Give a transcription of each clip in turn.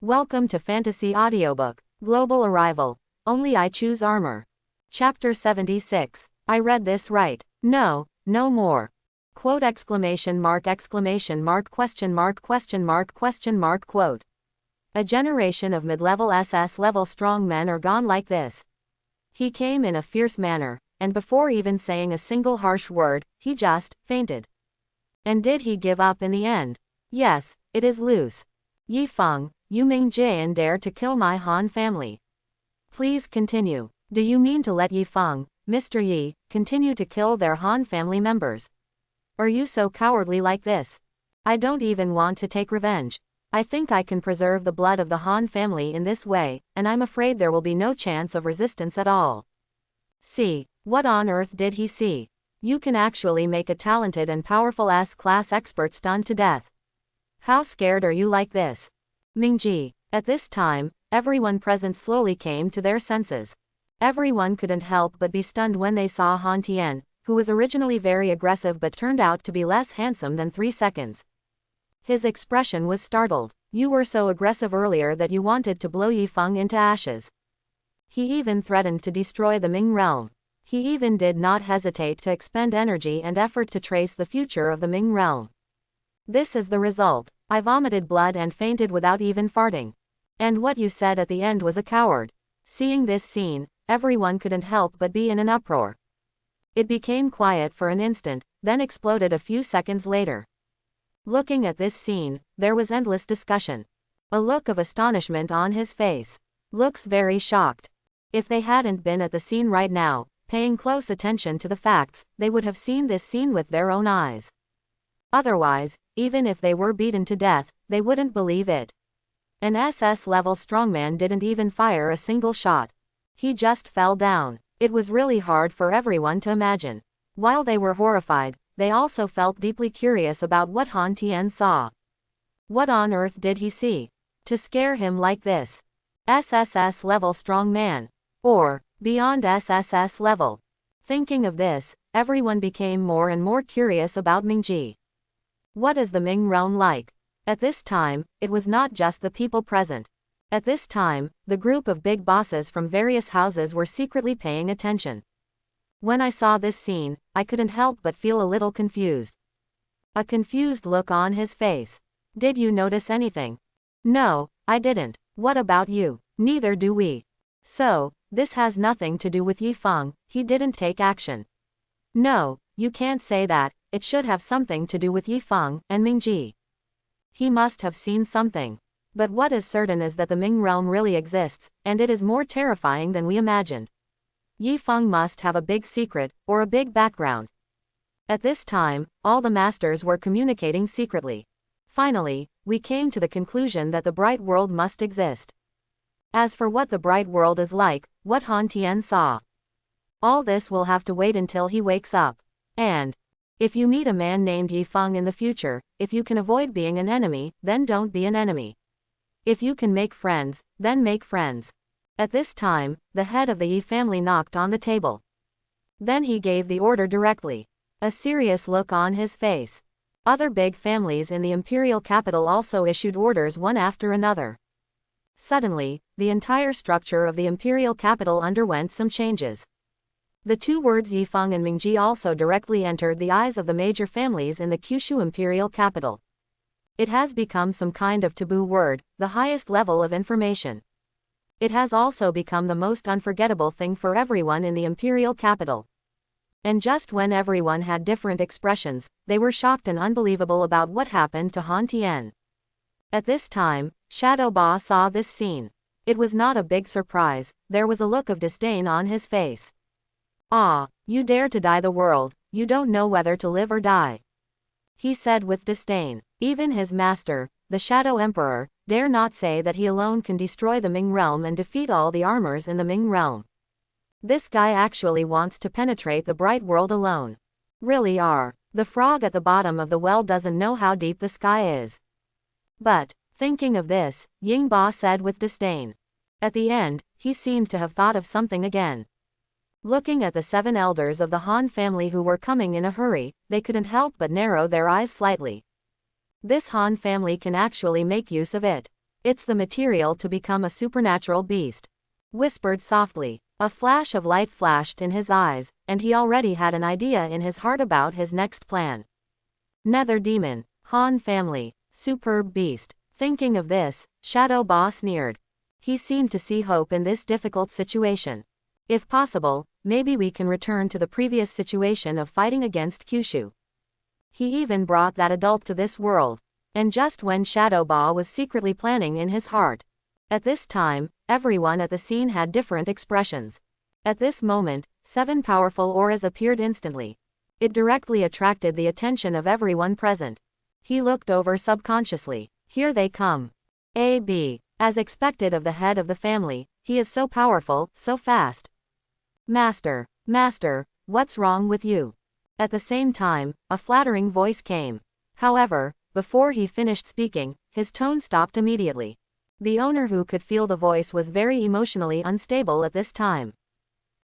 Welcome to Fantasy Audiobook. Global Arrival. Only I Choose Armor. Chapter 76. I read this right. No, no more. Quote exclamation mark question mark quote. A generation of mid-level SS level strong men are gone like this. He came in a fierce manner, and before even saying a single harsh word, he just fainted. And did he give up in the end? Yes, it is loose. Yifeng, you Ming Jian dare to kill my Han family. Please continue. Do you mean to let Yifeng, Mr. Yi, continue to kill their Han family members? Are you so cowardly like this? I don't even want to take revenge. I think I can preserve the blood of the Han family in this way, and I'm afraid there will be no chance of resistance at all. See, what on earth did he see? You can actually make a talented and powerful S-class expert stunned to death. How scared are you like this? Mingji. At this time, everyone present slowly came to their senses. Everyone couldn't help but be stunned when they saw Han Tian, who was originally very aggressive but turned out to be less handsome than 3 seconds. His expression was startled. You were so aggressive earlier that you wanted to blow Yifeng into ashes. He even threatened to destroy the Ming realm. He even did not hesitate to expend energy and effort to trace the future of the Ming realm. This is the result. I vomited blood and fainted without even farting. And what you said at the end was a coward. Seeing this scene, everyone couldn't help but be in an uproar. It became quiet for an instant, then exploded a few seconds later. Looking at this scene, there was endless discussion. A look of astonishment on his face. Looks very shocked. If they hadn't been at the scene right now, paying close attention to the facts, they would have seen this scene with their own eyes. Otherwise, even if they were beaten to death, they wouldn't believe it. An SS-level strongman didn't even fire a single shot. He just fell down. It was really hard for everyone to imagine. While they were horrified, they also felt deeply curious about what Han Tian saw. What on earth did he see? To scare him like this? SSS-level strongman. Or, beyond SSS level. Thinking of this, everyone became more and more curious about Mingji. What is the Ming realm like? At this time, it was not just the people present. At this time, the group of big bosses from various houses were secretly paying attention. When I saw this scene, I couldn't help but feel a little confused. A confused look on his face. Did you notice anything? No, I didn't. What about you? Neither do we. So, this has nothing to do with Yifeng, he didn't take action. No, you can't say that. It should have something to do with Yifeng and Mingji. He must have seen something. But what is certain is that the Ming realm really exists, and it is more terrifying than we imagined. Yifeng must have a big secret, or a big background. At this time, all the masters were communicating secretly. Finally, we came to the conclusion that the bright world must exist. As for what the bright world is like, what Han Tian saw, all this will have to wait until he wakes up. And if you meet a man named Yifeng in the future, if you can avoid being an enemy, then don't be an enemy. If you can make friends, then make friends. At this time, the head of the Yi family knocked on the table. Then he gave the order directly. A serious look on his face. Other big families in the imperial capital also issued orders one after another. Suddenly, the entire structure of the imperial capital underwent some changes. The two words Yifeng and Mingji also directly entered the eyes of the major families in the Kyushu imperial capital. It has become some kind of taboo word, the highest level of information. It has also become the most unforgettable thing for everyone in the imperial capital. And just when everyone had different expressions, they were shocked and unbelievable about what happened to Han Tian. At this time, Shadow Ba saw this scene. It was not a big surprise, there was a look of disdain on his face. Ah, you dare to die the world, you don't know whether to live or die. He said with disdain. Even his master, the Shadow Emperor, dare not say that he alone can destroy the Ming realm and defeat all the armors in the Ming realm. This guy actually wants to penetrate the bright world alone. Really are. The frog at the bottom of the well doesn't know how deep the sky is. But, thinking of this, Ying Ba said with disdain. At the end, he seemed to have thought of something again. Looking at the 7 elders of the Han family who were coming in a hurry, they couldn't help but narrow their eyes slightly. This Han family can actually make use of it. It's the material to become a supernatural beast. Whispered softly. A flash of light flashed in his eyes, and he already had an idea in his heart about his next plan. Nether Demon. Han family. Superb beast. Thinking of this, Shadow Ba sneered. He seemed to see hope in this difficult situation. If possible, maybe we can return to the previous situation of fighting against Kyushu. He even brought that adult to this world. And just when Shadow Ba was secretly planning in his heart. At this time, everyone at the scene had different expressions. At this moment, 7 powerful auras appeared instantly. It directly attracted the attention of everyone present. He looked over subconsciously. Here they come. A.B. As expected of the head of the family, he is so powerful, so fast. Master, what's wrong with you? At the same time, a flattering voice came. However, before he finished speaking, his tone stopped immediately. The owner, who could feel the voice, was very emotionally unstable at this time.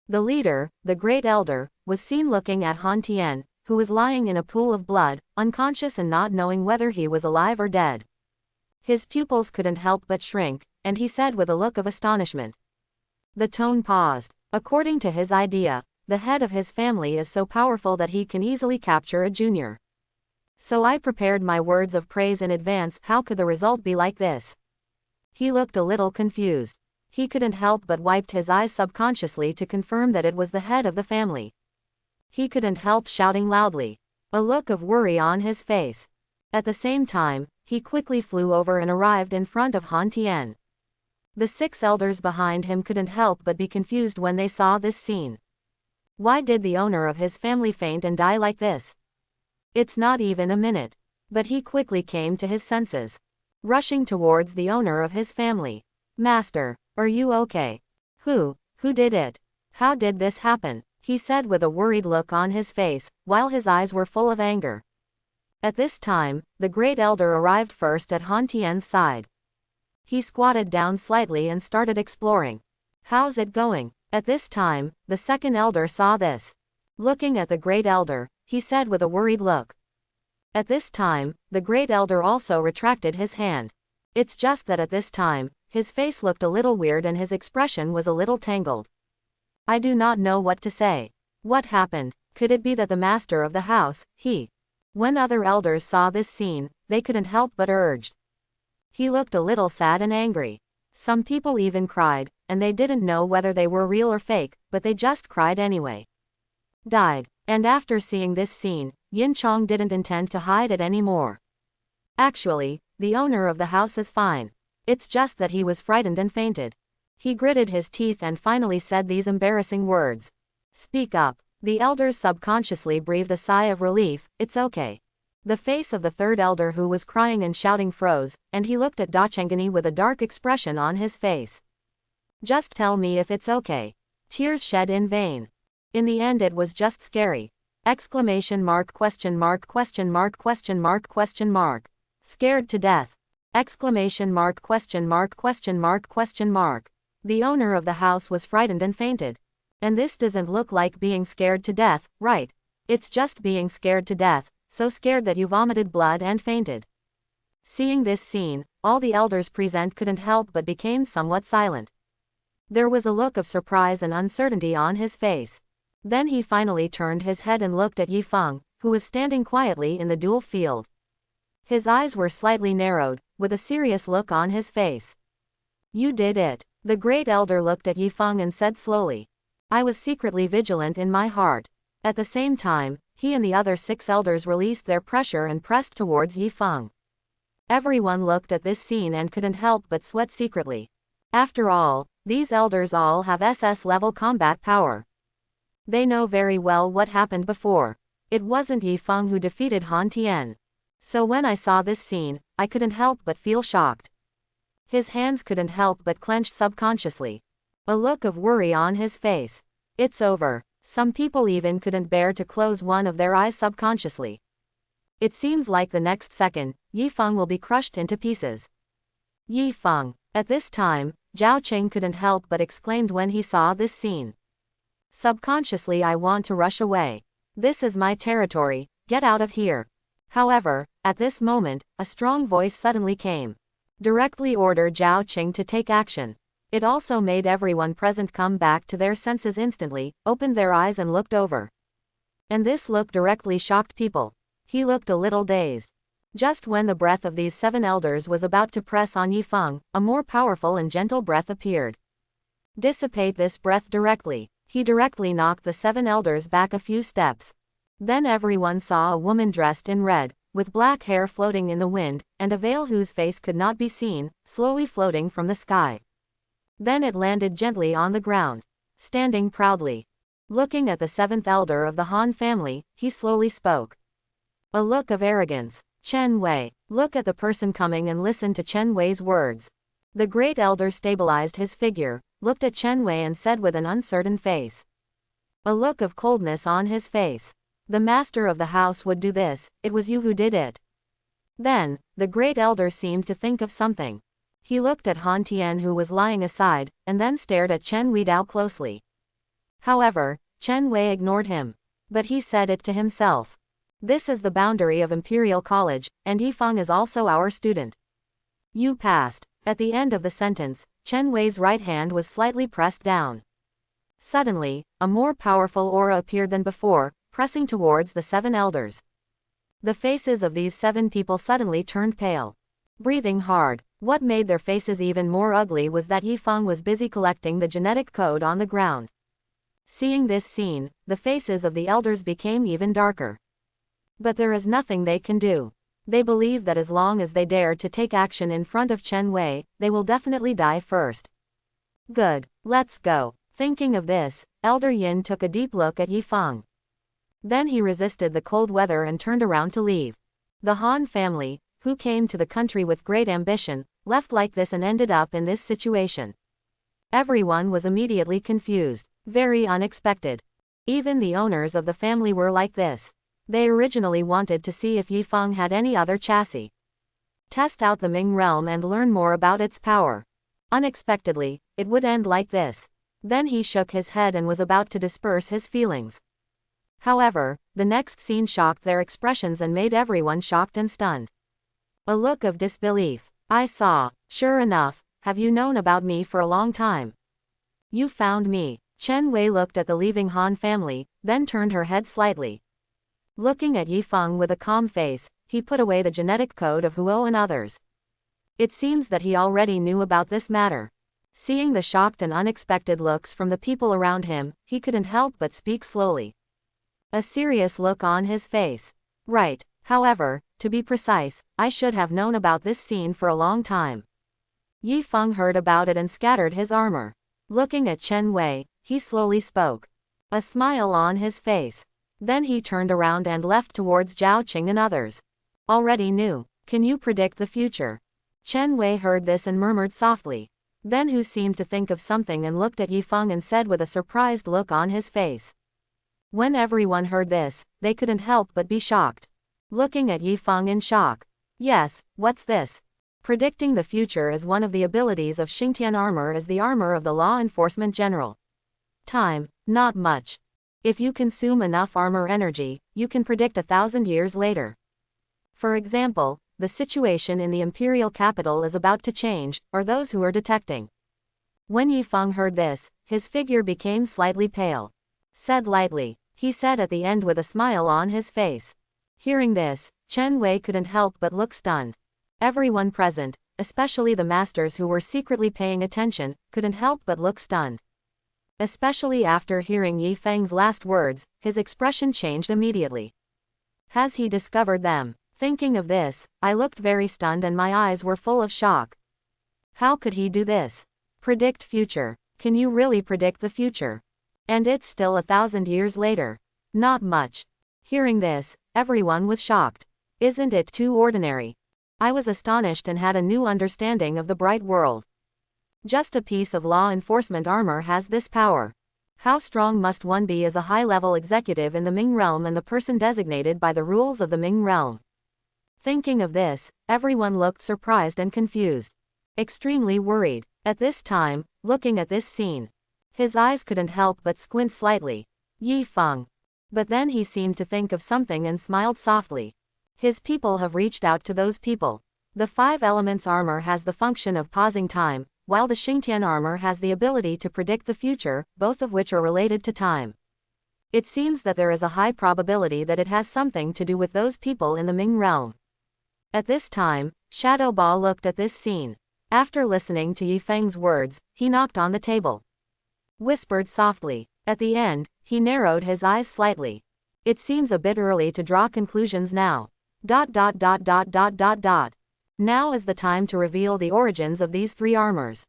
The leader, the Great Elder, was seen looking at Han Tien, who was lying in a pool of blood, unconscious and not knowing whether he was alive or dead. His pupils couldn't help but shrink, and he said with a look of astonishment. The tone paused. According to his idea, the head of his family is so powerful that he can easily capture a junior. So I prepared my words of praise in advance. How could the result be like this? He looked a little confused. He couldn't help but wiped his eyes subconsciously to confirm that it was the head of the family. He couldn't help shouting loudly. A look of worry on his face. At the same time, he quickly flew over and arrived in front of Han Tien. The 6 elders behind him couldn't help but be confused when they saw this scene. Why did the owner of his family faint and die like this? It's not even a minute. But he quickly came to his senses. Rushing towards the owner of his family. Master, are you okay? Who did it? How did this happen? He said with a worried look on his face, while his eyes were full of anger. At this time, the Great Elder arrived first at Han Tien's side. He squatted down slightly and started exploring. How's it going? At this time, the second elder saw this. Looking at the Great Elder, he said with a worried look. At this time, the Great Elder also retracted his hand. It's just that at this time, his face looked a little weird and his expression was a little tangled. I do not know what to say. What happened? Could it be that the master of the house, When other elders saw this scene, they couldn't help but urged. He looked a little sad and angry. Some people even cried, and they didn't know whether they were real or fake, but they just cried anyway. Died. And after seeing this scene, Yin Chong didn't intend to hide it anymore. Actually, the owner of the house is fine. It's just that he was frightened and fainted. He gritted his teeth and finally said these embarrassing words. Speak up. The elders subconsciously breathed a sigh of relief. It's okay. The face of the third elder, who was crying and shouting, froze, and he looked at Dachengani with a dark expression on his face. Just tell me if it's okay. Tears shed in vain. In the end it was just scary. Exclamation mark, question mark, question mark, question mark, question mark. Scared to death. Exclamation mark, question mark, question mark, question mark. The owner of the house was frightened and fainted. And this doesn't look like being scared to death, right? It's just being scared to death, so scared that you vomited blood and fainted. Seeing this scene, all the elders present couldn't help but became somewhat silent. There was a look of surprise and uncertainty on his face. Then he finally turned his head and looked at Yi Feng, who was standing quietly in the dual field. His eyes were slightly narrowed, with a serious look on his face. You did it. The Great Elder looked at Yi Feng and said slowly. I was secretly vigilant in my heart. At the same time, he and the other 6 elders released their pressure and pressed towards Yi Feng. Everyone looked at this scene and couldn't help but sweat secretly. After all, these elders all have SS-level combat power. They know very well what happened before. It wasn't Yi Feng who defeated Han Tien. So when I saw this scene, I couldn't help but feel shocked. His hands couldn't help but clenched subconsciously. A look of worry on his face. It's over. Some people even couldn't bear to close one of their eyes subconsciously. It seems like the next second, Yi Feng will be crushed into pieces. Yi Feng. At this time, Zhao Qing couldn't help but exclaimed when he saw this scene. Subconsciously I want to rush away. This is my territory, get out of here. However, at this moment, a strong voice suddenly came. directly ordered Zhao Qing to take action. It also made everyone present come back to their senses instantly, opened their eyes and looked over. And this look directly shocked people. He looked a little dazed. Just when the breath of these 7 elders was about to press on Yifeng, a more powerful and gentle breath appeared. Dissipate this breath directly. He directly knocked the 7 elders back a few steps. Then everyone saw a woman dressed in red, with black hair floating in the wind, and a veil whose face could not be seen, slowly floating from the sky. Then it landed gently on the ground. Standing proudly. Looking at the 7th elder of the Han family, he slowly spoke. A look of arrogance. Chen Wei. Look at the person coming and listen to Chen Wei's words. The great elder stabilized his figure, looked at Chen Wei and said with an uncertain face. A look of coldness on his face. The master of the house would do this, it was you who did it. Then, the great elder seemed to think of something. He looked at Han Tian who was lying aside, and then stared at Chen Weidao closely. However, Chen Wei ignored him. But he said it to himself. This is the boundary of Imperial College, and Yifeng is also our student. You passed. At the end of the sentence, Chen Wei's right hand was slightly pressed down. Suddenly, a more powerful aura appeared than before, pressing towards the 7 elders. The faces of these 7 people suddenly turned pale. Breathing hard. What made their faces even more ugly was that Yifeng was busy collecting the genetic code on the ground. Seeing this scene, the faces of the elders became even darker. But there is nothing they can do. They believe that as long as they dare to take action in front of Chen Wei, they will definitely die first. Good, let's go. Thinking of this, Elder Yin took a deep look at Yifeng. Then he resisted the cold weather and turned around to leave. The Han family, who came to the country with great ambition, left like this and ended up in this situation. Everyone was immediately confused. Very unexpected. Even the owners of the family were like this. They originally wanted to see if Yifeng had any other chassis. Test out the Ming realm and learn more about its power. Unexpectedly, it would end like this. Then he shook his head and was about to disperse his feelings. However, the next scene shocked their expressions and made everyone shocked and stunned. A look of disbelief. I saw. Sure enough, have you known about me for a long time? You found me. Chen Wei looked at the leaving Han family, then turned her head slightly. Looking at Yifeng with a calm face, he put away the genetic code of Huo and others. It seems that he already knew about this matter. Seeing the shocked and unexpected looks from the people around him, he couldn't help but speak slowly. A serious look on his face. Right, however, to be precise, I should have known about this scene for a long time. Yifeng heard about it and scattered his armor. Looking at Chen Wei, he slowly spoke. A smile on his face. Then he turned around and left towards Zhao Qing and others. Already knew. Can you predict the future? Chen Wei heard this and murmured softly. Then Hu seemed to think of something and looked at Yifeng and said with a surprised look on his face. When everyone heard this, they couldn't help but be shocked. Looking at Yifeng in shock. Yes, what's this? Predicting the future is one of the abilities of Xingtian armor as the armor of the law enforcement general. Time, not much. If you consume enough armor energy, you can predict 1,000 years later. For example, the situation in the imperial capital is about to change, or those who are detecting. When Yifeng heard this, his figure became slightly pale. Said lightly, he said at the end with a smile on his face. Hearing this, Chen Wei couldn't help but look stunned. Everyone present, especially the masters who were secretly paying attention, couldn't help but look stunned. Especially after hearing Yifeng's last words, his expression changed immediately. Has he discovered them? Thinking of this, I looked very stunned and my eyes were full of shock. How could he do this? Predict future. Can you really predict the future? And it's still 1,000 years later. Not much. Hearing this, everyone was shocked. Isn't it too ordinary? I was astonished and had a new understanding of the bright world. Just a piece of law enforcement armor has this power. How strong must one be as a high-level executive in the Ming realm and the person designated by the rules of the Ming realm? Thinking of this, everyone looked surprised and confused. Extremely worried. At this time, looking at this scene, his eyes couldn't help but squint slightly. Yifeng. But then he seemed to think of something and smiled softly. His people have reached out to those people. The 5 elements armor has the function of pausing time, while the Xingtian armor has the ability to predict the future, both of which are related to time. It seems that there is a high probability that it has something to do with those people in the Ming realm. At this time, Shadow Ba looked at this scene. After listening to Yi Feng's words, he knocked on the table. Whispered softly. At the end, he narrowed his eyes slightly. It seems a bit early to draw conclusions now. Now is the time to reveal the origins of these 3 armors.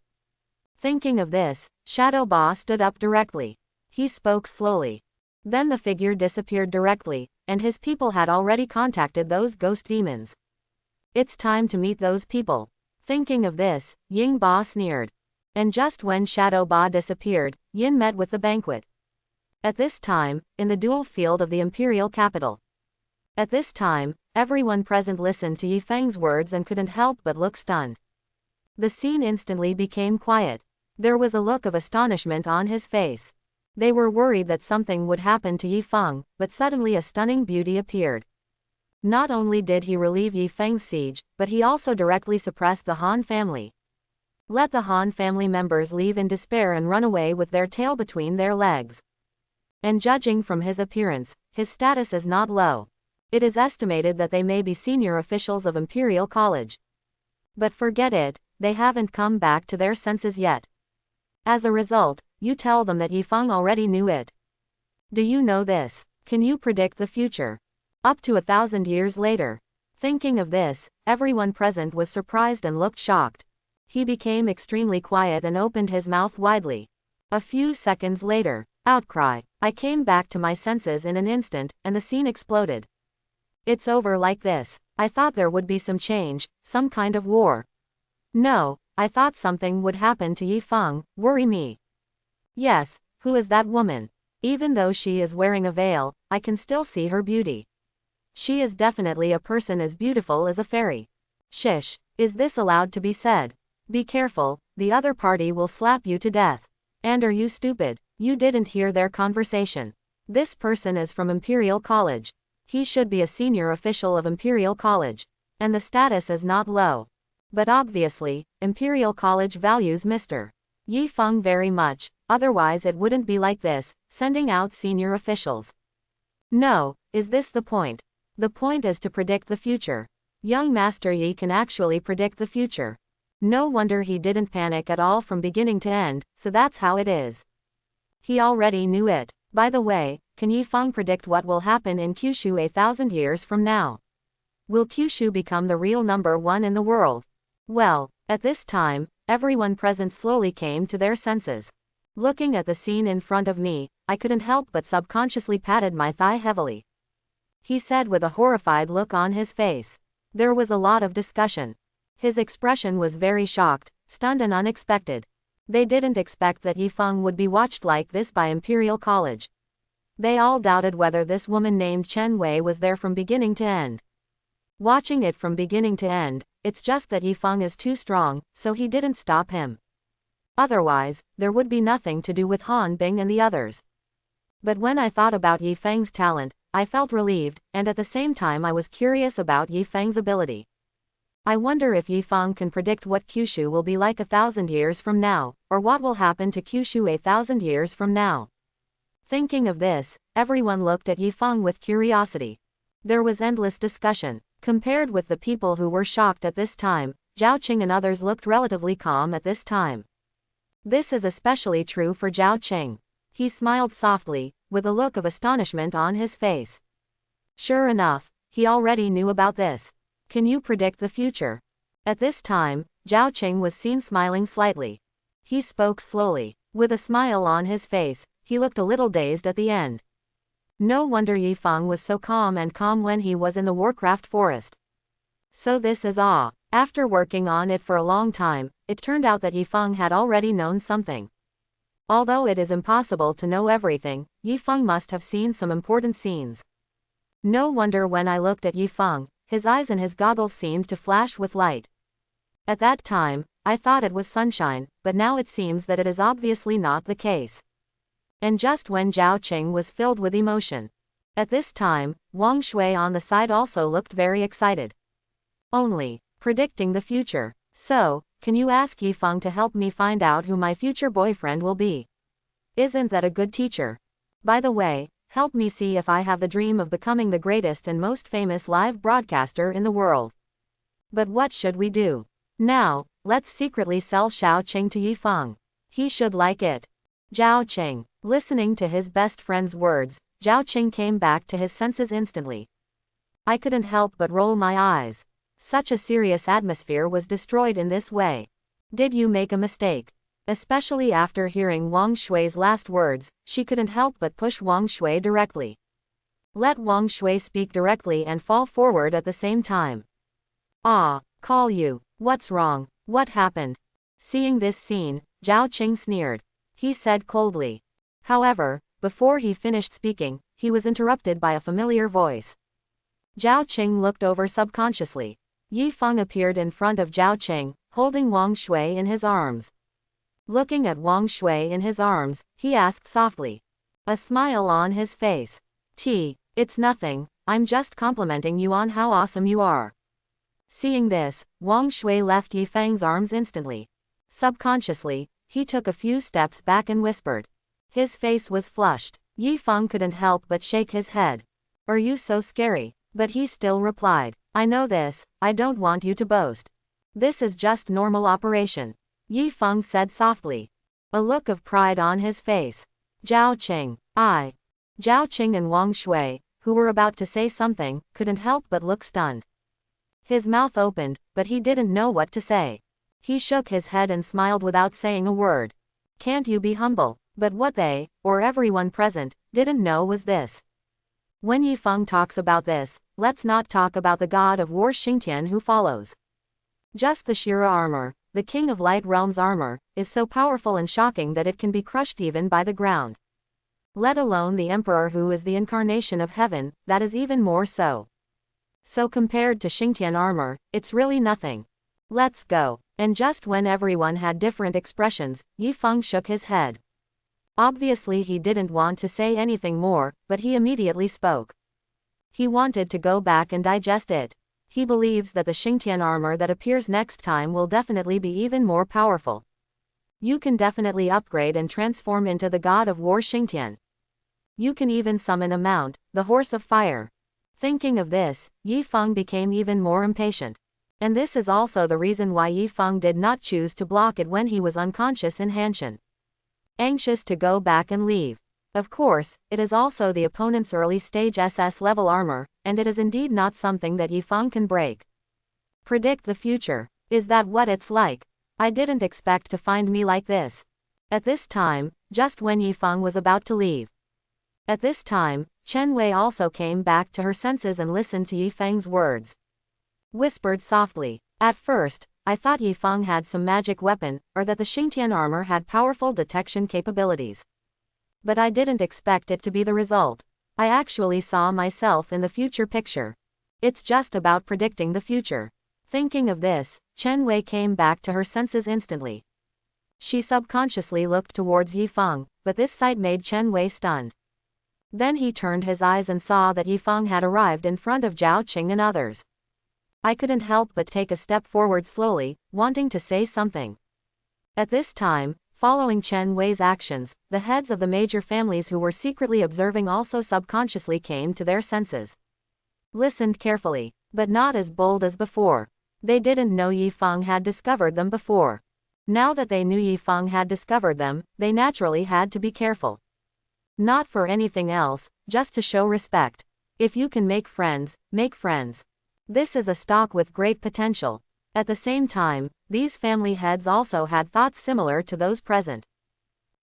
Thinking of this, Shadow Ba stood up directly. He spoke slowly. Then the figure disappeared directly, and his people had already contacted those ghost demons. It's time to meet those people. Thinking of this, Ying Ba sneered. And just when Shadow Ba disappeared, Yin met with the banquet. At this time, in the dual field of the imperial capital. At this time, everyone present listened to Yi Feng's words and couldn't help but look stunned. The scene instantly became quiet. There was a look of astonishment on his face. They were worried that something would happen to Yi Feng, but suddenly a stunning beauty appeared. Not only did he relieve Yi Feng's siege, but he also directly suppressed the Han family. Let the Han family members leave in despair and run away with their tail between their legs. And judging from his appearance, his status is not low. It is estimated that they may be senior officials of Imperial College. But forget it, they haven't come back to their senses yet. As a result, you tell them that Yi Feng already knew it. Do you know this? Can you predict the future? Up to 1,000 years later. Thinking of this, everyone present was surprised and looked shocked. He became extremely quiet and opened his mouth widely. A few seconds later, outcry. I came back to my senses in an instant, and the scene exploded. It's over like this. I thought there would be some change, some kind of war. No, I thought something would happen to Yi Feng, worry me. Yes, who is that woman? Even though she is wearing a veil, I can still see her beauty. She is definitely a person as beautiful as a fairy. Shish, is this allowed to be said? Be careful, the other party will slap you to death. And are you stupid? You didn't hear their conversation. This person is from Imperial College. He should be a senior official of Imperial College. And the status is not low. But obviously, Imperial College values Mr. Yi Feng very much, otherwise it wouldn't be like this, sending out senior officials. No, is this the point? The point is to predict the future. Young Master Yi can actually predict the future. No wonder he didn't panic at all from beginning to end, so that's how it is. He already knew it. By the way, can Yi Feng predict what will happen in Kyushu 1,000 years from now? Will Kyushu become the real #1 in the world? Well, at this time, everyone present slowly came to their senses. Looking at the scene in front of me, I couldn't help but subconsciously patted my thigh heavily. He said with a horrified look on his face. There was a lot of discussion. His expression was very shocked, stunned and unexpected. They didn't expect that Yi Feng would be watched like this by Imperial College. They all doubted whether this woman named Chen Wei was there from beginning to end. Watching it from beginning to end, it's just that Yi Feng is too strong, so he didn't stop him. Otherwise, there would be nothing to do with Han Bing and the others. But when I thought about Yi Feng's talent, I felt relieved, and at the same time I was curious about Yi Feng's ability. I wonder if Yi Feng can predict what Kyushu will be like 1,000 years from now, or what will happen to Kyushu 1,000 years from now. Thinking of this, everyone looked at Yi Feng with curiosity. There was endless discussion. Compared with the people who were shocked at this time, Zhao Qing and others looked relatively calm at this time. This is especially true for Zhao Qing. He smiled softly, with a look of astonishment on his face. Sure enough, he already knew about this. Can you predict the future? At this time, Zhao Qing was seen smiling slightly. He spoke slowly. With a smile on his face, he looked a little dazed at the end. No wonder Yi Feng was so calm when he was in the Warcraft forest. So this is awe. After working on it for a long time, it turned out that Yi Feng had already known something. Although it is impossible to know everything, Yi Feng must have seen some important scenes. No wonder when I looked at Yi Feng, his eyes and his goggles seemed to flash with light. At that time, I thought it was sunshine, but now it seems that it is obviously not the case. And just when Zhao Qing was filled with emotion. At this time, Wang Shui on the side also looked very excited. Only, Predicting the future. So, can you ask Yifeng to help me find out who my future boyfriend will be? Isn't that a good teacher? By the way, help me see if I have the dream of becoming the greatest and most famous live broadcaster in the world. But what should we do? Now, let's secretly sell Xiao Qing to Yifeng. He should like it. Zhao Qing. Listening to his best friend's words, Zhao Qing came back to his senses instantly. I couldn't help but roll my eyes. Such a serious atmosphere was destroyed in this way. Did you make a mistake? Especially after hearing Wang Shui's last words, she couldn't help but push Wang Shui directly. Let Wang Shui speak directly and fall forward at the same time. Ah, call you. What's wrong? What happened? Seeing this scene, Zhao Qing sneered. He said coldly. However, before he finished speaking, he was interrupted by a familiar voice. Zhao Qing looked over subconsciously. Yifeng appeared in front of Zhao Qing, holding Wang Shui in his arms. Looking at Wang Shui in his arms, he asked softly. A smile on his face. It's nothing, I'm just complimenting you on how awesome you are. Seeing this, Wang Shui left Yifeng's arms instantly. Subconsciously, he took a few steps back and whispered. His face was flushed. Yifeng couldn't help but shake his head. Are you so scary? But he still replied. I know this, I don't want you to boast. This is just normal operation. Yifeng said softly. A look of pride on his face. Zhao Qing. Zhao Qing and Wang Shui, who were about to say something, couldn't help but look stunned. His mouth opened, but he didn't know what to say. He shook his head and smiled without saying a word. Can't you be humble? But what they, or everyone present, didn't know was this. When Yifeng talks about this, let's not talk about the god of war Xingtian who follows. Just the Shira armor, the king of light realm's armor, is so powerful and shocking that it can be crushed even by the ground. Let alone the emperor who is the incarnation of heaven, that is even more so. So compared to Xingtian armor, it's really nothing. Let's go. And just when everyone had different expressions, Yifeng shook his head. Obviously he didn't want to say anything more, but he immediately spoke. He wanted to go back and digest it. He believes that the Xingtian armor that appears next time will definitely be even more powerful. You can definitely upgrade and transform into the god of war Xingtian. You can even summon a mount, the horse of fire. Thinking of this, Yifeng became even more impatient. And this is also the reason why Yifeng did not choose to block it when he was unconscious in Hanshan. Anxious to go back and leave. Of course, it is also the opponent's early stage SS level armor, and it is indeed not something that Yifeng can break. Predict the future. Is that what it's like? I didn't expect to find me like this. At this time, just when Yifeng was about to leave. At this time, Chen Wei also came back to her senses and listened to Yifeng's words. Whispered softly. At first, I thought Yifeng had some magic weapon, or that the Xingtian armor had powerful detection capabilities. But I didn't expect it to be the result. I actually saw myself in the future picture. It's just about predicting the future. Thinking of this, Chen Wei came back to her senses instantly. She subconsciously looked towards Yifeng, but this sight made Chen Wei stunned. Then he turned his eyes and saw that Yifeng had arrived in front of Zhao Qing and others. I couldn't help but take a step forward slowly, wanting to say something. At this time, following Chen Wei's actions, the heads of the major families who were secretly observing also subconsciously came to their senses. Listened carefully, but not as bold as before. They didn't know Yifeng had discovered them before. Now that they knew Yifeng had discovered them, they naturally had to be careful. Not for anything else, just to show respect. If you can make friends, make friends. This is a stock with great potential. At the same time, these family heads also had thoughts similar to those present.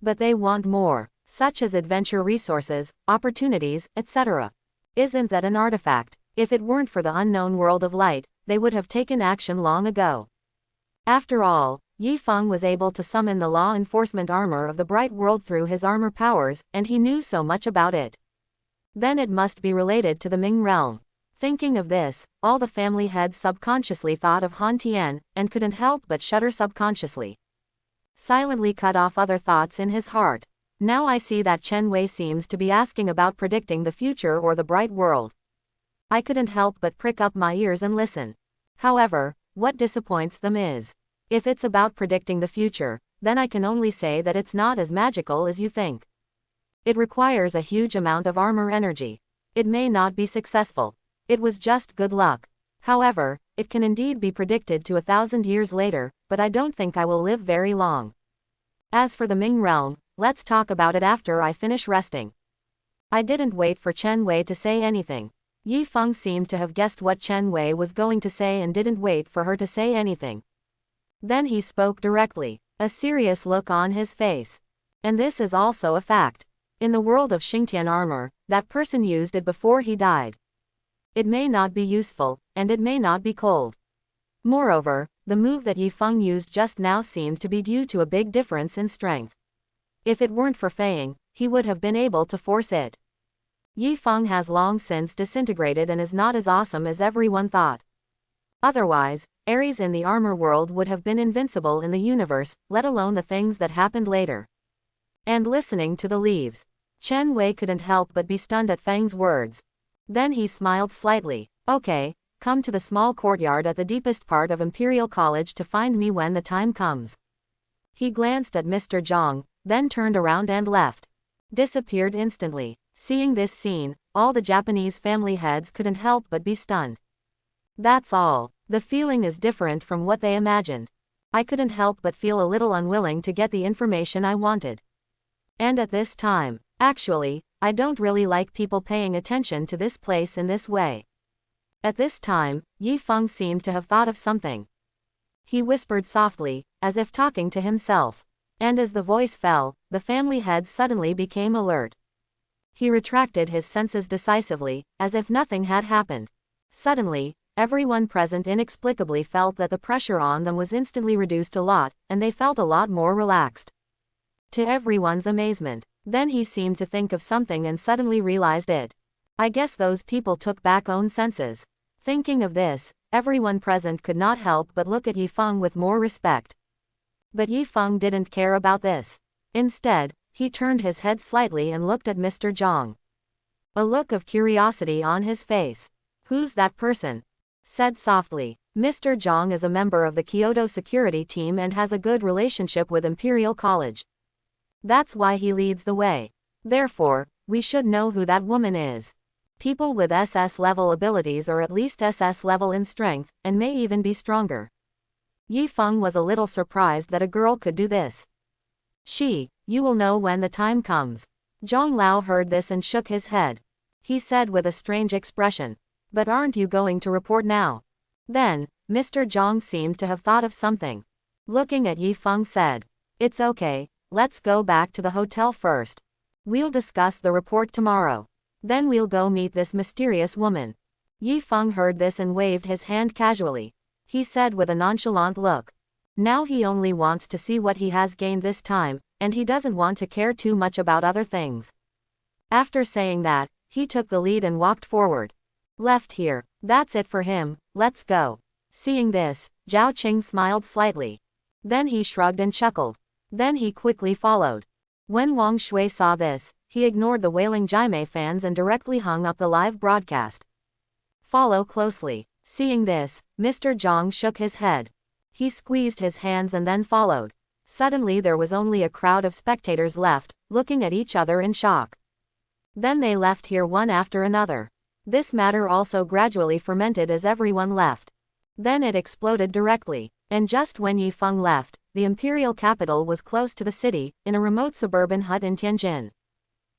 But they want more, such as adventure resources, opportunities, etc. Isn't that an artifact? If it weren't for the unknown world of light, they would have taken action long ago. After all, Yifeng was able to summon the law enforcement armor of the bright world through his armor powers, and he knew so much about it. Then it must be related to the Ming realm. Thinking of this, all the family heads subconsciously thought of Han Tian, and couldn't help but shudder subconsciously. Silently cut off other thoughts in his heart. Now I see that Chen Wei seems to be asking about predicting the future or the bright world. I couldn't help but prick up my ears and listen. However, what disappoints them is, if it's about predicting the future, then I can only say that it's not as magical as you think. It requires a huge amount of armor energy. It may not be successful. It was just good luck. However, it can indeed be predicted to 1,000 years later, but I don't think I will live very long. As for the Ming realm, let's talk about it after I finish resting. I didn't wait for Chen Wei to say anything. Yi Feng seemed to have guessed what Chen Wei was going to say and didn't wait for her to say anything. Then he spoke directly, a serious look on his face. And this is also a fact. In the world of Xingtian armor, that person used it before he died. It may not be useful, and it may not be cold. Moreover, the move that Yi Feng used just now seemed to be due to a big difference in strength. If it weren't for Feiing, he would have been able to force it. Yi Feng has long since disintegrated and is not as awesome as everyone thought. Otherwise, Ares in the armor world would have been invincible in the universe, let alone the things that happened later. And listening to the leaves, Chen Wei couldn't help but be stunned at Feng's words. Then he smiled slightly. Okay, come to the small courtyard at the deepest part of Imperial College to find me when the time comes. He glanced at Mr. Zhang, then turned around and left. Disappeared instantly. Seeing this scene, all the Japanese family heads couldn't help but be stunned. That's all. The feeling is different from what they imagined. I couldn't help but feel a little unwilling to get the information I wanted. And at this time, actually, I don't really like people paying attention to this place in this way. At this time, Yi Feng seemed to have thought of something. He whispered softly, as if talking to himself. And as the voice fell, the family heads suddenly became alert. He retracted his senses decisively, as if nothing had happened. Suddenly, everyone present inexplicably felt that the pressure on them was instantly reduced a lot, and they felt a lot more relaxed. To everyone's amazement, then he seemed to think of something and suddenly realized it. I guess those people took back own senses. Thinking of this, everyone present could not help but look at Yi Feng with more respect. But Yi Feng didn't care about this. Instead, he turned his head slightly and looked at Mr. Zhang. A look of curiosity on his face. Who's that person? Said softly. Mr. Zhang is a member of the Kyoto security team and has a good relationship with Imperial College. That's why he leads the way. Therefore, we should know who that woman is. People with SS level abilities or at least SS level in strength, and may even be stronger. Yi Feng was a little surprised that a girl could do this. You will know when the time comes. Zhang Lao heard this and shook his head. He said with a strange expression. But aren't you going to report now? Then, Mr. Zhang seemed to have thought of something. Looking at Yi Feng said. It's okay, let's go back to the hotel first. We'll discuss the report tomorrow. Then we'll go meet this mysterious woman. Yi Feng heard this and waved his hand casually. He said with a nonchalant look. Now he only wants to see what he has gained this time, and he doesn't want to care too much about other things. After saying that, he took the lead and walked forward. Left here, that's it for him, let's go. Seeing this, Zhao Qing smiled slightly. Then he shrugged and chuckled. Then he quickly followed. When Wang Shui saw this, he ignored the wailing Jaime fans and directly hung up the live broadcast. Follow closely. Seeing this, Mr. Zhang shook his head. He squeezed his hands and then followed. Suddenly there was only a crowd of spectators left, looking at each other in shock. Then they left here one after another. This matter also gradually fermented as everyone left. Then it exploded directly, and just when Yi Feng left, the imperial capital was close to the city, in a remote suburban hut in Tianjin.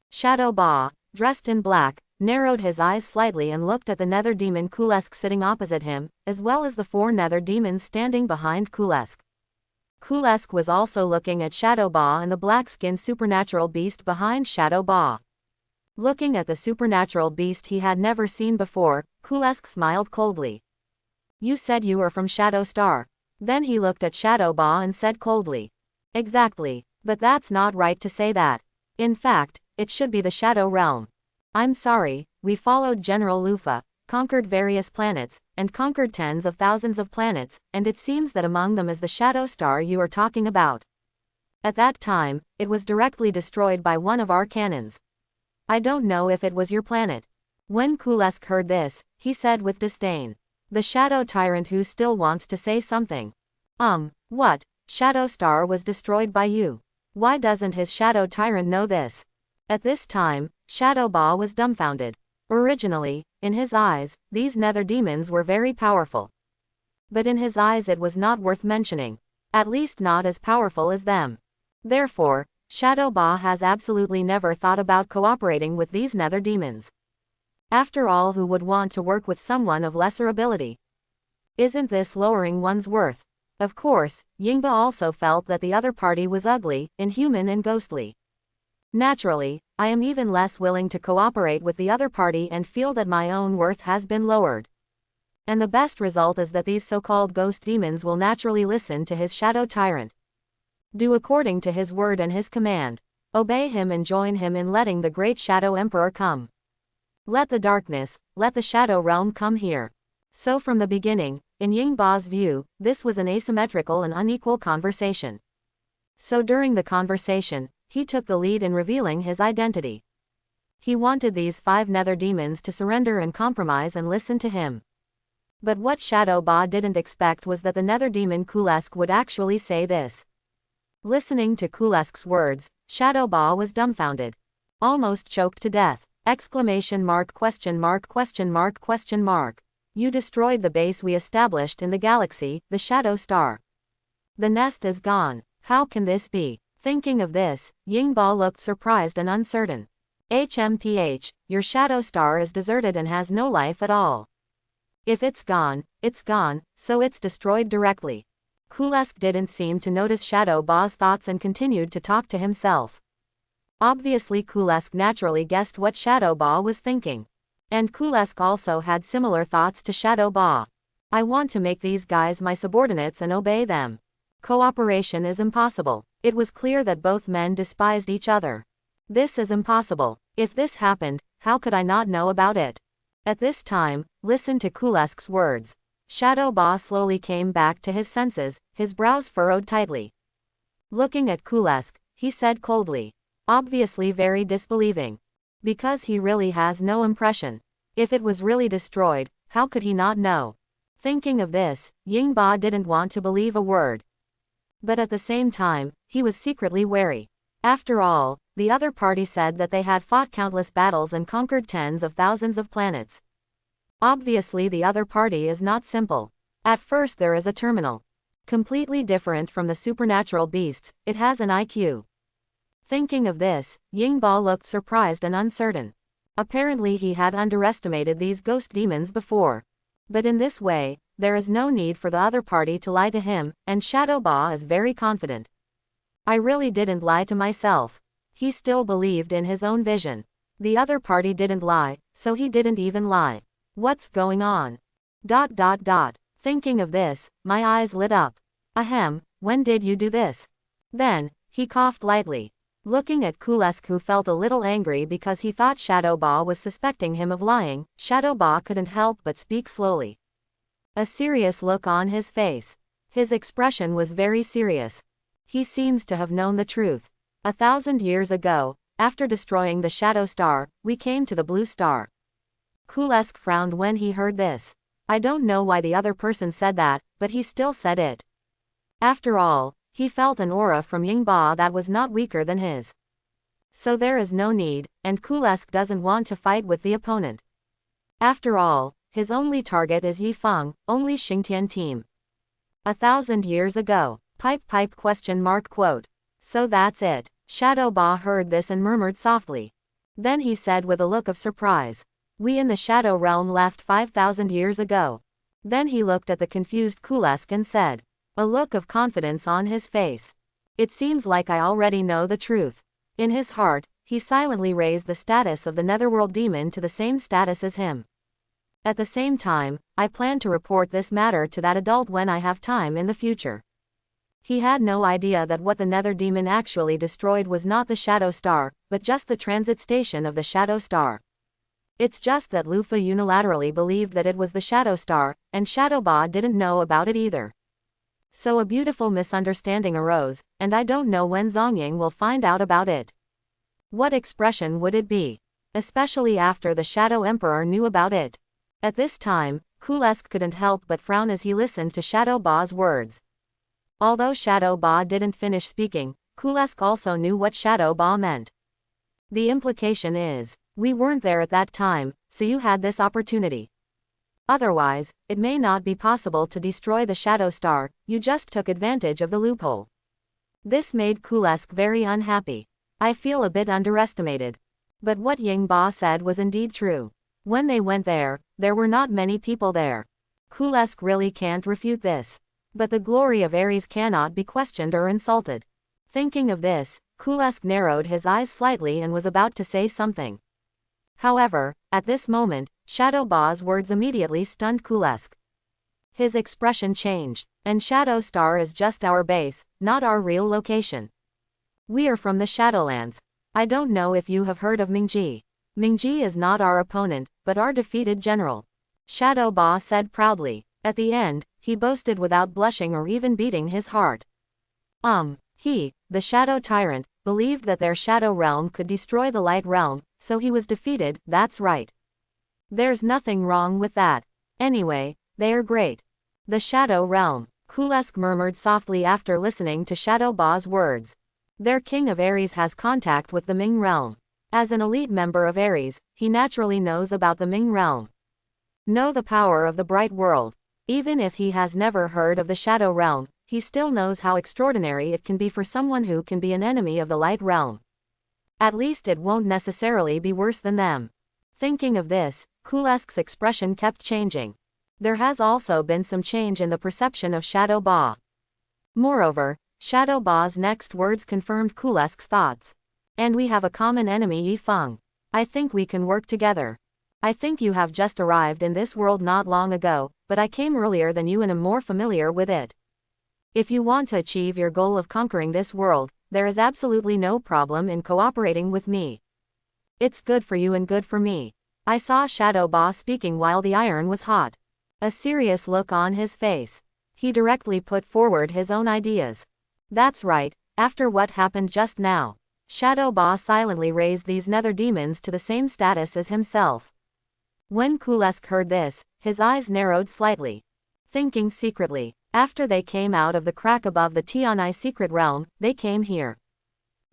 Shadow Ba, dressed in black, narrowed his eyes slightly and looked at the nether demon Kulesk sitting opposite him, as well as the 4 nether demons standing behind Kulesk. Kulesk was also looking at Shadow Ba and the black-skinned supernatural beast behind Shadow Ba. Looking at the supernatural beast he had never seen before, Kulesk smiled coldly. You said you were from Shadow Star. Then he looked at Shadow Ba and said coldly. Exactly, but that's not right to say that. In fact, it should be the Shadow Realm. I'm sorry, we followed General Lufa, conquered various planets, and conquered tens of thousands of planets, and it seems that among them is the Shadow Star you are talking about. At that time, it was directly destroyed by one of our cannons. I don't know if it was your planet. When Kulesk heard this, he said with disdain. The Shadow Tyrant who still wants to say something. What? Shadow Star was destroyed by you. Why doesn't his Shadow Tyrant know this? At this time, Shadow Ba was dumbfounded. Originally, in his eyes, these nether demons were very powerful. But in his eyes it was not worth mentioning. At least not as powerful as them. Therefore, Shadow Ba has absolutely never thought about cooperating with these nether demons. After all, who would want to work with someone of lesser ability? Isn't this lowering one's worth? Of course, Yingba also felt that the other party was ugly, inhuman and ghostly. Naturally, I am even less willing to cooperate with the other party and feel that my own worth has been lowered. And the best result is that these so-called ghost demons will naturally listen to his Shadow Tyrant. Do according to his word and his command. Obey him and join him in letting the great Shadow Emperor come. Let the darkness, let the Shadow Realm come here. So from the beginning, in Yingba's view, this was an asymmetrical and unequal conversation. So during the conversation, he took the lead in revealing his identity. He wanted these 5 nether demons to surrender and compromise and listen to him. But what Shadow Ba didn't expect was that the nether demon Kulesk would actually say this. Listening to Kulesk's words, Shadow Ba was dumbfounded. Almost choked to death. ! You destroyed the base we established in the galaxy, the Shadow Star. The nest is gone. How can this be? Thinking of this, Yingba looked surprised and uncertain. HMPH, your Shadow Star is deserted and has no life at all. If it's gone, so it's destroyed directly. Kulesk didn't seem to notice Shadow Ba's thoughts and continued to talk to himself. Obviously Kulesk naturally guessed what Shadow Ba was thinking. And Kulesk also had similar thoughts to Shadow Ba. I want to make these guys my subordinates and obey them. Cooperation is impossible. It was clear that both men despised each other. This is impossible. If this happened, how could I not know about it? At this time, listen to Kulesk's words. Shadow Ba slowly came back to his senses, his brows furrowed tightly. Looking at Kulesk, he said coldly. Obviously very disbelieving. Because he really has no impression. If it was really destroyed, how could he not know? Thinking of this, Yingba didn't want to believe a word. But at the same time, he was secretly wary. After all, the other party said that they had fought countless battles and conquered tens of thousands of planets. Obviously the other party is not simple. At first there is a terminal. Completely different from the supernatural beasts, it has an IQ. Thinking of this, Yingba looked surprised and uncertain. Apparently he had underestimated these ghost demons before. But in this way, there is no need for the other party to lie to him, and Shadow Ba is very confident. I really didn't lie to myself. He still believed in his own vision. The other party didn't lie, so he didn't even lie. What's going on? Thinking of this, my eyes lit up. Ahem, when did you do this? Then, he coughed lightly. Looking at Kulesk, who felt a little angry because he thought Shadow Ba was suspecting him of lying, Shadow Ba couldn't help but speak slowly. A serious look on his face. His expression was very serious. He seems to have known the truth. 1,000 years ago, after destroying the Shadow Star, we came to the Blue Star. Kulesk frowned when he heard this. I don't know why the other person said that, but he still said it. After all, he felt an aura from Yingba that was not weaker than his. So there is no need, and Kulesk doesn't want to fight with the opponent. After all, his only target is Yifeng, only Xingtian team. 1,000 years ago. Quote. So that's it. Shadow Ba heard this and murmured softly. Then he said with a look of surprise. We in the Shadow Realm left 5,000 years ago. Then he looked at the confused Kulesk and said. A look of confidence on his face. It seems like I already know the truth. In his heart, he silently raised the status of the Netherworld demon to the same status as him. At the same time, I plan to report this matter to that adult when I have time in the future. He had no idea that what the Nether demon actually destroyed was not the Shadow Star, but just the transit station of the Shadow Star. It's just that Lufa unilaterally believed that it was the Shadow Star, and Shadow Ba didn't know about it either. So a beautiful misunderstanding arose, and I don't know when Zongying will find out about it. What expression would it be? Especially after the Shadow Emperor knew about it. At this time, Kulesk couldn't help but frown as he listened to Shadow Ba's words. Although Shadow Ba didn't finish speaking, Kulesk also knew what Shadow Ba meant. The implication is, we weren't there at that time, so you had this opportunity. Otherwise, it may not be possible to destroy the Shadow Star, you just took advantage of the loophole. This made Kulesk very unhappy. I feel a bit underestimated. But what Ying Ba said was indeed true. When they went there, there were not many people there. Kulesk really can't refute this. But the glory of Ares cannot be questioned or insulted. Thinking of this, Kulesk narrowed his eyes slightly and was about to say something. However, at this moment, Shadow Ba's words immediately stunned Kulesk. His expression changed. And Shadow Star is just our base, not our real location. We are from the Shadowlands. I don't know if you have heard of Mingji. Mingji is not our opponent, but our defeated general. Shadow Ba said proudly. At the end, he boasted without blushing or even beating his heart. He, the Shadow Tyrant, believed that their Shadow Realm could destroy the Light Realm, so he was defeated, that's right. There's nothing wrong with that. Anyway, they are great. The Shadow Realm, Kulesk murmured softly after listening to Shadow Ba's words. Their King of Ares has contact with the Ming Realm. As an elite member of Ares, he naturally knows about the Ming Realm. Know the power of the bright world. Even if he has never heard of the Shadow Realm, he still knows how extraordinary it can be for someone who can be an enemy of the Light Realm. At least it won't necessarily be worse than them. Thinking of this, Kulesk's expression kept changing. There has also been some change in the perception of Shadow Ba. Moreover, Shadow Ba's next words confirmed Kulesk's thoughts. And we have a common enemy, Yi Feng. I think we can work together. I think you have just arrived in this world not long ago, but I came earlier than you and am more familiar with it. If you want to achieve your goal of conquering this world, there is absolutely no problem in cooperating with me. It's good for you and good for me. I saw Shadow Ba speaking while the iron was hot. A serious look on his face. He directly put forward his own ideas. That's right, after what happened just now. Shadow Ba silently raised these nether demons to the same status as himself. When Kulesk heard this, his eyes narrowed slightly. Thinking secretly, after they came out of the crack above the Tianai secret realm, they came here.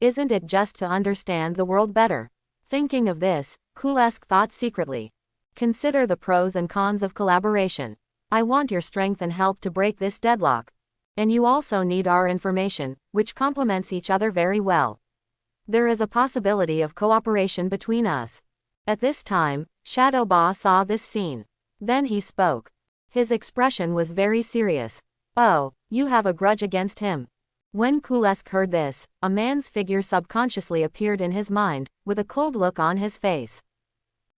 Isn't it just to understand the world better? Thinking of this, Kulesk thought secretly. Consider the pros and cons of collaboration. I want your strength and help to break this deadlock. And you also need our information, which complements each other very well. There is a possibility of cooperation between us. At this time, Shadow Ba saw this scene. Then he spoke. His expression was very serious. Oh, you have a grudge against him. When Kulesk heard this, a man's figure subconsciously appeared in his mind, with a cold look on his face.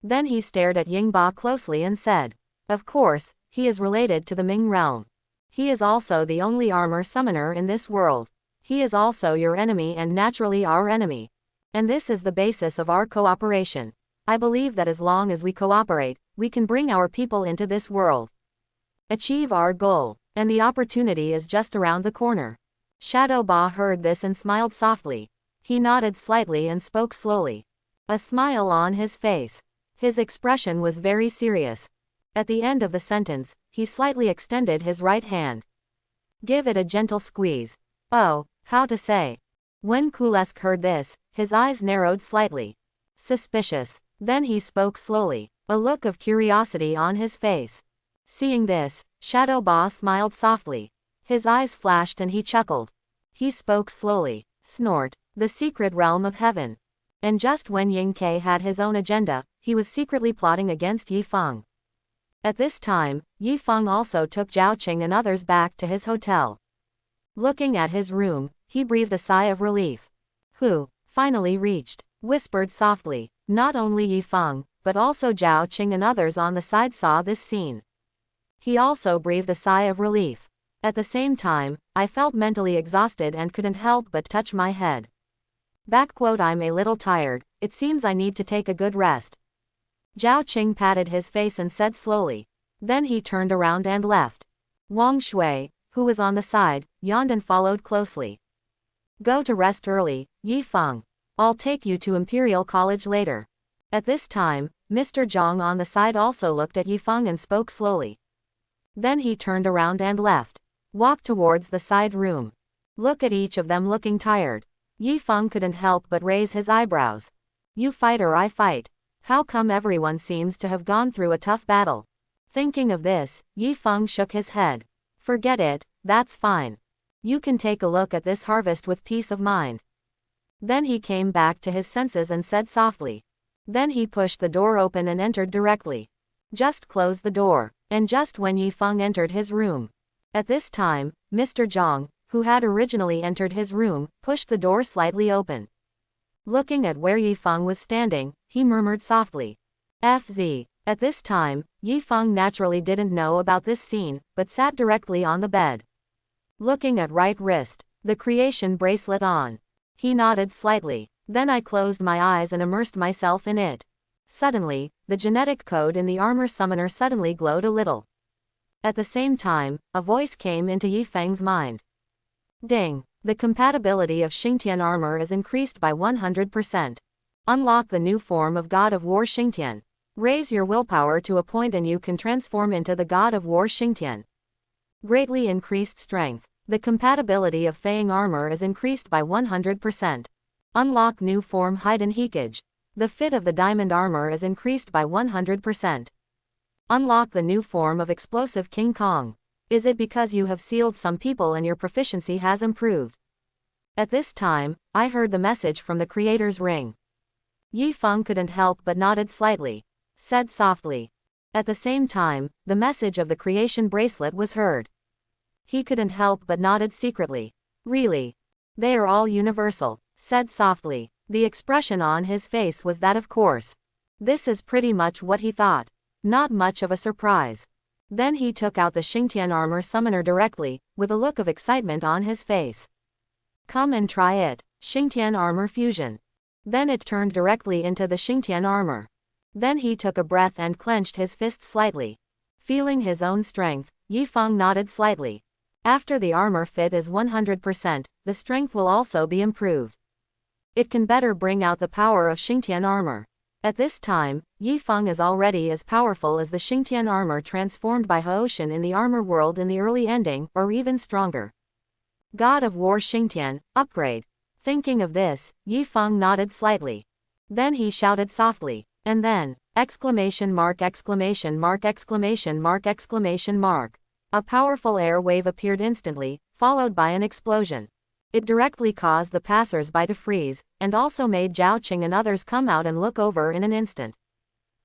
Then he stared at Ying Ba closely and said, of course, he is related to the Ming realm. He is also the only armor summoner in this world. He is also your enemy and naturally our enemy. And this is the basis of our cooperation. I believe that as long as we cooperate, we can bring our people into this world. Achieve our goal, and the opportunity is just around the corner. Shadow Ba heard this and smiled softly. He nodded slightly and spoke slowly. A smile on his face. His expression was very serious. At the end of the sentence, he slightly extended his right hand. Give it a gentle squeeze. Oh, how to say. When Kulesk heard this, his eyes narrowed slightly. Suspicious. Then he spoke slowly, a look of curiosity on his face. Seeing this, Shadow Ba smiled softly. His eyes flashed and he chuckled. He spoke slowly. Snort. The secret realm of heaven. And just when Ying Ke had his own agenda, he was secretly plotting against Yi Feng. At this time, Yi Feng also took Zhao Qing and others back to his hotel. Looking at his room, he breathed a sigh of relief. Who, finally reached, whispered softly. Not only Yi Feng, but also Zhao Qing and others on the side saw this scene. He also breathed a sigh of relief. At the same time, I felt mentally exhausted and couldn't help but touch my head. I'm a little tired, it seems I need to take a good rest. Zhao Qing patted his face and said slowly. Then he turned around and left. Wang Shui, who was on the side, yawned and followed closely. Go to rest early, Yi Feng. I'll take you to Imperial College later. At this time, Mr. Zhang on the side also looked at Yifeng and spoke slowly. Then he turned around and left. Walked towards the side room. Look at each of them looking tired. Yifeng couldn't help but raise his eyebrows. You fight or I fight. How come everyone seems to have gone through a tough battle? Thinking of this, Yifeng shook his head. Forget it, that's fine. You can take a look at this harvest with peace of mind. Then he came back to his senses and said softly. Then he pushed the door open and entered directly. Just close the door. And just when Yifeng entered his room. At this time, Mr. Zhang, who had originally entered his room, pushed the door slightly open. Looking at where Yifeng was standing, he murmured softly. FZ. At this time, Yifeng naturally didn't know about this scene, but sat directly on the bed. Looking at right wrist, the creation bracelet on. He nodded slightly. Then I closed my eyes and immersed myself in it. Suddenly, the genetic code in the armor summoner suddenly glowed a little. At the same time, a voice came into Yifeng's mind. Ding! The compatibility of Xingtian armor is increased by 100%. Unlock the new form of God of War Xingtian. Raise your willpower to a point and you can transform into the God of War Xingtian. Greatly increased strength. The compatibility of Fang armor is increased by 100%. Unlock new form Haiden Hikage. The fit of the diamond armor is increased by 100%. Unlock the new form of explosive King Kong. Is it because you have sealed some people and your proficiency has improved? At this time, I heard the message from the creator's ring. Yifeng couldn't help but nodded slightly. Said softly. At the same time, the message of the creation bracelet was heard. He couldn't help but nodded secretly. Really? They are all universal. Said softly. The expression on his face was that of course. This is pretty much what he thought. Not much of a surprise. Then he took out the Xingtian armor summoner directly, with a look of excitement on his face. Come and try it. Xingtian armor fusion. Then it turned directly into the Xingtian armor. Then he took a breath and clenched his fist slightly. Feeling his own strength, Yifeng nodded slightly. After the armor fit is 100%, the strength will also be improved. It can better bring out the power of Xingtian armor. At this time, Yifeng is already as powerful as the Xingtian armor transformed by Haoshan in the armor world in the early ending, or even stronger. God of War Xingtian, upgrade. Thinking of this, Yifeng nodded slightly. Then he shouted softly, and then, exclamation mark exclamation mark exclamation mark exclamation mark. A powerful air wave appeared instantly, followed by an explosion. It directly caused the passers-by to freeze, and also made Zhao Qing and others come out and look over in an instant.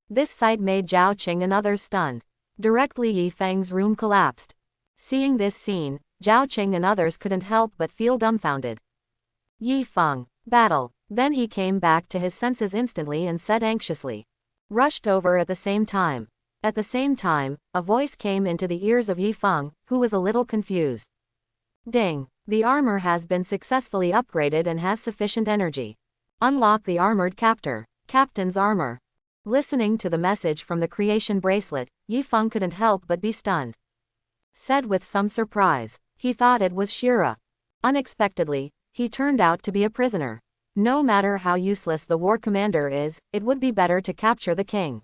This sight made Zhao Qing and others stunned. Directly Yifeng's room collapsed. Seeing this scene, Zhao Qing and others couldn't help but feel dumbfounded. Yifeng. Battle. Then he came back to his senses instantly and said anxiously. Rushed over at the same time. At the same time, a voice came into the ears of Yifeng, who was a little confused. Ding. The armor has been successfully upgraded and has sufficient energy. Unlock the armored captor. Captain's armor. Listening to the message from the creation bracelet, Yifeng couldn't help but be stunned. Said with some surprise. He thought it was Shira. Unexpectedly, he turned out to be a prisoner. No matter how useless the war commander is, it would be better to capture the king.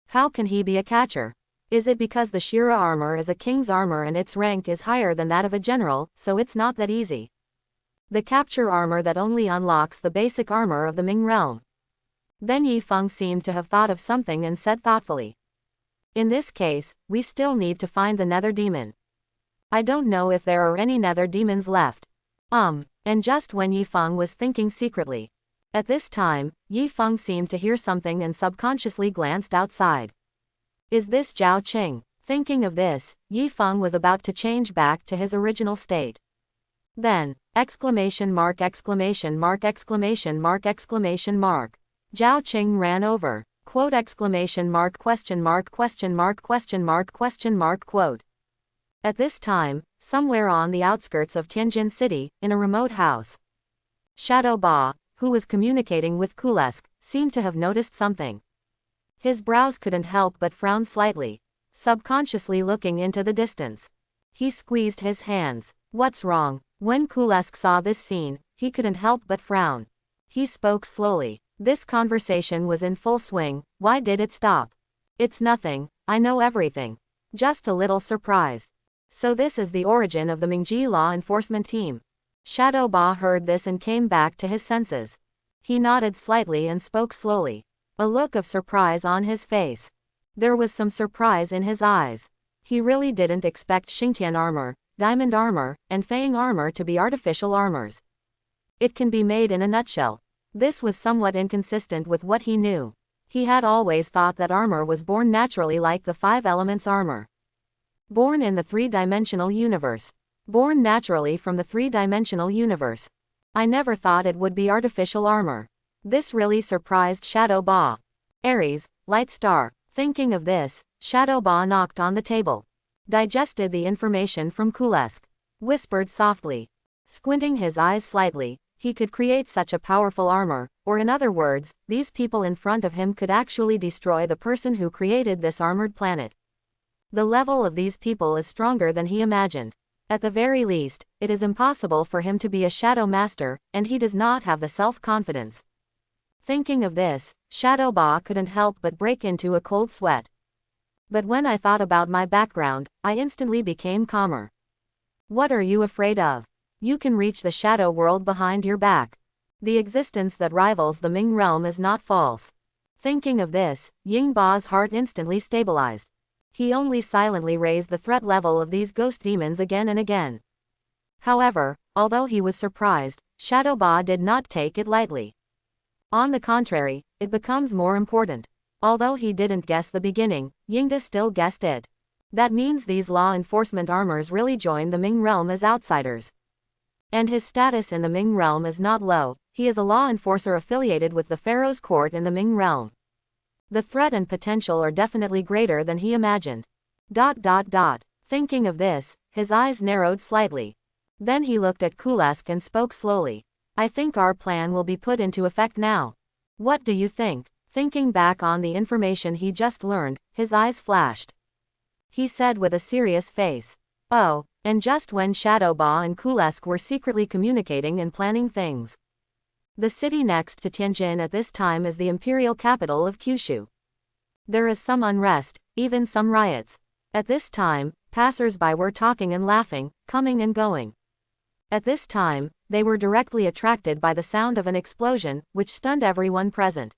How can he be a catcher? Is it because the Shira armor is a king's armor and its rank is higher than that of a general, so it's not that easy? The capture armor that only unlocks the basic armor of the Ming realm. Then Yifeng seemed to have thought of something and said thoughtfully. In this case, we still need to find the nether demon. I don't know if there are any nether demons left. And just when Yifeng was thinking secretly. At this time, Yifeng seemed to hear something and subconsciously glanced outside. Is this Zhao Qing? Thinking of this, Yifeng was about to change back to his original state. Then, exclamation mark exclamation mark exclamation mark exclamation mark. Zhao Qing ran over. Quote exclamation mark question mark question mark question mark question mark quote. At this time, somewhere on the outskirts of Tianjin City, in a remote house. Shadow Ba, who was communicating with Kulesk, seemed to have noticed something. His brows couldn't help but frown slightly, subconsciously looking into the distance. He squeezed his hands. What's wrong? When Kulesk saw this scene, he couldn't help but frown. He spoke slowly. This conversation was in full swing. Why did it stop? It's nothing. I know everything. Just a little surprised. So this is the origin of the Mingji law enforcement team. Shadow Ba heard this and came back to his senses. He nodded slightly and spoke slowly. A look of surprise on his face. There was some surprise in his eyes. He really didn't expect Xingtian armor, diamond armor, and Fang armor to be artificial armors. It can be made in a nutshell. This was somewhat inconsistent with what he knew. He had always thought that armor was born naturally like the 5 elements armor. Born in the 3-dimensional universe. Born naturally from the 3-dimensional universe. I never thought it would be artificial armor. This really surprised Shadow Ba. Aries, Light Star. Thinking of this, Shadow Ba knocked on the table. Digested the information from Kulesk. Whispered softly. Squinting his eyes slightly, he could create such a powerful armor, or in other words, these people in front of him could actually destroy the person who created this armored planet. The level of these people is stronger than he imagined. At the very least, it is impossible for him to be a shadow master, and he does not have the self-confidence. Thinking of this, Shadow Ba couldn't help but break into a cold sweat. But when I thought about my background, I instantly became calmer. What are you afraid of? You can reach the shadow world behind your back. The existence that rivals the Ming realm is not false. Thinking of this, Ying Ba's heart instantly stabilized. He only silently raised the threat level of these ghost demons again and again. However, although he was surprised, Shadow Ba did not take it lightly. On the contrary, it becomes more important. Although he didn't guess the beginning, Yingda still guessed it. That means these law enforcement armors really joined the Ming realm as outsiders. And his status in the Ming realm is not low. He is a law enforcer affiliated with the Pharaoh's court in the Ming realm. The threat and potential are definitely greater than he imagined. Thinking of this, his eyes narrowed slightly. Then he looked at Kulesk and spoke slowly. I think our plan will be put into effect now. What do you think? Thinking back on the information he just learned, his eyes flashed. He said with a serious face. Oh, and just when Shadow Ba and Kulesk were secretly communicating and planning things. The city next to Tianjin at this time is the imperial capital of Kyushu. There is some unrest, even some riots. At this time, passers-by were talking and laughing, coming and going. At this time, they were directly attracted by the sound of an explosion, which stunned everyone present.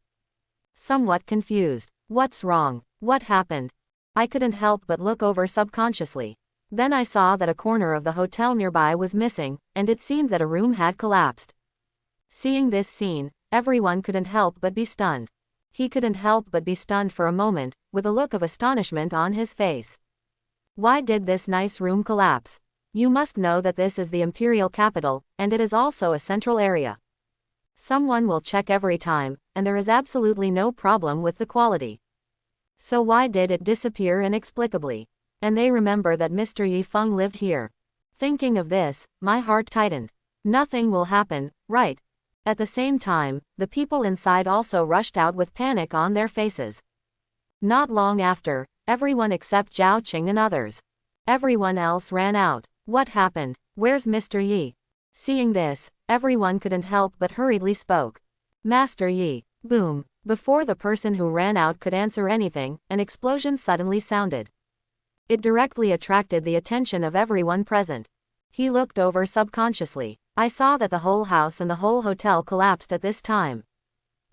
Somewhat confused. What's wrong? What happened? I couldn't help but look over subconsciously. Then I saw that a corner of the hotel nearby was missing, and it seemed that a room had collapsed. Seeing this scene, everyone couldn't help but be stunned. He couldn't help but be stunned for a moment, with a look of astonishment on his face. Why did this nice room collapse? You must know that this is the imperial capital, and it is also a central area. Someone will check every time, and there is absolutely no problem with the quality. So why did it disappear inexplicably? And they remember that Mr. Yifeng lived here. Thinking of this, my heart tightened. Nothing will happen, right? At the same time, the people inside also rushed out with panic on their faces. Not long after, everyone except Zhao Qing and others. Everyone else ran out. What happened? Where's Mr. Yi? Seeing this, everyone couldn't help but hurriedly spoke. Master Yi. Boom. Before the person who ran out could answer anything, an explosion suddenly sounded. It directly attracted the attention of everyone present. He looked over subconsciously. I saw that the whole house and the whole hotel collapsed at this time.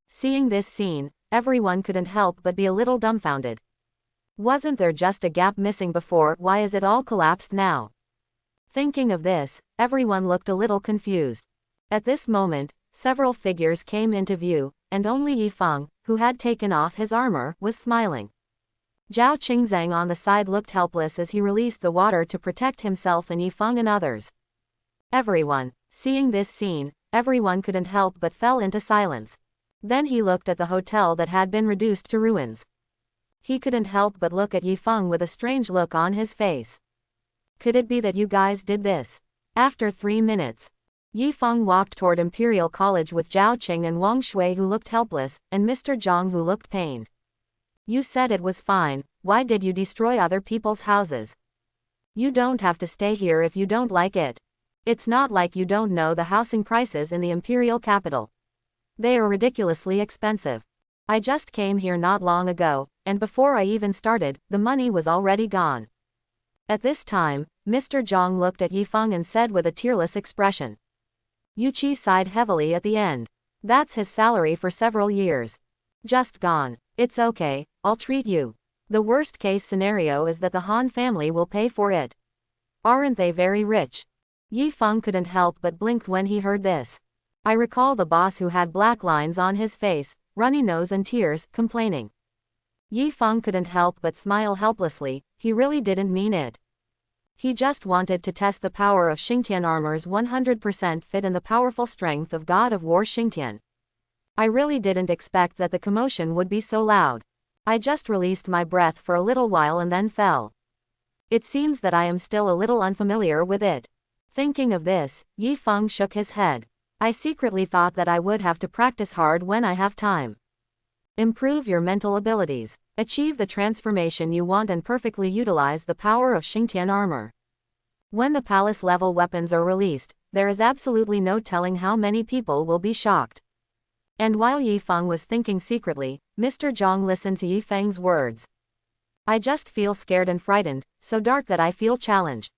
Seeing this scene, everyone couldn't help but be a little dumbfounded. Wasn't there just a gap missing before? Why is it all collapsed now? Thinking of this, everyone looked a little confused. At this moment, several figures came into view, and only Yifeng, who had taken off his armor, was smiling. Zhao Qingzhang on the side looked helpless as he released the water to protect himself and Yifeng and others. Everyone, seeing this scene, everyone couldn't help but fell into silence. Then he looked at the hotel that had been reduced to ruins. He couldn't help but look at Yifeng with a strange look on his face. Could it be that you guys did this? After 3 minutes, Yifeng walked toward Imperial College with Zhao Qing and Wang Shui, who looked helpless, and Mr. Zhang, who looked pained. You said it was fine. Why did you destroy other people's houses? You don't have to stay here if you don't like it. It's not like you don't know the housing prices in the imperial capital. They are ridiculously expensive. I just came here not long ago, and before I even started, the money was already gone. At this time, Mr. Zhang looked at Yifeng and said with a tearless expression. Yuqi sighed heavily at the end. That's his salary for several years. Just gone. It's okay, I'll treat you. The worst case scenario is that the Han family will pay for it. Aren't they very rich? Yifeng couldn't help but blink when he heard this. I recall the boss who had black lines on his face, runny nose and tears, complaining. Yifeng couldn't help but smile helplessly. He really didn't mean it. He just wanted to test the power of Xingtian armor's 100% fit and the powerful strength of God of War Xingtian. I really didn't expect that the commotion would be so loud. I just released my breath for a little while and then fell. It seems that I am still a little unfamiliar with it. Thinking of this, Yifeng shook his head. I secretly thought that I would have to practice hard when I have time. Improve your mental abilities. Achieve the transformation you want and perfectly utilize the power of Xingtian armor. When the palace-level weapons are released, there is absolutely no telling how many people will be shocked. And while Yifeng was thinking secretly, Mr. Zhang listened to Yifeng's words. I just feel scared and frightened, so dark that I feel challenged.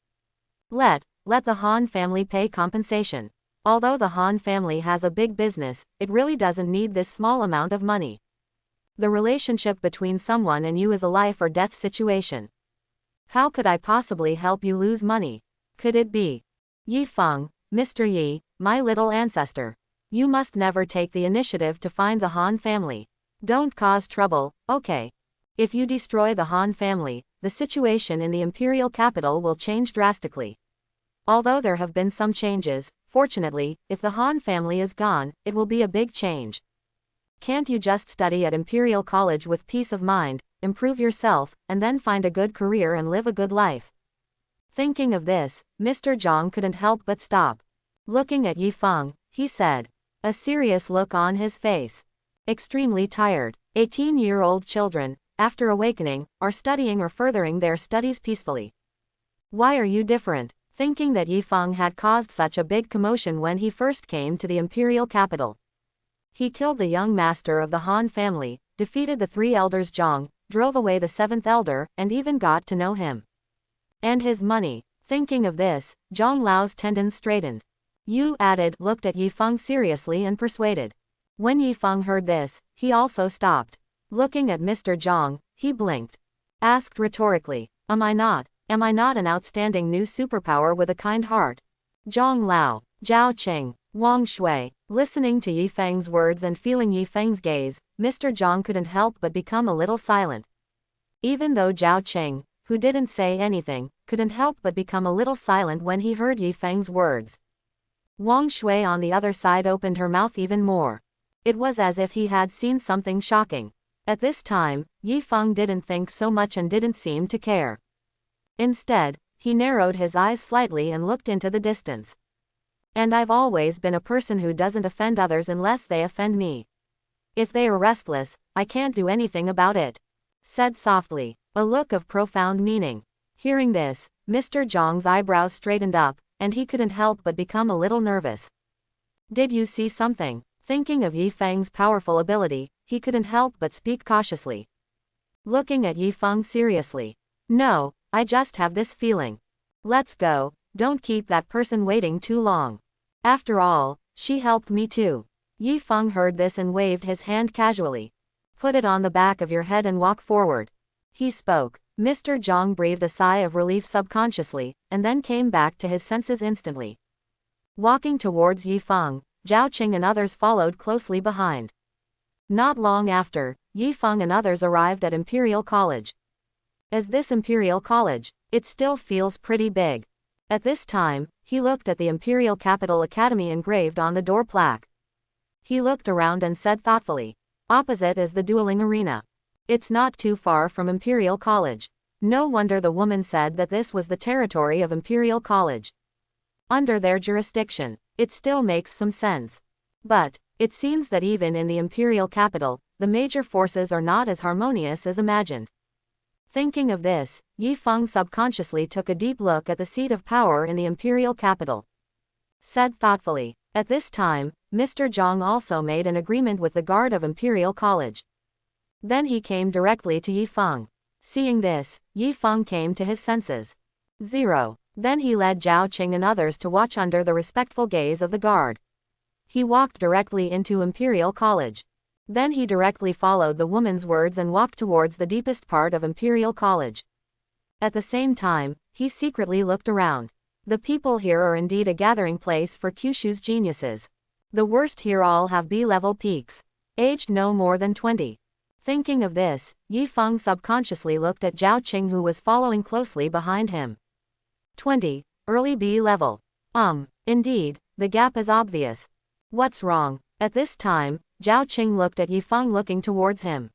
Let the Han family pay compensation. Although the Han family has a big business, it really doesn't need this small amount of money. The relationship between someone and you is a life or death situation. How could I possibly help you lose money? Could it be? Yifeng, Mr. Yi, my little ancestor. You must never take the initiative to find the Han family. Don't cause trouble, okay? If you destroy the Han family, the situation in the imperial capital will change drastically. Although there have been some changes, fortunately, if the Han family is gone, it will be a big change. Can't you just study at Imperial College with peace of mind, improve yourself, and then find a good career and live a good life? Thinking of this, Mr. Zhang couldn't help but stop. Looking at Yifeng, he said. A serious look on his face. Extremely tired. 18-year-old children, after awakening, are studying or furthering their studies peacefully. Why are you different? Thinking that Yifeng had caused such a big commotion when he first came to the imperial capital. He killed the young master of the Han family, defeated the 3 elders Zhang, drove away the 7th elder, and even got to know him. And his money. Thinking of this, Zhang Lao's tendons straightened. Yu added, looked at Yifeng seriously and persuaded. When Yifeng heard this, he also stopped. Looking at Mr. Zhang, he blinked. Asked rhetorically, Am I not an outstanding new superpower with a kind heart? Zhang Lao, Zhao Qing, Wang Shui. Listening to Yifeng's words and feeling Yifeng's gaze, Mr. Zhang couldn't help but become a little silent. Even though Zhao Qing, who didn't say anything, couldn't help but become a little silent when he heard Yifeng's words. Wang Shui on the other side opened her mouth even more. It was as if he had seen something shocking. At this time, Yifeng didn't think so much and didn't seem to care. Instead, he narrowed his eyes slightly and looked into the distance. And I've always been a person who doesn't offend others unless they offend me. If they are restless, I can't do anything about it. Said softly, a look of profound meaning. Hearing this, Mr. Zhang's eyebrows straightened up, and he couldn't help but become a little nervous. Did you see something? Thinking of Yifeng's powerful ability, he couldn't help but speak cautiously. Looking at Yifeng seriously. No, I just have this feeling. Let's go, don't keep that person waiting too long. After all, she helped me too. Yifeng heard this and waved his hand casually. Put it on the back of your head and walk forward. He spoke. Mr. Zhang breathed a sigh of relief subconsciously, and then came back to his senses instantly. Walking towards Yifeng, Zhao Qing and others followed closely behind. Not long after, Yifeng and others arrived at Imperial College. As this Imperial College, it still feels pretty big. At this time, he looked at the Imperial Capital Academy engraved on the door plaque. He looked around and said thoughtfully, opposite is the dueling arena. It's not too far from Imperial College. No wonder the woman said that this was the territory of Imperial College. Under their jurisdiction, it still makes some sense. But, it seems that even in the Imperial capital, the major forces are not as harmonious as imagined. Thinking of this, Yifeng subconsciously took a deep look at the seat of power in the Imperial capital. said thoughtfully. At this time, Mr. Zhang also made an agreement with the guard of Imperial College. Then he came directly to Yi Feng. Seeing this, Yi Feng came to his senses. 0. Then he led Zhao Qing and others to watch under the respectful gaze of the guard. He walked directly into Imperial College. Then he directly followed the woman's words and walked towards the deepest part of Imperial College. At the same time, he secretly looked around. The people here are indeed a gathering place for Kyushu's geniuses. The worst here all have B-level peaks. Aged no more than 20. Thinking of this, Yi Feng subconsciously looked at Zhao Qing, who was following closely behind him. 20. Early B-level. Indeed, the gap is obvious. What's wrong? At this time, Zhao Qing looked at Yi Feng looking towards him.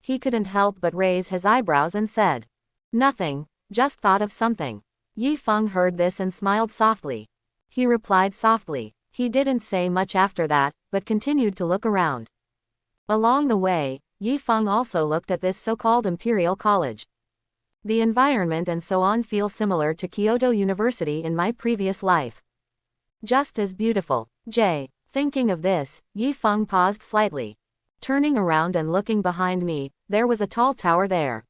He couldn't help but raise his eyebrows and said, "Nothing, just thought of something." Yi Feng heard this and smiled softly. He replied softly. He didn't say much after that, but continued to look around. Along the way, Yi Feng also looked at this so-called Imperial College. The environment and so on feel similar to Kyoto University in my previous life. Just as beautiful. Thinking of this, Yi Feng paused slightly. Turning around and looking behind me, there was a tall tower there.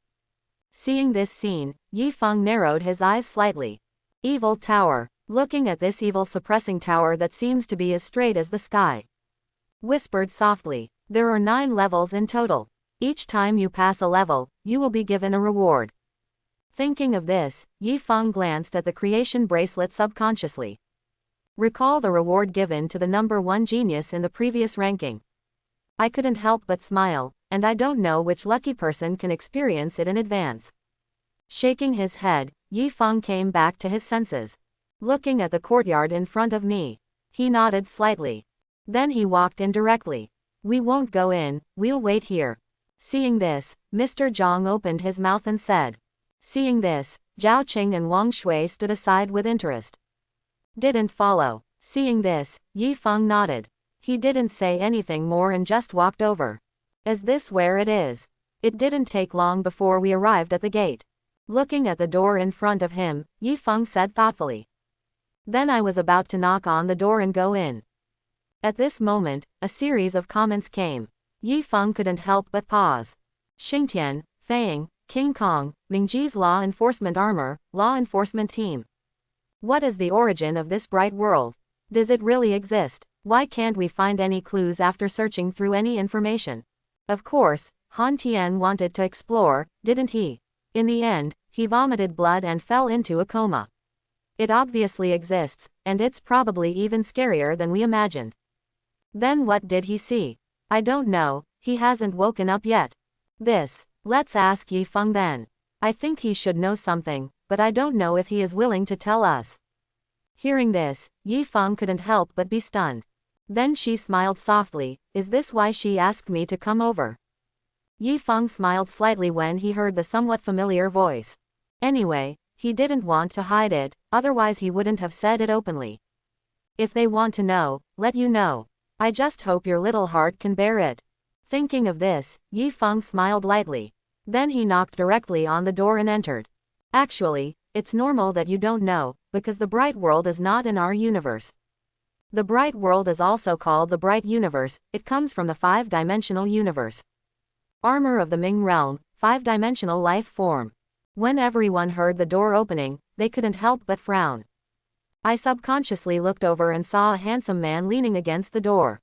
Seeing this scene, Yi Feng narrowed his eyes slightly. Evil tower. Looking at this evil suppressing tower that seems to be as straight as the sky. Whispered softly. There are 9 levels in total. Each time you pass a level, you will be given a reward. Thinking of this, Yi Feng glanced at the creation bracelet subconsciously. Recall the reward given to the number 1 genius in the previous ranking. I couldn't help but smile, and I don't know which lucky person can experience it in advance. Shaking his head, Yi Feng came back to his senses. Looking at the courtyard in front of me, he nodded slightly. Then he walked in directly. We won't go in, we'll wait here. Seeing this, Mr. Zhang opened his mouth and said. Seeing this, Zhao Qing and Wang Shui stood aside with interest. Didn't follow. Seeing this, Yi Feng nodded. He didn't say anything more and just walked over. Is this where it is? It didn't take long before we arrived at the gate. Looking at the door in front of him, Yi Feng said thoughtfully. Then I was about to knock on the door and go in. At this moment, a series of comments came. Yi Feng couldn't help but pause. Xingtian, Fang, King Kong, Mingji's law enforcement armor, law enforcement team. What is the origin of this bright world? Does it really exist? Why can't we find any clues after searching through any information? Of course, Han Tian wanted to explore, didn't he? In the end, he vomited blood and fell into a coma. It obviously exists, and it's probably even scarier than we imagined. Then what did he see? I don't know, he hasn't woken up yet. Let's ask Yi Feng then. I think he should know something, but I don't know if he is willing to tell us. Hearing this, Yi Feng couldn't help but be stunned. Then she smiled softly. Is this why she asked me to come over? Yi Feng smiled slightly when he heard the somewhat familiar voice. Anyway, he didn't want to hide it, otherwise he wouldn't have said it openly. If they want to know, let you know. I just hope your little heart can bear it. Thinking of this, Yi Feng smiled lightly. Then he knocked directly on the door and entered. Actually, it's normal that you don't know, because the bright world is not in our universe. The bright world is also called the bright universe. It comes from the 5-dimensional universe. Armor of the Ming realm, 5-dimensional life form. When everyone heard the door opening, they couldn't help but frown. I subconsciously looked over and saw a handsome man leaning against the door.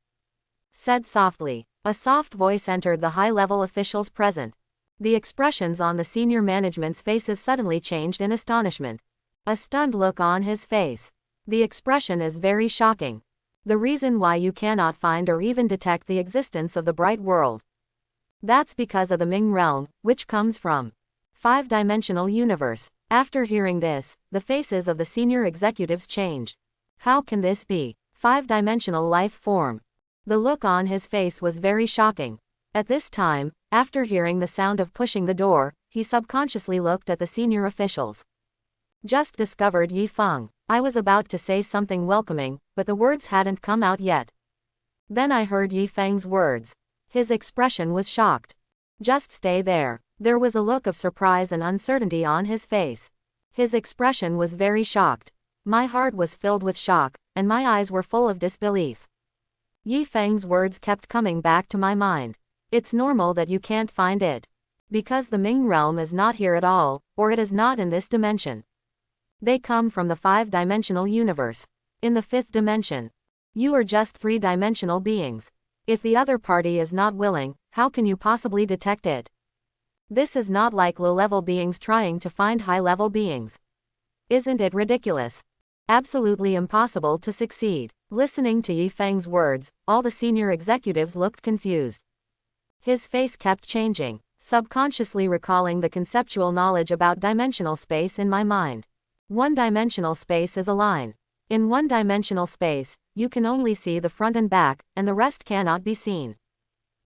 Said softly. A soft voice entered the high-level officials present. The expressions on the senior management's faces suddenly changed in astonishment. A stunned look on his face. The expression is very shocking. The reason why you cannot find or even detect the existence of the bright world. That's because of the Ming realm, which comes from 5-dimensional universe. After hearing this, the faces of the senior executives changed. How can this be? 5-dimensional life form. The look on his face was very shocking. At this time, after hearing the sound of pushing the door, he subconsciously looked at the senior officials. Just discovered Yi Feng. I was about to say something welcoming, but the words hadn't come out yet. Then I heard Yi Feng's words. His expression was shocked. Just stay there. There was a look of surprise and uncertainty on his face. His expression was very shocked. My heart was filled with shock, and my eyes were full of disbelief. Yi Feng's words kept coming back to my mind. It's normal that you can't find it. Because the Ming realm is not here at all, or it is not in this dimension. They come from the 5-dimensional universe. In the 5th dimension. You are just 3-dimensional beings. If the other party is not willing, how can you possibly detect it? This is not like low-level beings trying to find high-level beings. Isn't it ridiculous? Absolutely impossible to succeed. Listening to Yi Feng's words, all the senior executives looked confused. His face kept changing, subconsciously recalling the conceptual knowledge about dimensional space in my mind. One-dimensional space is a line. In one-dimensional space, you can only see the front and back, and the rest cannot be seen.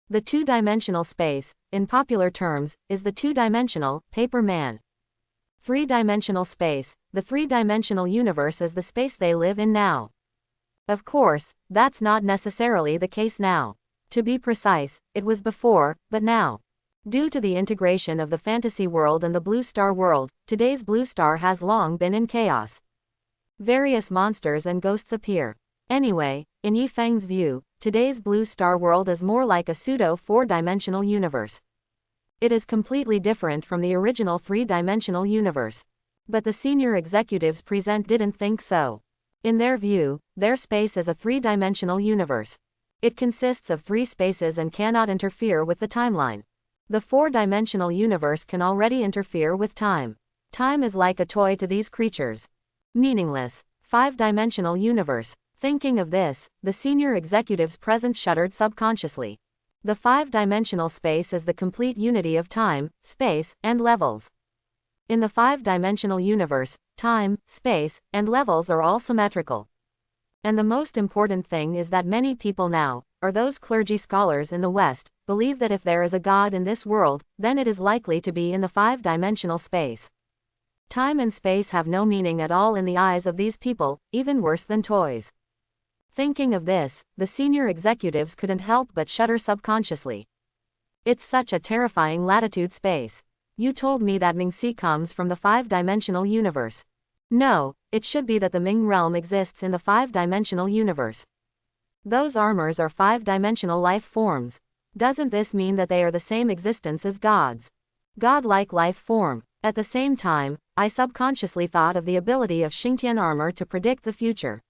The 2-dimensional space, in popular terms, is the 2-dimensional, paper man. 3-dimensional space, the 3-dimensional universe is the space they live in now. Of course, that's not necessarily the case now. To be precise, it was before, but now. Due to the integration of the fantasy world and the Blue Star world, today's Blue Star has long been in chaos. Various monsters and ghosts appear. Anyway, in Yi Feng's view, today's Blue Star world is more like a pseudo 4-dimensional universe. It is completely different from the original 3-dimensional universe. But the senior executives present didn't think so. In their view, their space is a 3-dimensional universe. It consists of 3 spaces and cannot interfere with the timeline. The 4-dimensional universe can already interfere with time. Time is like a toy to these creatures. Meaningless. 5-dimensional universe. Thinking of this, the senior executives present shuddered subconsciously. The 5-dimensional space is the complete unity of time, space, and levels. In the 5-dimensional universe, time, space, and levels are all symmetrical. And the most important thing is that many people now, or those clergy scholars in the West, believe that if there is a God in this world, then it is likely to be in the 5-dimensional space. Time and space have no meaning at all in the eyes of these people, even worse than toys. Thinking of this, the senior executives couldn't help but shudder subconsciously. It's such a terrifying latitude space. You told me that Mingxi comes from the 5-dimensional universe. No, it should be that the Ming realm exists in the 5-dimensional universe. Those armors are 5-dimensional life forms. Doesn't this mean that they are the same existence as gods? God-like life form. At the same time, I subconsciously thought of the ability of Xingtian armor to predict the future.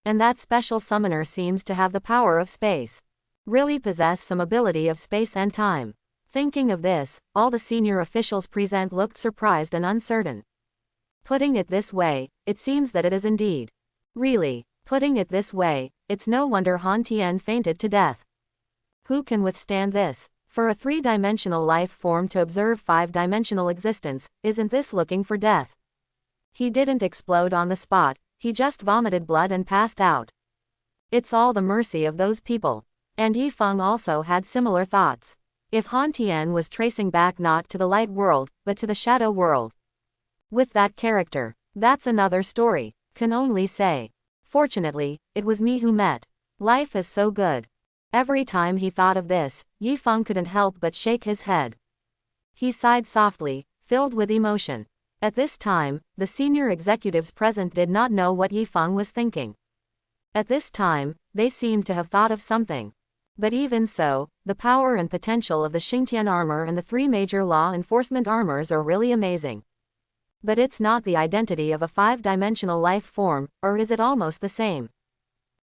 And that special summoner seems to have the power of space. Really possess some ability of space and time. Thinking of this, all the senior officials present looked surprised and uncertain. Putting it this way, it seems that it is indeed. Really, putting it this way, it's no wonder Han Tian fainted to death. Who can withstand this? For a 3-dimensional life form to observe 5-dimensional existence, isn't this looking for death? He didn't explode on the spot, he just vomited blood and passed out. It's all the mercy of those people. And Yi Feng also had similar thoughts. If Han Tian was tracing back not to the light world, but to the shadow world. With that character, that's another story, can only say. Fortunately, it was me who met. Life is so good. Every time he thought of this, Yi Feng couldn't help but shake his head. He sighed softly, filled with emotion. At this time, the senior executives present did not know what Yi Feng was thinking. At this time, they seemed to have thought of something. But even so, the power and potential of the Xingtian armor and the 3 major law enforcement armors are really amazing. But it's not the identity of a 5-dimensional life form, or is it almost the same?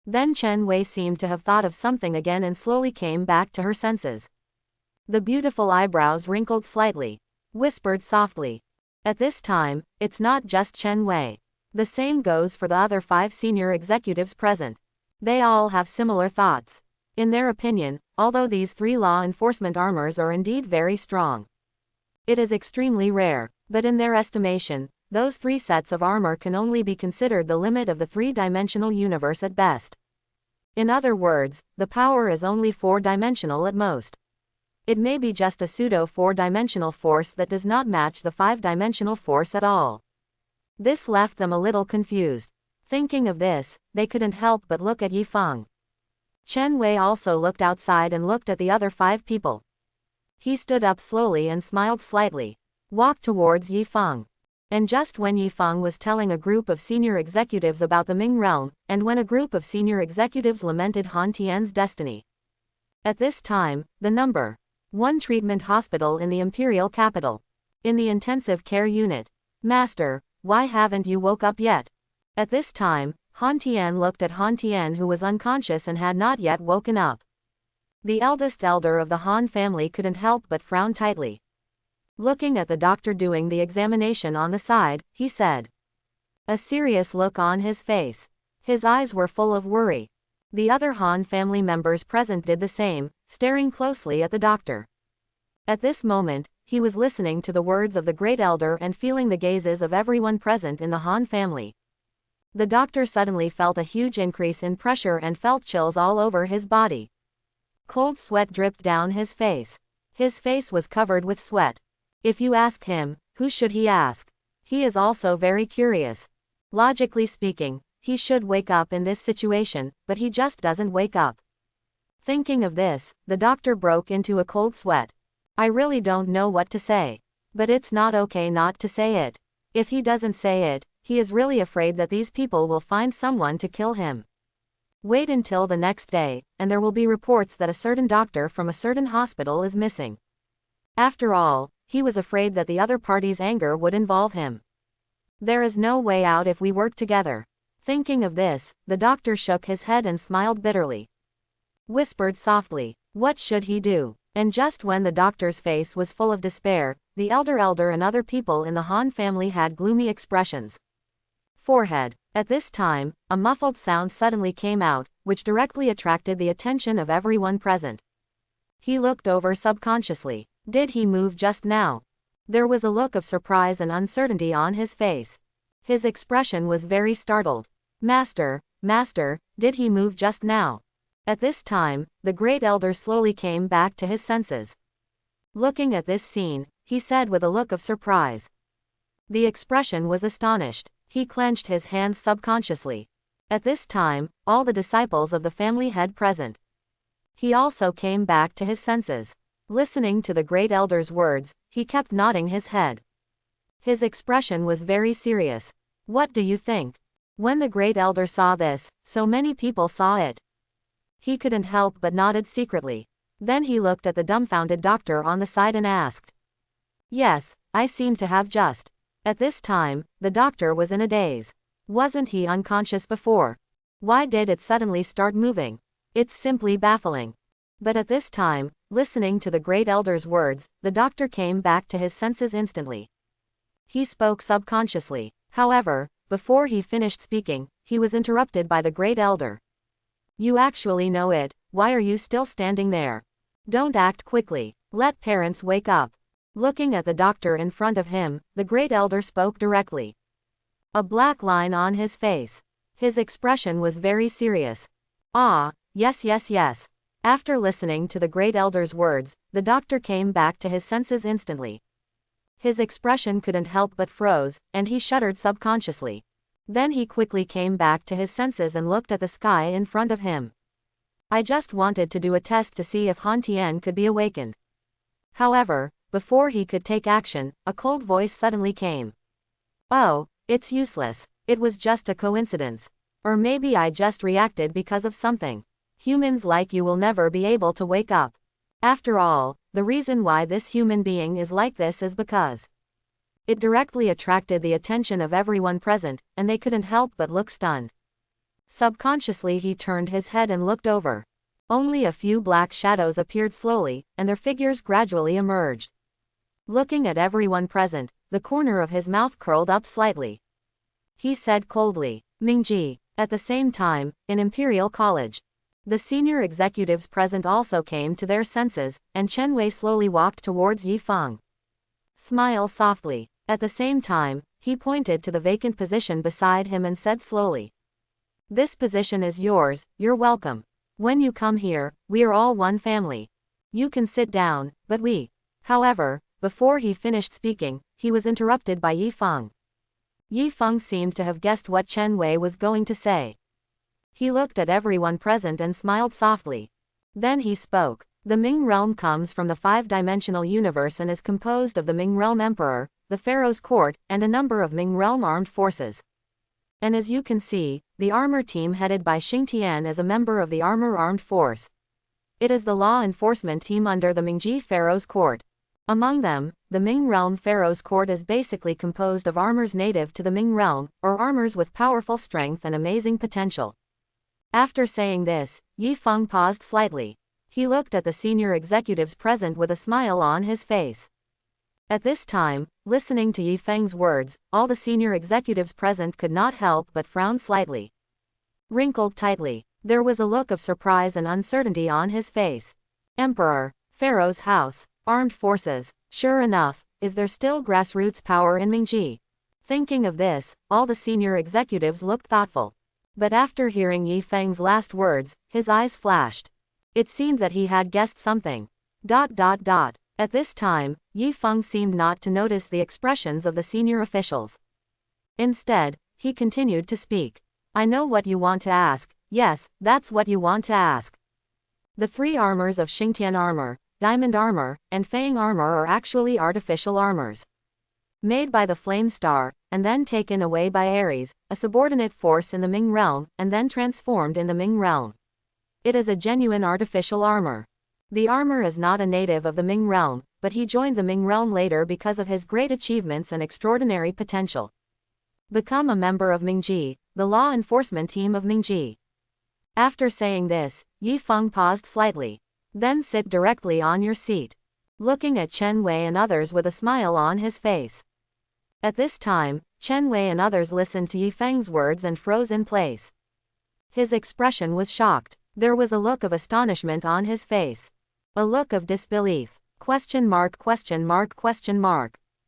Then Chen Wei seemed to have thought of something again and slowly came back to her senses. The beautiful eyebrows wrinkled slightly. Whispered softly. At this time, it's not just Chen Wei. The same goes for the other 5 senior executives present. They all have similar thoughts. In their opinion, although these 3 law enforcement armors are indeed very strong, it is extremely rare, but in their estimation, those 3 sets of armor can only be considered the limit of the 3-dimensional universe at best. In other words, the power is only 4-dimensional at most. It may be just a pseudo 4-dimensional force that does not match the 5-dimensional force at all. This left them a little confused. Thinking of this, they couldn't help but look at Yi Feng. Chen Wei also looked outside and looked at the other 5 people. He stood up slowly and smiled slightly. Walked towards Yi Feng. And just when Yifeng was telling a group of senior executives about the Ming realm, and when a group of senior executives lamented Han Tian's destiny. At this time, the number 1 treatment hospital in the imperial capital. In the intensive care unit. Master, why haven't you woke up yet? At this time, Han Tian looked at Han Tian, who was unconscious and had not yet woken up. The eldest elder of the Han family couldn't help but frown tightly. Looking at the doctor doing the examination on the side, he said. A serious look on his face. His eyes were full of worry. The other Han family members present did the same, staring closely at the doctor. At this moment, he was listening to the words of the great elder and feeling the gazes of everyone present in the Han family. The doctor suddenly felt a huge increase in pressure and felt chills all over his body. Cold sweat dripped down his face. His face was covered with sweat. If you ask him, who should he ask? He is also very curious. Logically speaking, he should wake up in this situation, but he just doesn't wake up. Thinking of this, the doctor broke into a cold sweat. I really don't know what to say. But it's not okay not to say it. If he doesn't say it, he is really afraid that these people will find someone to kill him. Wait until the next day, and there will be reports that a certain doctor from a certain hospital is missing. After all, he was afraid that the other party's anger would involve him. There is no way out if we work together. Thinking of this, the doctor shook his head and smiled bitterly. Whispered softly, what should he do? And just when the doctor's face was full of despair, the elder and other people in the Han family had gloomy expressions. Forehead. At this time, a muffled sound suddenly came out, which directly attracted the attention of everyone present. He looked over subconsciously. Did he move just now? There was a look of surprise and uncertainty on his face. His expression was very startled. Master, did he move just now? At this time, the great elder slowly came back to his senses. Looking at this scene, he said with a look of surprise. The expression was astonished. He clenched his hands subconsciously. At this time, all the disciples of the family had present. He also came back to his senses. Listening to the great elder's words, he kept nodding his head. His expression was very serious. What do you think? When the great elder saw this, so many people saw it. He couldn't help but nodded secretly. Then he looked at the dumbfounded doctor on the side and asked. Yes, I seem to have just. At this time, the doctor was in a daze. Wasn't he unconscious before? Why did it suddenly start moving? It's simply baffling. But at this time, listening to the great elder's words, the doctor came back to his senses instantly. He spoke subconsciously. However, before he finished speaking, he was interrupted by the great elder. You actually know it, why are you still standing there? Don't act quickly. Let parents wake up. Looking at the doctor in front of him, the great elder spoke directly. A black line on his face. His expression was very serious. Ah, yes. After listening to the great elder's words, the doctor came back to his senses instantly. His expression couldn't help but froze, and he shuddered subconsciously. Then he quickly came back to his senses and looked at the sky in front of him. I just wanted to do a test to see if Han Tian could be awakened. However, before he could take action, a cold voice suddenly came. Oh, it's useless. It was just a coincidence. Or maybe I just reacted because of something. Humans like you will never be able to wake up. After all, the reason why this human being is like this is because it directly attracted the attention of everyone present, and they couldn't help but look stunned. Subconsciously he turned his head and looked over. Only a few black shadows appeared slowly, and their figures gradually emerged. Looking at everyone present, the corner of his mouth curled up slightly. He said coldly, Mingji. At the same time, in Imperial College, the senior executives present also came to their senses, and Chen Wei slowly walked towards Yifeng. Smile softly. At the same time, he pointed to the vacant position beside him and said slowly. This position is yours, you're welcome. When you come here, we are all one family. You can sit down, but we. However, before he finished speaking, he was interrupted by Yifeng. Yifeng seemed to have guessed what Chen Wei was going to say. He looked at everyone present and smiled softly. Then he spoke. The Ming realm comes from the five-dimensional universe and is composed of the Ming realm emperor, the pharaoh's court, and a number of Ming realm armed forces. And as you can see, the armor team headed by Xingtian is a member of the armor armed force. It is the law enforcement team under the Mingji pharaoh's court. Among them, the Ming realm pharaoh's court is basically composed of armors native to the Ming realm, or armors with powerful strength and amazing potential. After saying this, Yi Feng paused slightly. He looked at the senior executives present with a smile on his face. At this time, listening to Yi Feng's words, all the senior executives present could not help but frown slightly. Wrinkled tightly, there was a look of surprise and uncertainty on his face. Emperor, Pharaoh's house, armed forces, sure enough, is there still grassroots power in Mingji? Thinking of this, all the senior executives looked thoughtful. But after hearing Yi Feng's last words, his eyes flashed. It seemed that he had guessed something. At this time, Yi Feng seemed not to notice the expressions of the senior officials. Instead, he continued to speak. I know what you want to ask. Yes, that's what you want to ask. The three armors of Xingtian armor, diamond armor, and fang armor are actually artificial armors. Made by the Flame Star, and then taken away by Ares, a subordinate force in the Ming realm, and then transformed in the Ming realm. It is a genuine artificial armor. The armor is not a native of the Ming realm, but he joined the Ming realm later because of his great achievements and extraordinary potential. Become a member of Mingji, the law enforcement team of Mingji. After saying this, Yi Feng paused slightly. Then sit directly on your seat. Looking at Chen Wei and others with a smile on his face. At this time, Chen Wei and others listened to Yi Feng's words and froze in place. His expression was shocked. There was a look of astonishment on his face. A look of disbelief. ?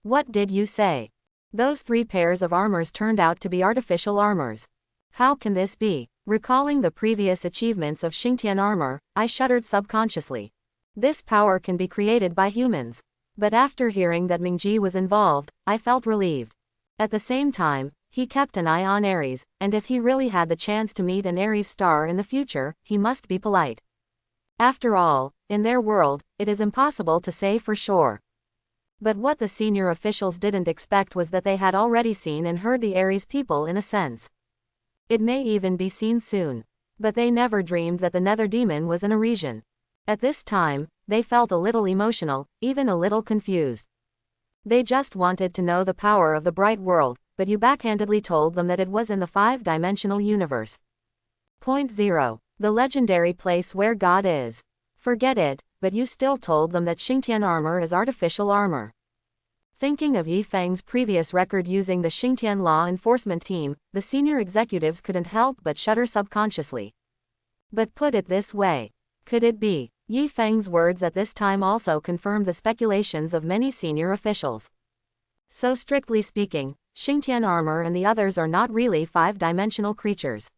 What did you say? Those three pairs of armors turned out to be artificial armors. How can this be? Recalling the previous achievements of Xingtian armor, I shuddered subconsciously. This power can be created by humans. But after hearing that Mingji was involved, I felt relieved. At the same time, he kept an eye on Ares, and if he really had the chance to meet an Ares star in the future, he must be polite. After all, in their world, it is impossible to say for sure. But what the senior officials didn't expect was that they had already seen and heard the Ares people in a sense. It may even be seen soon. But they never dreamed that the Nether Demon was in a region. At this time, they felt a little emotional, even a little confused. They just wanted to know the power of the bright world, but you backhandedly told them that it was in the five-dimensional universe. Point 0. The legendary place where God is. Forget it, but you still told them that Xingtian armor is artificial armor. Thinking of Yi Feng's previous record using the Xingtian law enforcement team, the senior executives couldn't help but shudder subconsciously. But put it this way. Could it be? Yi Feng's words at this time also confirmed the speculations of many senior officials. So strictly speaking, Xingtian armor and the others are not really five-dimensional creatures.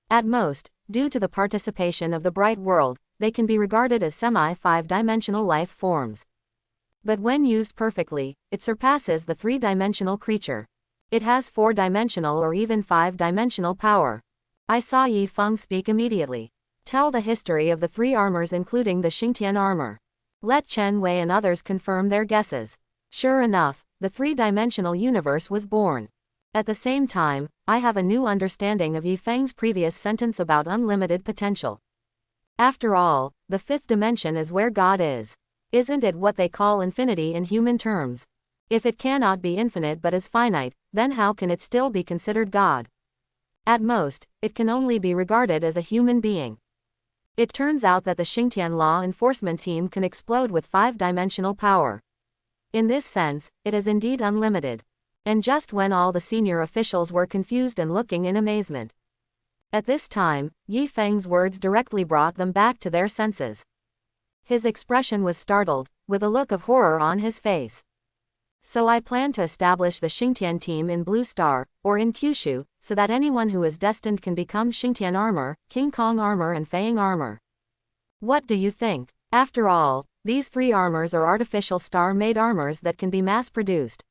At most, due to the participation of the bright world, they can be regarded as semi-five-dimensional life forms. But when used perfectly, it surpasses the three-dimensional creature. It has four-dimensional or even five-dimensional power. I saw Yi Feng speak immediately. Tell the history of the three armors including the Xingtian armor. Let Chen Wei and others confirm their guesses. Sure enough, the three-dimensional universe was born. At the same time, I have a new understanding of Yi Feng's previous sentence about unlimited potential. After all, the fifth dimension is where God is. Isn't it what they call infinity in human terms? If it cannot be infinite but is finite, then how can it still be considered God? At most, it can only be regarded as a human being. It turns out that the Xingtian law enforcement team can explode with five-dimensional power. In this sense, it is indeed unlimited. And just when all the senior officials were confused and looking in amazement. At this time, Yi Feng's words directly brought them back to their senses. His expression was startled, with a look of horror on his face. So I plan to establish the Xingtian team in Blue Star, or in Kyushu, so that anyone who is destined can become Xingtian armor, King Kong armor and Fang armor. What do you think? After all, these three armors are artificial star-made armors that can be mass-produced.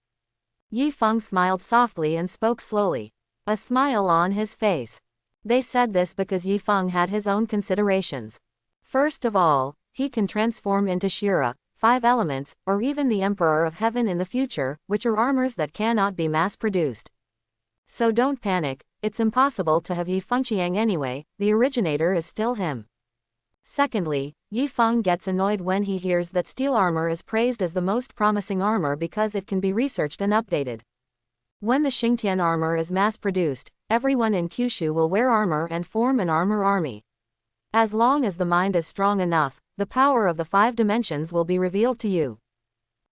Yi Feng smiled softly and spoke slowly. A smile on his face. They said this because Yi Feng had his own considerations. First of all, he can transform into Shira, 5 elements, or even the Emperor of Heaven in the future, which are armors that cannot be mass-produced. So don't panic, it's impossible to have Yi Fengqiang anyway, the originator is still him. Secondly, Yi Feng gets annoyed when he hears that steel armor is praised as the most promising armor because it can be researched and updated. When the Xingtian armor is mass-produced, everyone in Kyushu will wear armor and form an armor army. As long as the mind is strong enough, the power of the 5 dimensions will be revealed to you.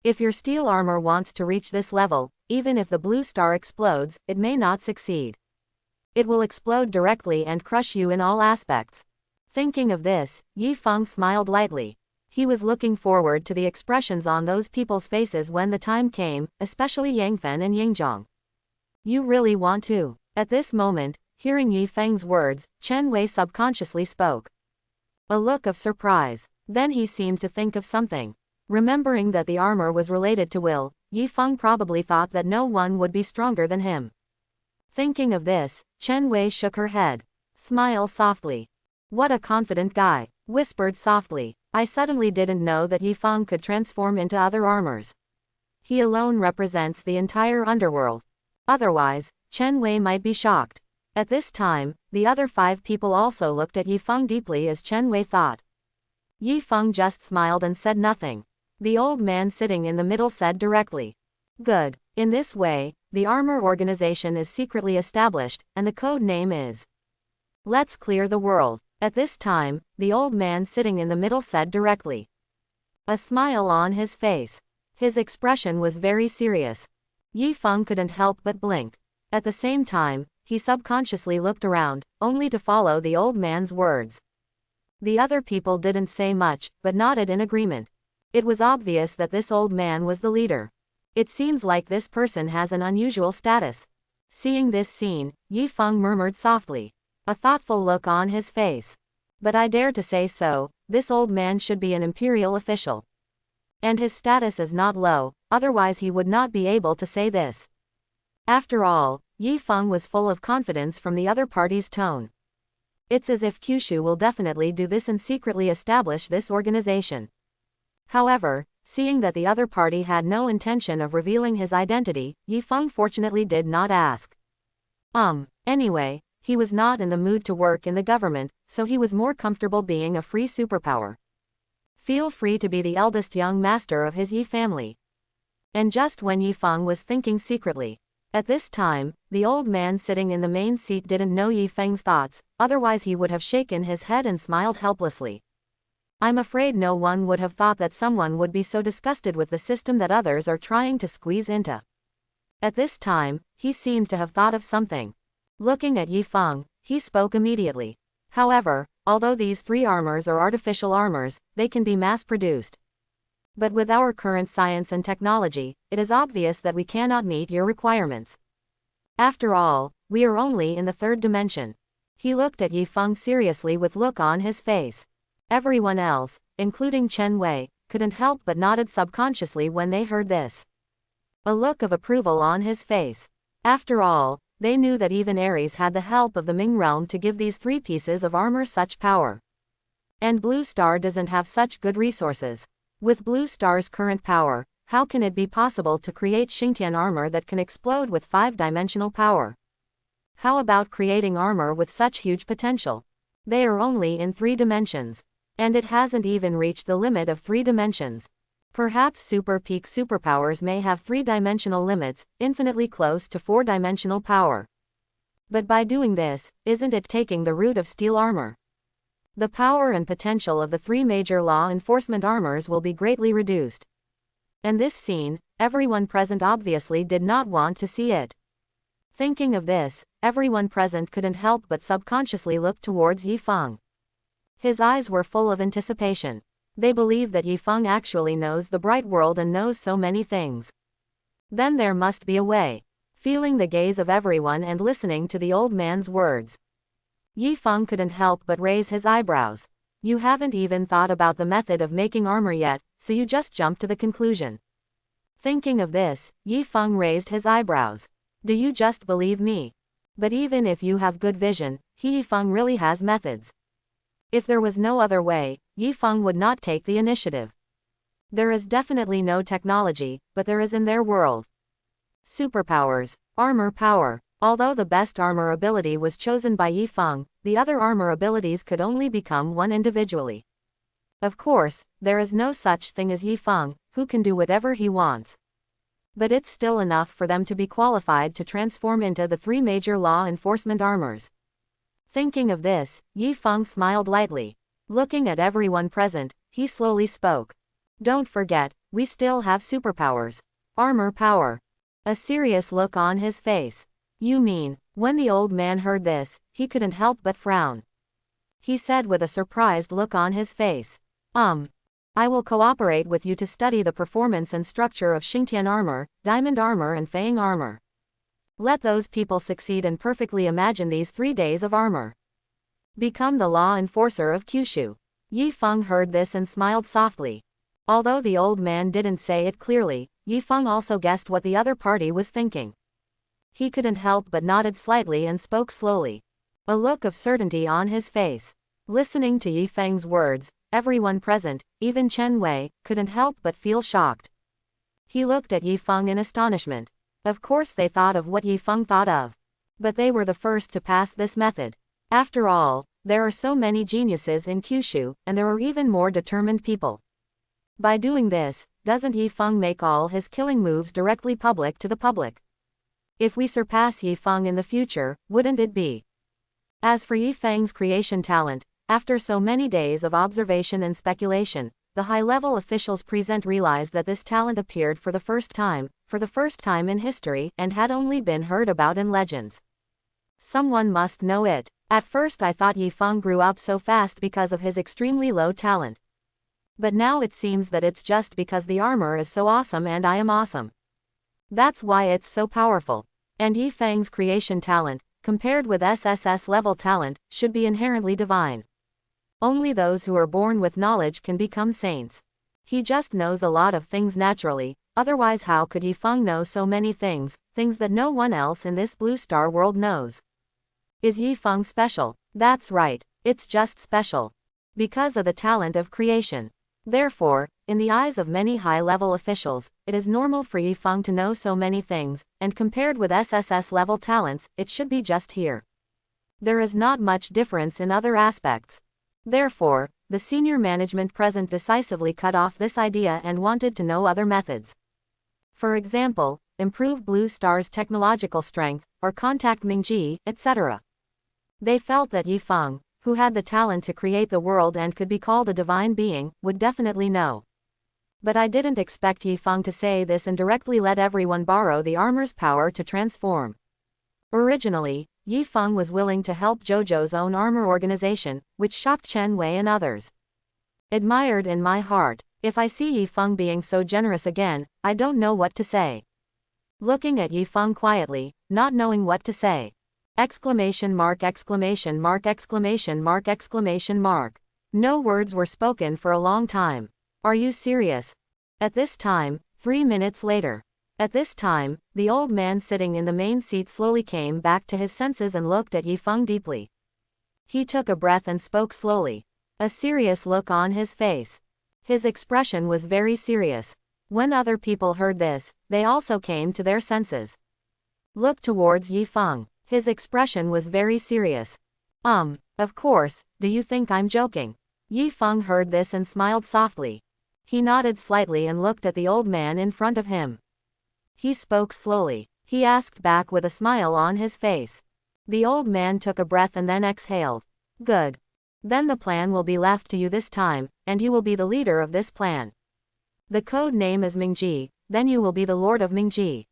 If your steel armor wants to reach this level, even if the blue star explodes, it may not succeed. It will explode directly and crush you in all aspects. Thinking of this, Yi Feng smiled lightly. He was looking forward to the expressions on those people's faces when the time came, especially Yang Fen and Yingzhong. You really want to? At this moment, hearing Yi Feng's words, Chen Wei subconsciously spoke. A look of surprise. Then he seemed to think of something. Remembering that the armor was related to will, Yi Feng probably thought that no one would be stronger than him. Thinking of this, Chen Wei shook her head. Smile softly. What a confident guy, whispered softly. I suddenly didn't know that Yi Feng could transform into other armors. He alone represents the entire underworld. Otherwise, Chen Wei might be shocked. At this time, the other 5 people also looked at Yi Feng deeply as Chen Wei thought. Yi Feng just smiled and said nothing. The old man sitting in the middle said directly. Good. In this way, the armor organization is secretly established, and the code name is. Let's clear the world. At this time, the old man sitting in the middle said directly. A smile on his face. His expression was very serious. Yi Feng couldn't help but blink. At the same time, he subconsciously looked around, only to follow the old man's words. The other people didn't say much, but nodded in agreement. It was obvious that this old man was the leader. It seems like this person has an unusual status. Seeing this scene, Yi Feng murmured softly. A thoughtful look on his face. But I dare to say so, this old man should be an imperial official. And his status is not low, otherwise he would not be able to say this. After all, Yi Feng was full of confidence from the other party's tone. It's as if Kyushu will definitely do this and secretly establish this organization. However, seeing that the other party had no intention of revealing his identity, Yi Feng fortunately did not ask. Anyway, he was not in the mood to work in the government, so he was more comfortable being a free superpower. Feel free to be the eldest young master of his Yi family. And just when Yi Feng was thinking secretly. At this time, the old man sitting in the main seat didn't know Yi Feng's thoughts, otherwise he would have shaken his head and smiled helplessly. I'm afraid no one would have thought that someone would be so disgusted with the system that others are trying to squeeze into. At this time, he seemed to have thought of something. Looking at Yi Feng, he spoke immediately. However, although these 3 armors are artificial armors, they can be mass-produced. But with our current science and technology, it is obvious that we cannot meet your requirements. After all, we are only in the 3rd dimension. He looked at Yi Feng seriously with look on his face. Everyone else, including Chen Wei, couldn't help but nodded subconsciously when they heard this. A look of approval on his face. After all, they knew that even Ares had the help of the Ming realm to give these 3 pieces of armor such power. And Blue Star doesn't have such good resources. With Blue Star's current power, how can it be possible to create Xingtian armor that can explode with 5-dimensional power? How about creating armor with such huge potential? They are only in 3 dimensions. And it hasn't even reached the limit of 3 dimensions. Perhaps super peak superpowers may have 3-dimensional limits, infinitely close to 4-dimensional power. But by doing this, isn't it taking the root of steel armor? The power and potential of the 3 major law enforcement armors will be greatly reduced. And this scene, everyone present obviously did not want to see it. Thinking of this, everyone present couldn't help but subconsciously look towards Yi Feng. His eyes were full of anticipation. They believe that Yi Feng actually knows the bright world and knows so many things. Then there must be a way. Feeling the gaze of everyone and listening to the old man's words, Yi Feng couldn't help but raise his eyebrows. You haven't even thought about the method of making armor yet, so you just jumped to the conclusion. Thinking of this, Yi Feng raised his eyebrows. Do you just believe me? But even if you have good vision, Yi Feng really has methods. If there was no other way, Yifeng would not take the initiative. There is definitely no technology, but there is in their world. Superpowers. Armor power. Although the best armor ability was chosen by Yifeng, the other armor abilities could only become one individually. Of course, there is no such thing as Yifeng, who can do whatever he wants. But it's still enough for them to be qualified to transform into the three major law enforcement armors. Thinking of this, Yifeng smiled lightly. Looking at everyone present, he slowly spoke. Don't forget, we still have superpowers. Armor power. A serious look on his face. You mean, when the old man heard this, he couldn't help but frown. He said with a surprised look on his face. I will cooperate with you to study the performance and structure of Xingtian armor, diamond armor and Fang armor. Let those people succeed and perfectly imagine these 3 days of armor. Become the law enforcer of Kyushu. Yifeng heard this and smiled softly. Although the old man didn't say it clearly, Yifeng also guessed what the other party was thinking. He couldn't help but nodded slightly and spoke slowly. A look of certainty on his face. Listening to Yifeng's words, everyone present, even Chen Wei, couldn't help but feel shocked. He looked at Yifeng in astonishment. Of course they thought of what Yifeng thought of. But they were the first to pass this method. After all, there are so many geniuses in Kyushu, and there are even more determined people. By doing this, doesn't Yifeng make all his killing moves directly public to the public? If we surpass Yifeng in the future, wouldn't it be? As for Yifeng's creation talent, after so many days of observation and speculation, the high-level officials present realized that this talent appeared for the first time in history, and had only been heard about in legends. Someone must know it. At first I thought Yifeng grew up so fast because of his extremely low talent. But now it seems that it's just because the armor is so awesome and I am awesome. That's why it's so powerful. And Yifeng's creation talent, compared with SSS level talent, should be inherently divine. Only those who are born with knowledge can become saints. He just knows a lot of things naturally, otherwise how could Yifeng know so many things that no one else in this blue star world knows? Is Yifeng special? That's right, it's just special. Because of the talent of creation. Therefore, in the eyes of many high-level officials, it is normal for Yifeng to know so many things, and compared with SSS level talents, it should be just here. There is not much difference in other aspects. Therefore, the senior management present decisively cut off this idea and wanted to know other methods. For example, improve Blue Star's technological strength, or contact Mingji, etc. They felt that Yifeng, who had the talent to create the world and could be called a divine being, would definitely know. But I didn't expect Yifeng to say this and directly let everyone borrow the armor's power to transform. Originally, Yifeng was willing to help JoJo's own armor organization, which shocked Chen Wei and others. Admired in my heart. If I see Yifeng being so generous again, I don't know what to say. Looking at Yifeng quietly, not knowing what to say. Exclamation mark, exclamation mark, exclamation mark, exclamation mark. No words were spoken for a long time. Are you serious? At this time, 3 minutes later. At this time, the old man sitting in the main seat slowly came back to his senses and looked at Yifeng deeply. He took a breath and spoke slowly. A serious look on his face. His expression was very serious. When other people heard this, they also came to their senses. Looked towards Yifeng. His expression was very serious. Of course, do you think I'm joking? Yifeng heard this and smiled softly. He nodded slightly and looked at the old man in front of him. He spoke slowly. He asked back with a smile on his face. The old man took a breath and then exhaled. Good. Then the plan will be left to you this time, and you will be the leader of this plan. The code name is Mingji, then you will be the Lord of Mingji.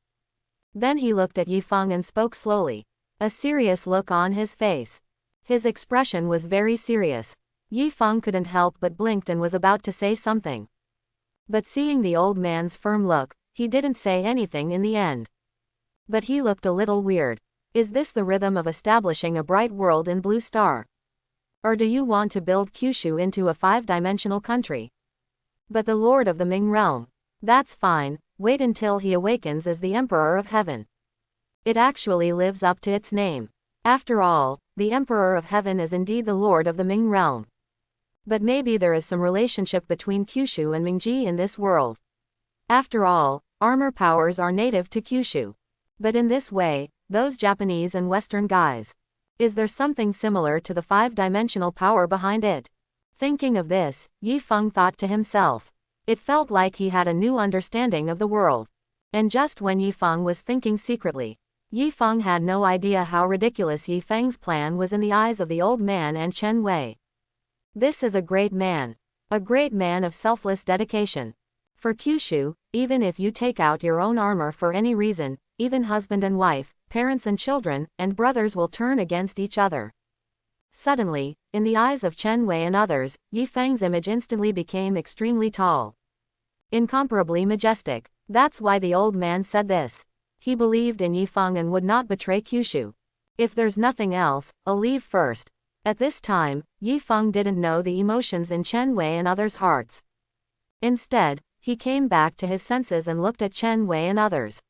Then he looked at Yifeng and spoke slowly. A serious look on his face. His expression was very serious. Yifeng couldn't help but blinked and was about to say something. But seeing the old man's firm look, he didn't say anything in the end. But he looked a little weird. Is this the rhythm of establishing a bright world in Blue Star? Or do you want to build Kyushu into a 5-dimensional country? But the Lord of the Ming realm. That's fine, wait until he awakens as the Emperor of Heaven. It actually lives up to its name. After all, the Emperor of Heaven is indeed the Lord of the Ming realm. But maybe there is some relationship between Kyushu and Mingji in this world. After all, armor powers are native to Kyushu. But in this way, those Japanese and Western guys. Is there something similar to the 5-dimensional power behind it? Thinking of this, Yifeng thought to himself. It felt like he had a new understanding of the world. And just when Yifeng was thinking secretly, Yifeng had no idea how ridiculous Yifeng's plan was in the eyes of the old man and Chen Wei. This is a great man. A great man of selfless dedication. For Kyushu, even if you take out your own armor for any reason, even husband and wife, parents and children, and brothers will turn against each other. Suddenly, in the eyes of Chen Wei and others, Yifeng's image instantly became extremely tall. Incomparably majestic. That's why the old man said this. He believed in Yifeng and would not betray Kyushu. If there's nothing else, I'll leave first. At this time, Yifeng didn't know the emotions in Chen Wei and others' hearts. Instead, he came back to his senses and looked at Chen Wei and others.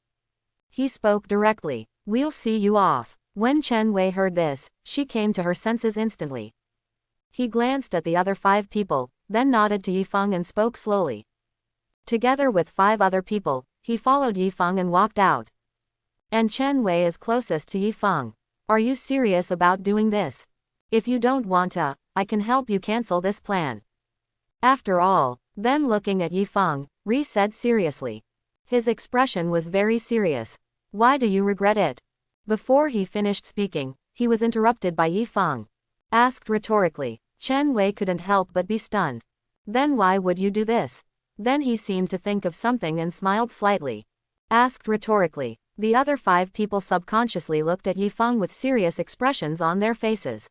He spoke directly. We'll see you off. When Chen Wei heard this, she came to her senses instantly. He glanced at the other 5 people, then nodded to Yifeng and spoke slowly. Together with 5 other people, he followed Yifeng and walked out. And Chen Wei is closest to Yifeng. Are you serious about doing this? If you don't want to, I can help you cancel this plan. After all, then looking at Yifeng, Ri said seriously. His expression was very serious. Why do you regret it? Before he finished speaking, he was interrupted by Yifeng. Asked rhetorically. Chen Wei couldn't help but be stunned. Then why would you do this? Then he seemed to think of something and smiled slightly. Asked rhetorically. The other 5 people subconsciously looked at Yifeng with serious expressions on their faces.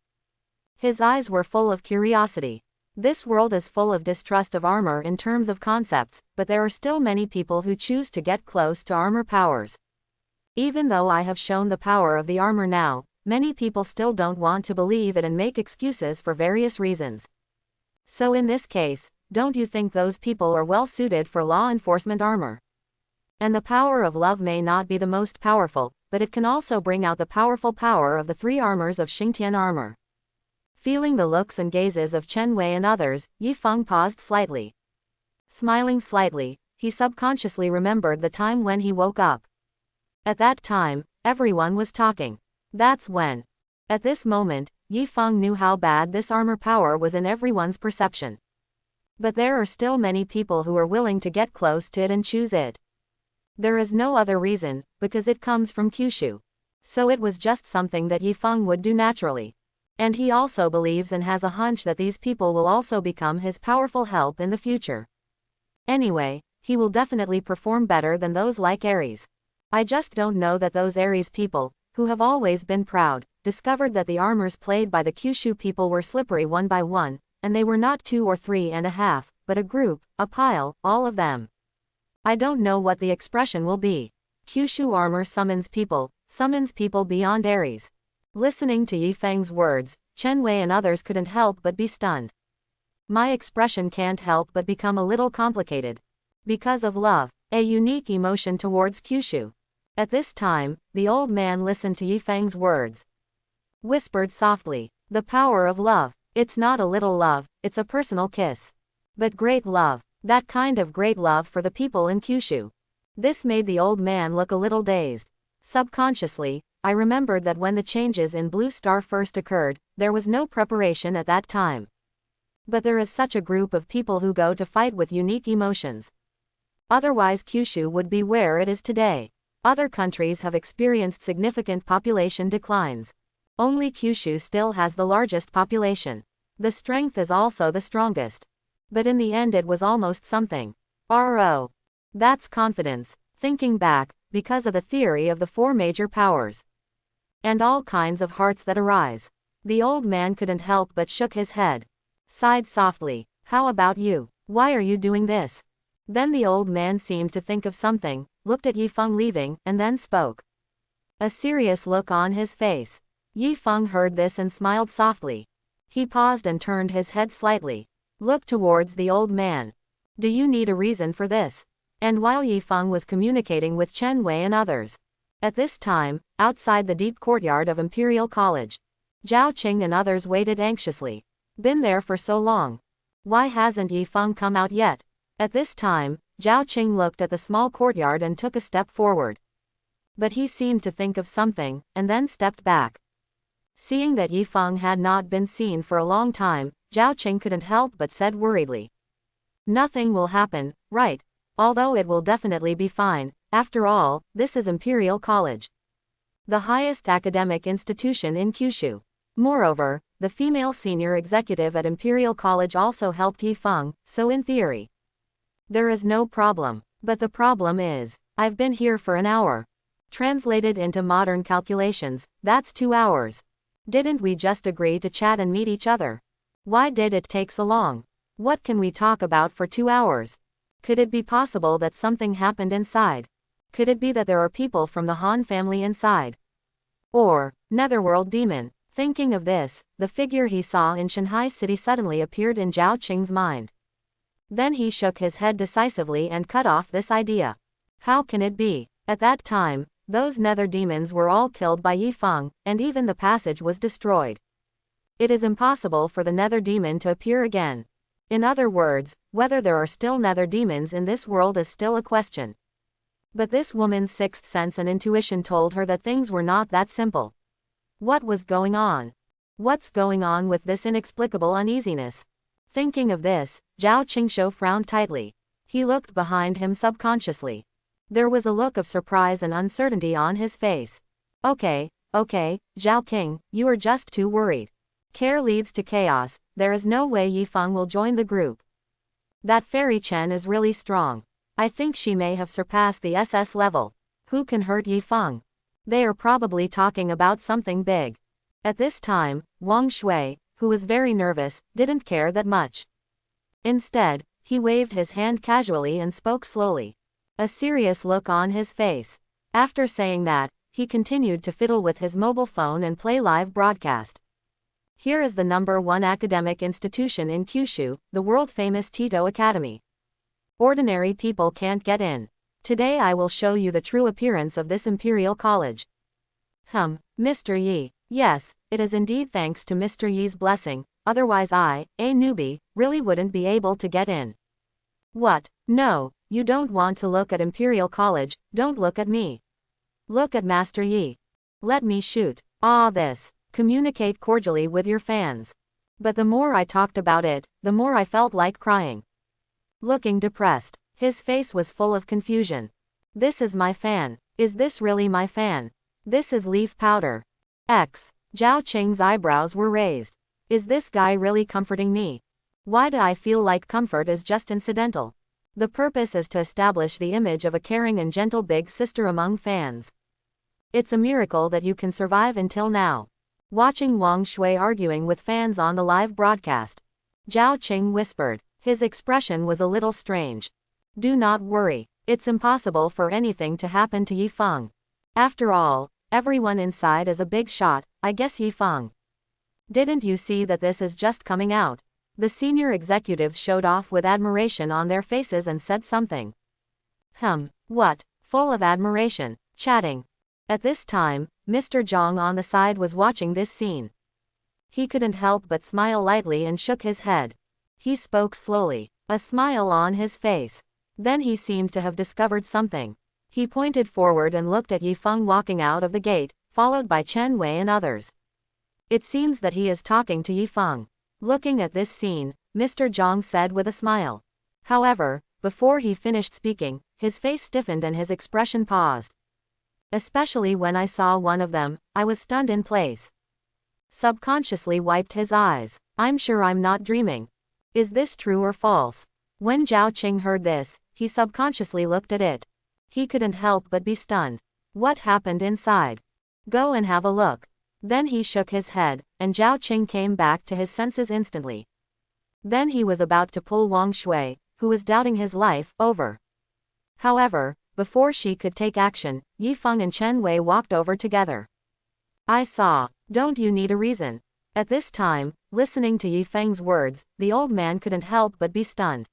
His eyes were full of curiosity. This world is full of distrust of armor in terms of concepts, but there are still many people who choose to get close to armor powers. Even though I have shown the power of the armor now, many people still don't want to believe it and make excuses for various reasons. So in this case, don't you think those people are well suited for law enforcement armor? And the power of love may not be the most powerful, but it can also bring out the powerful power of the 3 armors of Xingtian armor. Feeling the looks and gazes of Chen Wei and others, Yifeng paused slightly. Smiling slightly, he subconsciously remembered the time when he woke up. At that time, everyone was talking. That's when. At this moment, Yifeng knew how bad this armor power was in everyone's perception. But there are still many people who are willing to get close to it and choose it. There is no other reason, because it comes from Kyushu. So it was just something that Yifeng would do naturally. And he also believes and has a hunch that these people will also become his powerful help in the future. Anyway, he will definitely perform better than those like Aries. I just don't know that those Aries people, who have always been proud, discovered that the armors played by the Kyushu people were slippery one by one, and they were not 2 or 3.5, but a group, a pile, all of them. I don't know what the expression will be. Kyushu armor summons people beyond Aries. Listening to Yifeng's words, Chen Wei and others couldn't help but be stunned. My expression can't help but become a little complicated. Because of love, a unique emotion towards Kyushu. At this time, the old man listened to Yifeng's words. Whispered softly, the power of love. It's not a little love, it's a personal kiss. But great love. That kind of great love for the people in Kyushu. This made the old man look a little dazed. Subconsciously, I remembered that when the changes in Blue Star first occurred, there was no preparation at that time. But there is such a group of people who go to fight with unique emotions. Otherwise Kyushu would be where it is today. Other countries have experienced significant population declines. Only Kyushu still has the largest population. The strength is also the strongest. But in the end it was almost something. RO. That's confidence. Thinking back, because of the theory of the 4 major powers. And all kinds of hearts that arise. The old man couldn't help but shook his head. Sighed softly. How about you? Why are you doing this? Then the old man seemed to think of something, looked at Yifeng leaving, and then spoke. A serious look on his face. Yifeng heard this and smiled softly. He paused and turned his head slightly. Looked towards the old man. Do you need a reason for this? And while Yifeng was communicating with Chen Wei and others. At this time, outside the deep courtyard of Imperial College. Zhao Qing and others waited anxiously. Been there for so long. Why hasn't Yifeng come out yet? At this time, Zhao Qing looked at the small courtyard and took a step forward. But he seemed to think of something, and then stepped back. Seeing that Yifeng had not been seen for a long time, Zhao Qing couldn't help but said worriedly. Nothing will happen, right? Although it will definitely be fine. After all, this is Imperial College, the highest academic institution in Kyushu. Moreover, the female senior executive at Imperial College also helped Yifeng, so in theory, there is no problem. But the problem is, I've been here for an hour. Translated into modern calculations, that's 2 hours. Didn't we just agree to chat and meet each other? Why did it take so long? What can we talk about for 2 hours? Could it be possible that something happened inside? Could it be that there are people from the Han family inside? Or, netherworld demon? Thinking of this, the figure he saw in Shanghai City suddenly appeared in Zhao Qing's mind. Then he shook his head decisively and cut off this idea. How can it be? At that time, those nether demons were all killed by Yifeng, and even the passage was destroyed. It is impossible for the nether demon to appear again. In other words, whether there are still nether demons in this world is still a question. But this woman's sixth sense and intuition told her that things were not that simple. What was going on? What's going on with this inexplicable uneasiness? Thinking of this, Zhao Qingshou frowned tightly. He looked behind him subconsciously. There was a look of surprise and uncertainty on his face. Okay, Zhao Qing, you are just too worried. Care leads to chaos. There is no way Yifeng will join the group. That fairy Chen is really strong. I think she may have surpassed the SS level. Who can hurt Yifeng? They are probably talking about something big. At this time, Wang Shui, who was very nervous, didn't care that much. Instead, he waved his hand casually and spoke slowly, a serious look on his face. After saying that, he continued to fiddle with his mobile phone and play live broadcast. Here is the #1 academic institution in Kyushu, the world-famous Tito Academy. Ordinary people can't get in. Today I will show you the true appearance of this Imperial College. Mr. Yi. Yes, it is indeed thanks to Mr. Yi's blessing, otherwise I, a newbie, really wouldn't be able to get in. What? No, you don't want to look at Imperial College, don't look at me. Look at Master Yi. Let me shoot. This. Communicate cordially with your fans. But the more I talked about it, the more I felt like crying. Looking depressed. His face was full of confusion. This is my fan. Is this really my fan? This is leaf powder. Zhao Qing's eyebrows were raised. Is this guy really comforting me? Why do I feel like comfort is just incidental? The purpose is to establish the image of a caring and gentle big sister among fans. It's a miracle that you can survive until now. Watching Wang Shui arguing with fans on the live broadcast, Zhao Qing whispered. His expression was a little strange. Do not worry. It's impossible for anything to happen to Yifeng. After all, everyone inside is a big shot, I guess Yifeng. Didn't you see that this is just coming out? The senior executives showed off with admiration on their faces and said something. What? Full of admiration, chatting. At this time, Mr. Zhang on the side was watching this scene. He couldn't help but smile lightly and shook his head. He spoke slowly, a smile on his face. Then he seemed to have discovered something. He pointed forward and looked at Yifeng walking out of the gate, followed by Chen Wei and others. It seems that he is talking to Yifeng. Looking at this scene, Mr. Zhang said with a smile. However, before he finished speaking, his face stiffened and his expression paused. Especially when I saw one of them, I was stunned in place. Subconsciously wiped his eyes. I'm sure I'm not dreaming. Is this true or false? When Zhao Qing heard this, he subconsciously looked at it. He couldn't help but be stunned. What happened inside? Go and have a look. Then he shook his head, and Zhao Qing came back to his senses instantly. Then he was about to pull Wang Shui, who was doubting his life, over. However, before she could take action, Yifeng and Chen Wei walked over together. I saw. Don't you need a reason? At this time, listening to Yifeng's words, the old man couldn't help but be stunned.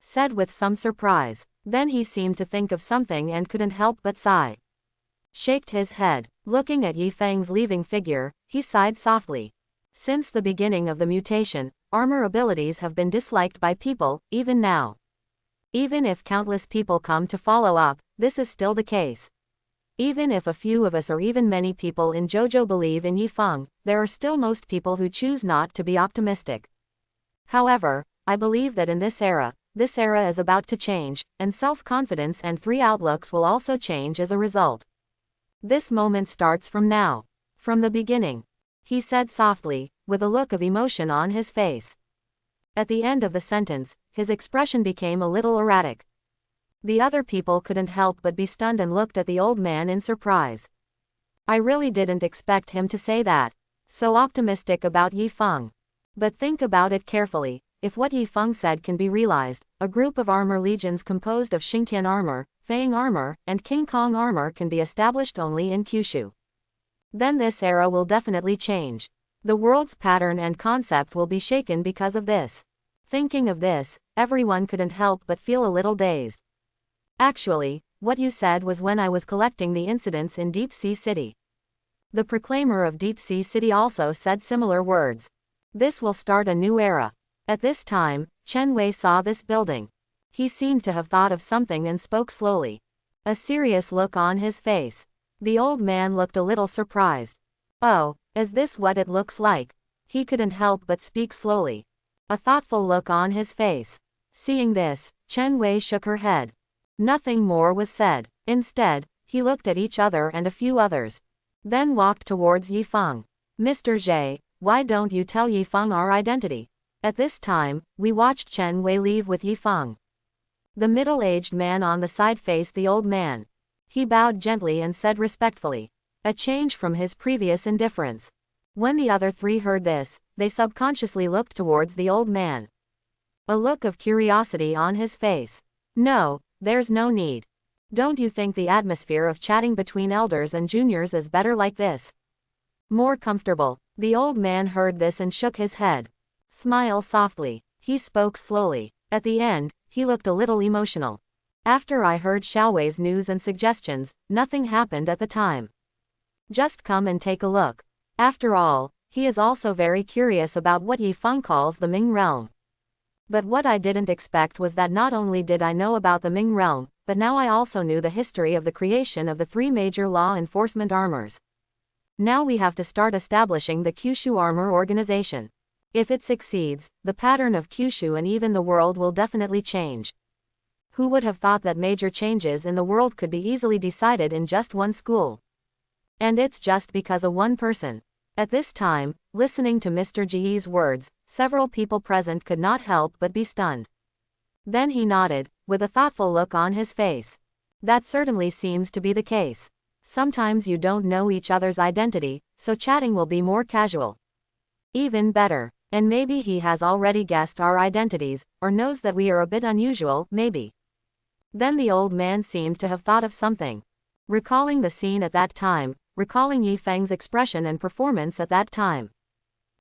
Said with some surprise. Then he seemed to think of something and couldn't help but sigh. Shaked his head. Looking at Yifeng's leaving figure, he sighed softly. Since the beginning of the mutation, armor abilities have been disliked by people, even now. Even if countless people come to follow up, this is still the case. Even if a few of us or even many people in JoJo believe in Yifeng, there are still most people who choose not to be optimistic. However, I believe that in this era is about to change, and self-confidence and three outlooks will also change as a result. This moment starts from now. From the beginning. He said softly, with a look of emotion on his face. At the end of the sentence, his expression became a little erratic. The other people couldn't help but be stunned and looked at the old man in surprise. I really didn't expect him to say that. So optimistic about Yifeng. But think about it carefully. If what Yifeng said can be realized, a group of armor legions composed of Xingtian armor, Fang armor, and King Kong armor can be established only in Kyushu. Then this era will definitely change. The world's pattern and concept will be shaken because of this. Thinking of this, everyone couldn't help but feel a little dazed. Actually, what you said was when I was collecting the incidents in Deep Sea City. The proclaimer of Deep Sea City also said similar words. This will start a new era. At this time, Chen Wei saw this building. He seemed to have thought of something and spoke slowly. A serious look on his face. The old man looked a little surprised. Oh, is this what it looks like? He couldn't help but speak slowly. A thoughtful look on his face. Seeing this, Chen Wei shook her head. Nothing more was said. Instead, he looked at each other and a few others. Then walked towards Yifeng. Mr. Zhe, why don't you tell Yifeng our identity? At this time, we watched Chen Wei leave with Yifeng. The middle-aged man on the side faced the old man. He bowed gently and said respectfully. A change from his previous indifference. When the other three heard this, they subconsciously looked towards the old man. A look of curiosity on his face. No, there's no need. Don't you think the atmosphere of chatting between elders and juniors is better like this? More comfortable. The old man heard this and shook his head. Smile softly. He spoke slowly. At the end, he looked a little emotional. After I heard Xiaowei's news and suggestions, nothing happened at the time. Just come and take a look. After all, he is also very curious about what Yifeng calls the Ming realm. But what I didn't expect was that not only did I know about the Ming realm, but now I also knew the history of the creation of the three major law enforcement armors. Now we have to start establishing the Kyushu Armor Organization. If it succeeds, the pattern of Kyushu and even the world will definitely change. Who would have thought that major changes in the world could be easily decided in just one school? And it's just because of one person. At this time, listening to Mr. Ji's words, several people present could not help but be stunned. Then he nodded, with a thoughtful look on his face. That certainly seems to be the case. Sometimes you don't know each other's identity, so chatting will be more casual. Even better. And maybe he has already guessed our identities, or knows that we are a bit unusual, maybe. Then the old man seemed to have thought of something. Recalling the scene at that time, recalling Yifeng's expression and performance at that time.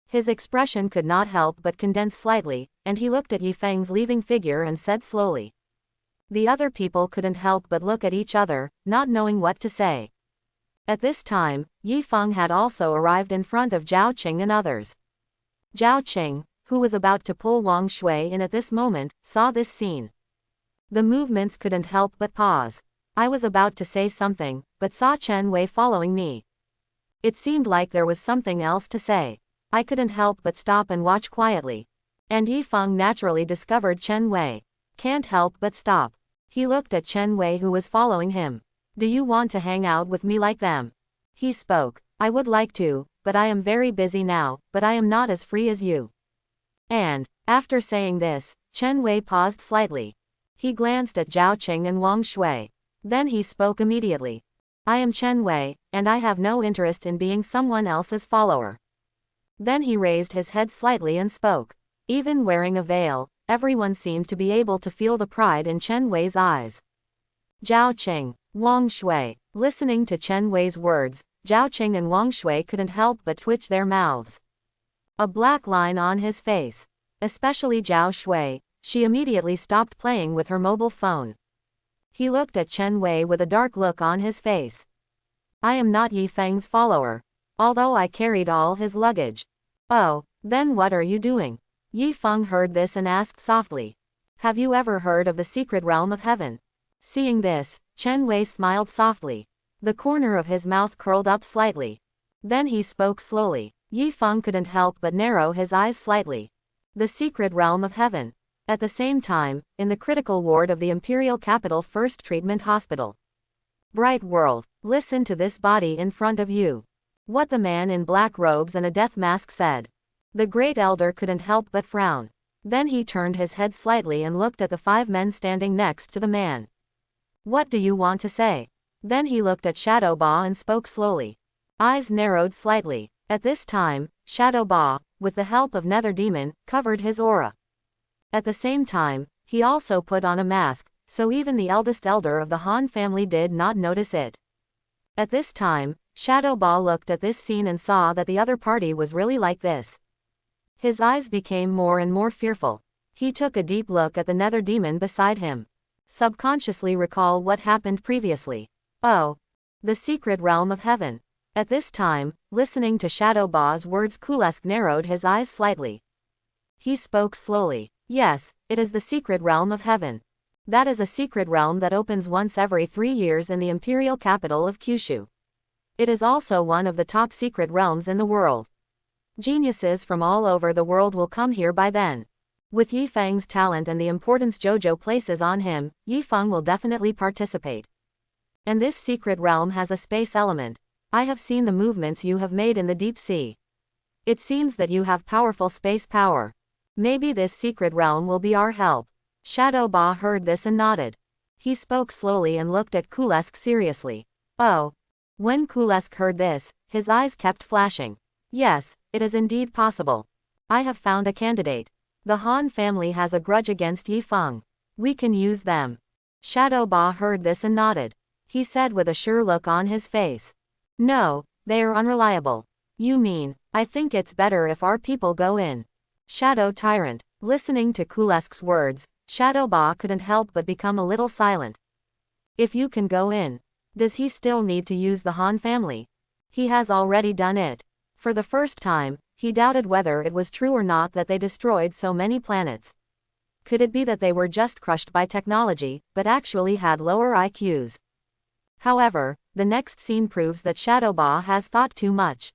His expression could not help but condense slightly, and he looked at Yifeng's leaving figure and said slowly. The other people couldn't help but look at each other, not knowing what to say. At this time, Yifeng had also arrived in front of Zhao Qing and others. Zhao Qing, who was about to pull Wang Shui in at this moment, saw this scene. The movements couldn't help but pause. I was about to say something, but saw Chen Wei following me. It seemed like there was something else to say. I couldn't help but stop and watch quietly. And Yifeng naturally discovered Chen Wei. Can't help but stop. He looked at Chen Wei who was following him. Do you want to hang out with me like them? He spoke. I would like to, but I am very busy now, but I am not as free as you. And, after saying this, Chen Wei paused slightly. He glanced at Zhao Qing and Wang Shui. Then he spoke immediately. I am Chen Wei, and I have no interest in being someone else's follower. Then he raised his head slightly and spoke. Even wearing a veil, everyone seemed to be able to feel the pride in Chen Wei's eyes. Zhao Qing, Wang Shui. Listening to Chen Wei's words, Zhao Qing and Wang Shui couldn't help but twitch their mouths. A black line on his face. Especially Zhao Shui, she immediately stopped playing with her mobile phone. He looked at Chen Wei with a dark look on his face. I am not Yifeng's follower. Although I carried all his luggage. Oh, then what are you doing? Yi Feng heard this and asked softly. Have you ever heard of the secret realm of heaven? Seeing this, Chen Wei smiled softly. The corner of his mouth curled up slightly. Then he spoke slowly. Yi Feng couldn't help but narrow his eyes slightly. The secret realm of heaven. At the same time, in the critical ward of the Imperial Capital First Treatment Hospital. Bright world, listen to this body in front of you. What the man in black robes and a death mask said. The great elder couldn't help but frown. Then he turned his head slightly and looked at the 5 men standing next to the man. What do you want to say? Then he looked at Shadow Ba and spoke slowly. Eyes narrowed slightly. At this time, Shadow Ba, with the help of Nether Demon, covered his aura. At the same time, he also put on a mask, so even the eldest elder of the Han family did not notice it. At this time, Shadow Ba looked at this scene and saw that the other party was really like this. His eyes became more and more fearful. He took a deep look at the Nether Demon beside him. Subconsciously recall what happened previously. Oh. The secret realm of heaven. At this time, listening to Shadow Ba's words, Kulesk narrowed his eyes slightly. He spoke slowly. Yes, it is the secret realm of heaven. That is a secret realm that opens once every 3 years in the imperial capital of Kyushu. It is also one of the top secret realms in the world. Geniuses from all over the world will come here by then. With Yi Feng's talent and the importance Jojo places on him, Yi Feng will definitely participate. And this secret realm has a space element. I have seen the movements you have made in the deep sea. It seems that you have powerful space power. Maybe this secret realm will be our help. Shadow Ba heard this and nodded. He spoke slowly and looked at Kulesk seriously. Oh. When Kulesk heard this, his eyes kept flashing. Yes, it is indeed possible. I have found a candidate. The Han family has a grudge against Yi Feng. We can use them. Shadow Ba heard this and nodded. He said with a sure look on his face. No, they are unreliable. You mean, I think it's better if our people go in. Shadow Tyrant. Listening to Kulesk's words, Shadow Ba couldn't help but become a little silent. If you can go in, does he still need to use the Han family? He has already done it. For the first time, he doubted whether it was true or not that they destroyed so many planets. Could it be that they were just crushed by technology, but actually had lower IQs? However, the next scene proves that Shadow Ba has thought too much.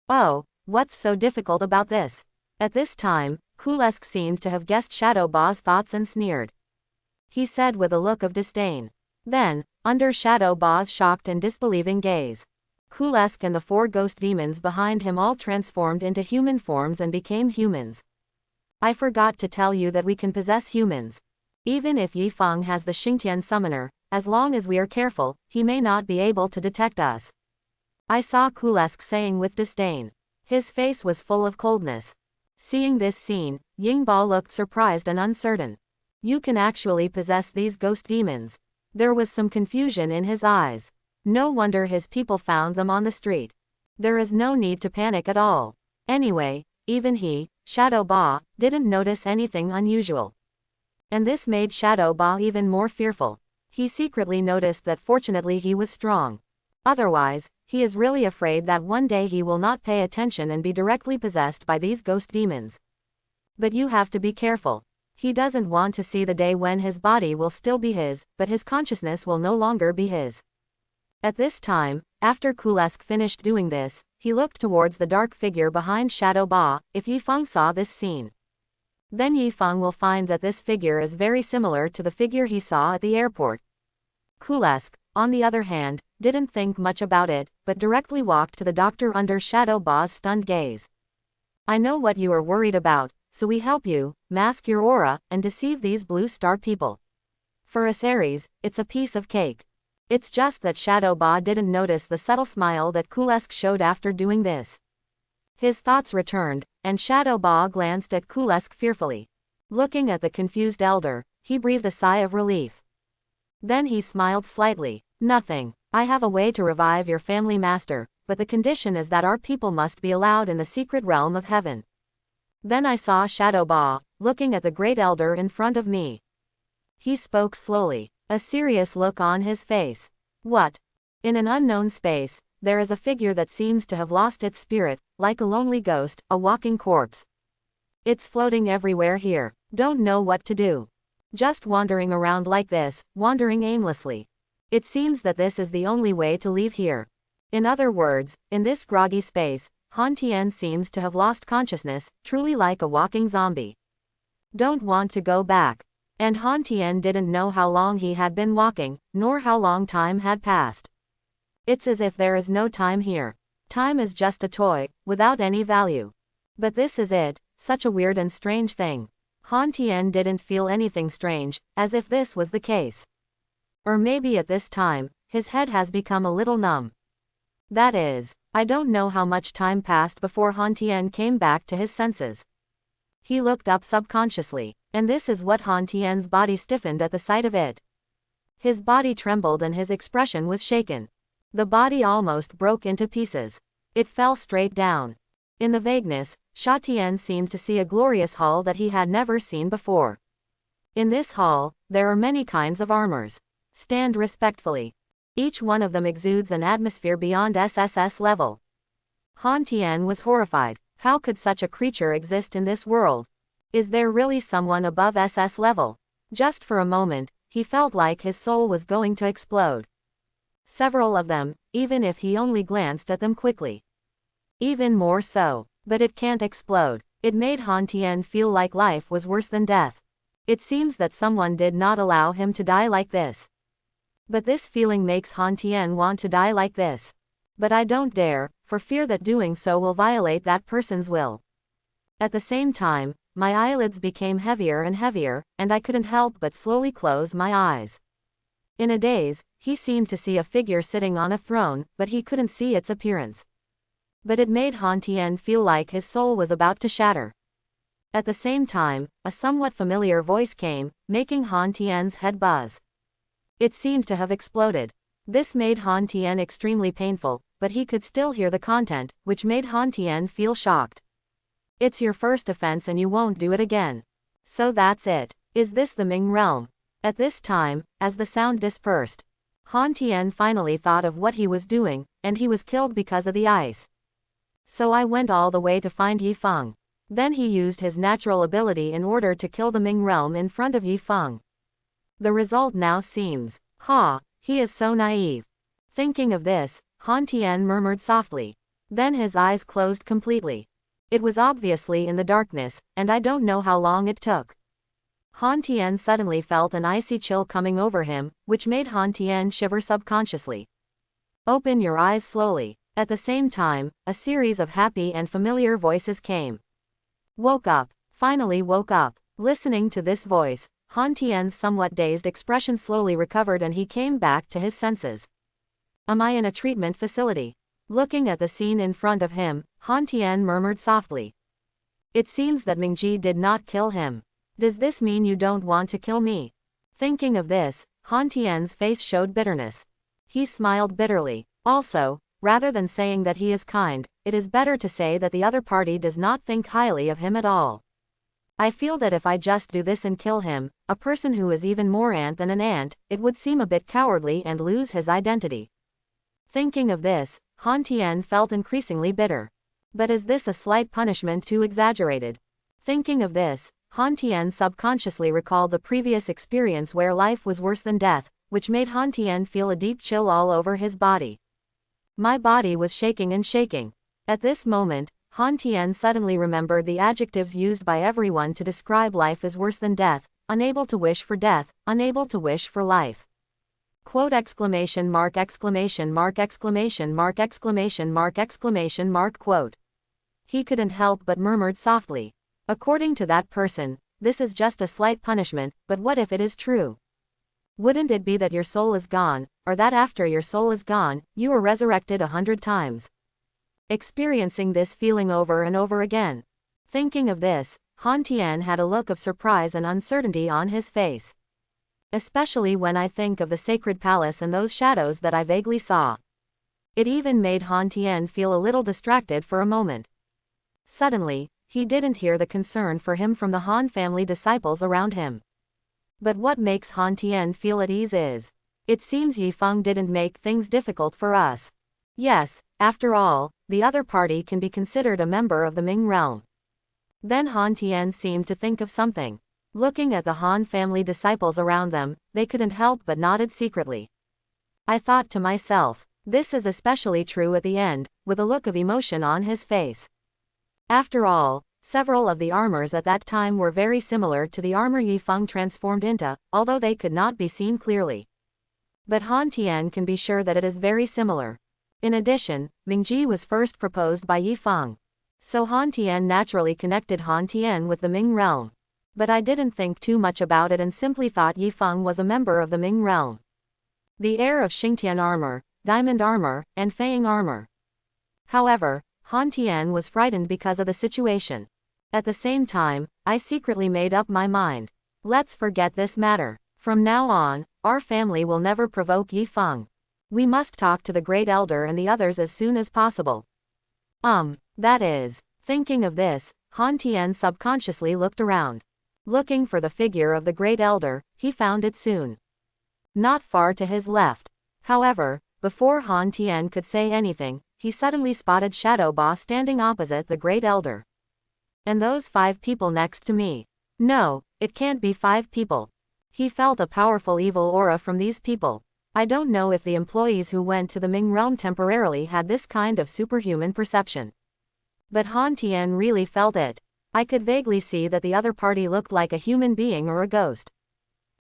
Oh, what's so difficult about this? At this time, Kulesk seemed to have guessed Shadow Ba's thoughts and sneered. He said with a look of disdain. Then, under Shadow Ba's shocked and disbelieving gaze, Kulesk and the 4 ghost demons behind him all transformed into human forms and became humans. I forgot to tell you that we can possess humans. Even if Yi Feng has the Xingtian summoner, as long as we are careful, he may not be able to detect us. I saw Kulesk saying with disdain. His face was full of coldness. Seeing this scene, Yingbo looked surprised and uncertain. You can actually possess these ghost demons. There was some confusion in his eyes. No wonder his people found them on the street. There is no need to panic at all. Anyway, even he, Shadow Ba, didn't notice anything unusual. And this made Shadow Ba even more fearful. He secretly noticed that fortunately he was strong. Otherwise, he is really afraid that one day he will not pay attention and be directly possessed by these ghost demons. But you have to be careful. He doesn't want to see the day when his body will still be his, but his consciousness will no longer be his. At this time, after Kulesk finished doing this, he looked towards the dark figure behind Shadow Ba. If Yi Feng saw this scene, then Yi Feng will find that this figure is very similar to the figure he saw at the airport. Kulesk, on the other hand, didn't think much about it, but directly walked to the doctor under Shadow Ba's stunned gaze. I know what you are worried about, so we help you, mask your aura, and deceive these blue star people. For us Aries, it's a piece of cake. It's just that Shadow Ba didn't notice the subtle smile that Kulesk showed after doing this. His thoughts returned, and Shadow Ba glanced at Kulesk fearfully. Looking at the confused elder, he breathed a sigh of relief. Then he smiled slightly. Nothing. I have a way to revive your family master, but the condition is that our people must be allowed in the secret realm of heaven. Then I saw Shadow Ba, looking at the great elder in front of me. He spoke slowly, a serious look on his face. What? In an unknown space, there is a figure that seems to have lost its spirit, like a lonely ghost, a walking corpse. It's floating everywhere here. Don't know what to do. Just wandering around like this, wandering aimlessly. It seems that this is the only way to leave here. In other words, in this groggy space, Han Tien seems to have lost consciousness, truly like a walking zombie. Don't want to go back. And Han Tien didn't know how long he had been walking, nor how long time had passed. It's as if there is no time here. Time is just a toy, without any value. But this is it, such a weird and strange thing. Han Tien didn't feel anything strange, as if this was the case. Or maybe at this time, his head has become a little numb. That is, I don't know how much time passed before Han Tien came back to his senses. He looked up subconsciously, and this is what Han Tien's body stiffened at the sight of it. His body trembled and his expression was shaken. The body almost broke into pieces. It fell straight down. In the vagueness, Sha Tian seemed to see a glorious hall that he had never seen before. In this hall, there are many kinds of armors. Stand respectfully. Each one of them exudes an atmosphere beyond SSS level. Han Tien was horrified. How could such a creature exist in this world? Is there really someone above SS level? Just for a moment, he felt like his soul was going to explode. Several of them, even if he only glanced at them quickly. Even more so. But it can't explode. It made Han Tien feel like life was worse than death. It seems that someone did not allow him to die like this. But this feeling makes Han Tien want to die like this. But I don't dare, for fear that doing so will violate that person's will. At the same time, my eyelids became heavier and heavier, and I couldn't help but slowly close my eyes. In a daze, he seemed to see a figure sitting on a throne, but he couldn't see its appearance. But it made Han Tien feel like his soul was about to shatter. At the same time, a somewhat familiar voice came, making Han Tien's head buzz. It seemed to have exploded. This made Han Tien extremely painful, but he could still hear the content, which made Han Tien feel shocked. It's your first offense and you won't do it again. So that's it. Is this the Ming realm? At this time, as the sound dispersed, Han Tien finally thought of what he was doing, and he was killed because of the ice. So I went all the way to find Yi Feng. Then he used his natural ability in order to kill the Ming realm in front of Yi Feng. The result now seems, he is so naive. Thinking of this, Han Tien murmured softly. Then his eyes closed completely. It was obviously in the darkness, and I don't know how long it took. Han Tien suddenly felt an icy chill coming over him, which made Han Tien shiver subconsciously. Open your eyes slowly. At the same time, a series of happy and familiar voices came. Woke up. Finally woke up. Listening to this voice, Han Tien's somewhat dazed expression slowly recovered and he came back to his senses. Am I in a treatment facility? Looking at the scene in front of him, Han Tien murmured softly. It seems that Mingji did not kill him. Does this mean you don't want to kill me? Thinking of this, Han Tien's face showed bitterness. He smiled bitterly. Also, rather than saying that he is kind, it is better to say that the other party does not think highly of him at all. I feel that if I just do this and kill him, a person who is even more ant than an ant, it would seem a bit cowardly and lose his identity. Thinking of this, Han Tien felt increasingly bitter. But is this a slight punishment too exaggerated? Thinking of this, Han Tien subconsciously recalled the previous experience where life was worse than death, which made Han Tien feel a deep chill all over his body. My body was shaking and shaking. At this moment, Han Tien suddenly remembered the adjectives used by everyone to describe life as worse than death: unable to wish for death, unable to wish for life. Quote exclamation mark exclamation mark exclamation mark exclamation mark exclamation mark quote. He couldn't help but murmured softly. According to that person, this is just a slight punishment, but what if it is true? Wouldn't it be that your soul is gone, or that after your soul is gone, you are resurrected 100 times? Experiencing this feeling over and over again. Thinking of this, Han Tien had a look of surprise and uncertainty on his face. Especially when I think of the sacred palace and those shadows that I vaguely saw. It even made Han Tien feel a little distracted for a moment. Suddenly, he didn't hear the concern for him from the Han family disciples around him. But what makes Han Tien feel at ease is, it seems Yi Feng didn't make things difficult for us. Yes, after all, the other party can be considered a member of the Ming realm. Then Han Tian seemed to think of something. Looking at the Han family disciples around them, they couldn't help but nodded secretly. I thought to myself, this is especially true at the end, with a look of emotion on his face. After all, several of the armors at that time were very similar to the armor Yi Feng transformed into, although they could not be seen clearly. But Han Tian can be sure that it is very similar. In addition, Mingji was first proposed by Yi Feng. So Han Tian naturally connected Han Tian with the Ming realm. But I didn't think too much about it and simply thought Yi Feng was a member of the Ming realm. The heir of Xingtian armor, diamond armor, and Fang armor. However, Han Tian was frightened because of the situation. At the same time, I secretly made up my mind. Let's forget this matter. From now on, our family will never provoke Yi Feng. We must talk to the Great Elder and the others as soon as possible. That is. Thinking of this, Han Tian subconsciously looked around. Looking for the figure of the Great Elder, he found it soon. Not far to his left. However, before Han Tian could say anything, he suddenly spotted Shadow Ba standing opposite the Great Elder. And those 5 people next to me. No, it can't be 5 people. He felt a powerful evil aura from these people. I don't know if the employees who went to the Ming realm temporarily had this kind of superhuman perception. But Han Tian really felt it. I could vaguely see that the other party looked like a human being or a ghost.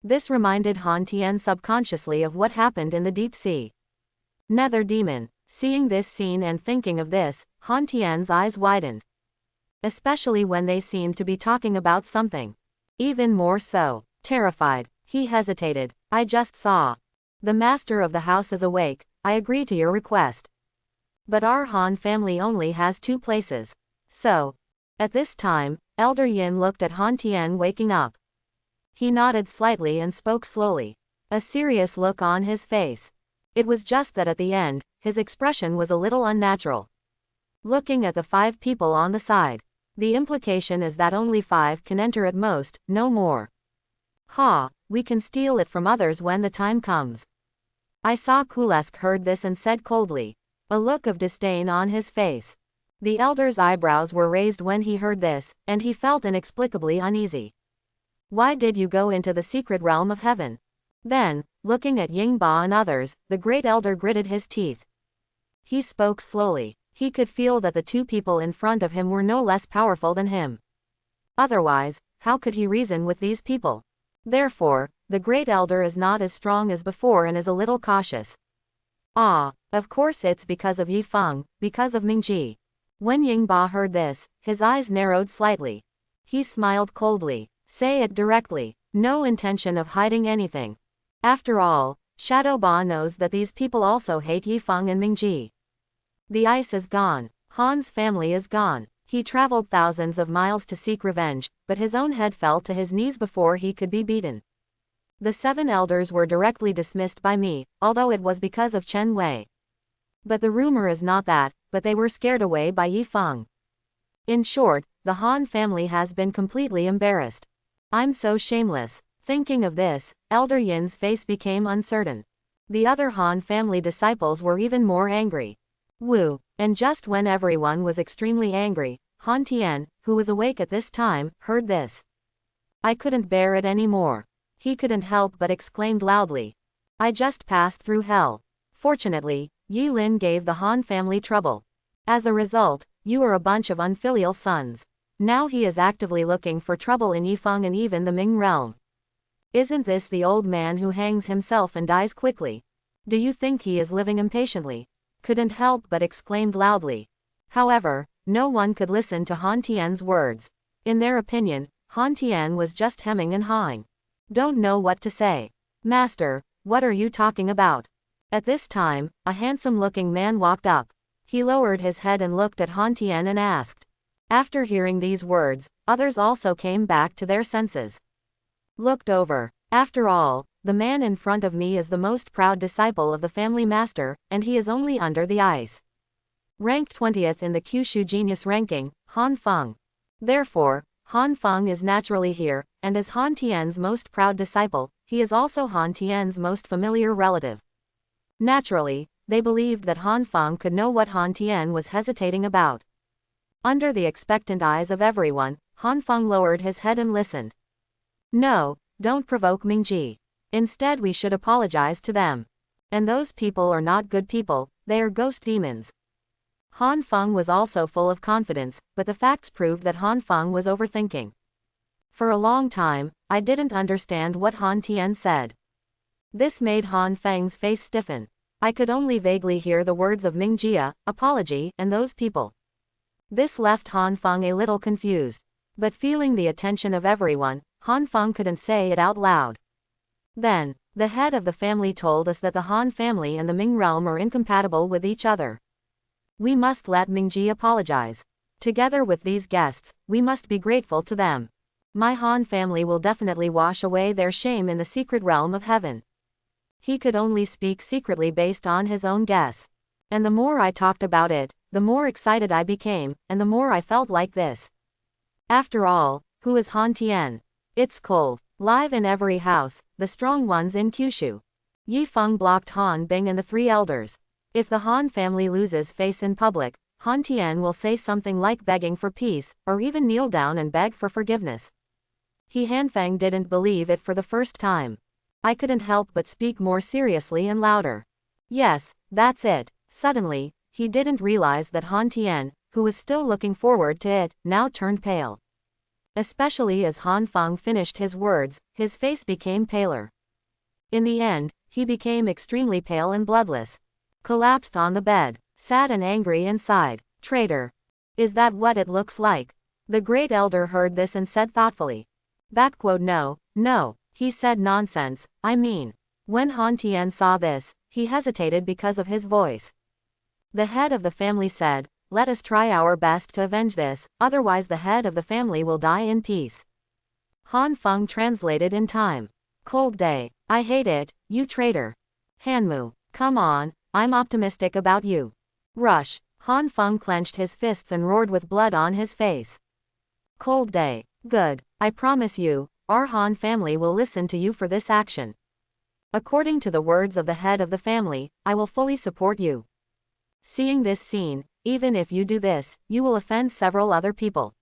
This reminded Han Tian subconsciously of what happened in the deep sea. Nether demon. Seeing this scene and thinking of this, Han Tian's eyes widened. Especially when they seemed to be talking about something. Even more so. Terrified, he hesitated. I just saw. The master of the house is awake. I agree to your request. But our Han family only has 2 places. So. At this time, Elder Yin looked at Han Tian waking up. He nodded slightly and spoke slowly. A serious look on his face. It was just that at the end, his expression was a little unnatural. Looking at the 5 people on the side. The implication is that only 5 can enter at most, no more. We can steal it from others when the time comes. I saw Kulesk heard this and said coldly. A look of disdain on his face. The elder's eyebrows were raised when he heard this, and he felt inexplicably uneasy. Why did you go into the secret realm of heaven? Then, looking at Ying Ba and others, the great elder gritted his teeth. He spoke slowly. He could feel that the 2 people in front of him were no less powerful than him. Otherwise, how could he reason with these people? Therefore, the great elder is not as strong as before and is a little cautious. Of course it's because of Yi Feng, because of Mingji. When Ying Ba heard this, his eyes narrowed slightly. He smiled coldly. Say it directly. No intention of hiding anything. After all, Shadow Ba knows that these people also hate Yi Feng and Mingji. The ice is gone. Han's family is gone. He traveled thousands of miles to seek revenge, but his own head fell to his knees before he could be beaten. The 7 elders were directly dismissed by me, although it was because of Chen Wei. But the rumor is not that, but they were scared away by Yi Feng. In short, the Han family has been completely embarrassed. I'm so shameless. Thinking of this, Elder Yin's face became uncertain. The other Han family disciples were even more angry. And just when everyone was extremely angry, Han Tian, who was awake at this time, heard this. I couldn't bear it anymore. He couldn't help but exclaimed loudly. I just passed through hell. Fortunately, Yi Lin gave the Han family trouble. As a result, you are a bunch of unfilial sons. Now he is actively looking for trouble in Yi Feng and even the Ming realm. Isn't this the old man who hangs himself and dies quickly? Do you think he is living impatiently? Couldn't help but exclaimed loudly. However, no one could listen to Han Tian's words. In their opinion, Han Tian was just hemming and hawing. Don't know what to say. Master, what are you talking about? At this time, a handsome-looking man walked up. He lowered his head and looked at Han Tian and asked. After hearing these words, others also came back to their senses. Looked over. After all, the man in front of me is the most proud disciple of the family master, and he is only under the ice. Ranked 20th in the Kyushu Genius ranking, Han Feng. Therefore, Han Feng is naturally here, and as Han Tian's most proud disciple, he is also Han Tian's most familiar relative. Naturally, they believed that Han Feng could know what Han Tian was hesitating about. Under the expectant eyes of everyone, Han Feng lowered his head and listened. No, don't provoke Mingji. Instead we should apologize to them. And those people are not good people, they are ghost demons. Han Feng was also full of confidence, but the facts proved that Han Feng was overthinking. For a long time, I didn't understand what Han Tian said. This made Han Feng's face stiffen. I could only vaguely hear the words of Mingjia, apology, and those people. This left Han Feng a little confused. But feeling the attention of everyone, Han Feng couldn't say it out loud. Then, the head of the family told us that the Han family and the Ming realm are incompatible with each other. We must let Mingji apologize. Together with these guests, we must be grateful to them. My Han family will definitely wash away their shame in the secret realm of heaven. He could only speak secretly based on his own guess. And the more I talked about it, the more excited I became, and the more I felt like this. After all, who is Han Tian? It's cold. Live in every house, the strong ones in Kyushu. Yi Feng blocked Han Bing and the three elders. If the Han family loses face in public, Han Tian will say something like begging for peace, or even kneel down and beg for forgiveness. He Hanfeng didn't believe it for the first time. I couldn't help but speak more seriously and louder. Yes, that's it. Suddenly, he didn't realize that Han Tian, who was still looking forward to it, now turned pale. Especially as Han Feng finished his words, his face became paler. In the end, he became extremely pale and bloodless. Collapsed on the bed, sad and angry inside. Traitor. Is that what it looks like? The great elder heard this and said thoughtfully. No, he said nonsense, I mean. When Han Tian saw this, he hesitated because of his voice. The head of the family said, let us try our best to avenge this, otherwise the head of the family will die in peace. Han Feng translated in time. Cold day. I hate it, you traitor. Hanmu. Come on, I'm optimistic about you. Rush. Han Feng clenched his fists and roared with blood on his face. Cold day. Good. I promise you, our Han family will listen to you for this action. According to the words of the head of the family, I will fully support you. Seeing this scene, even if you do this, you will offend several other people.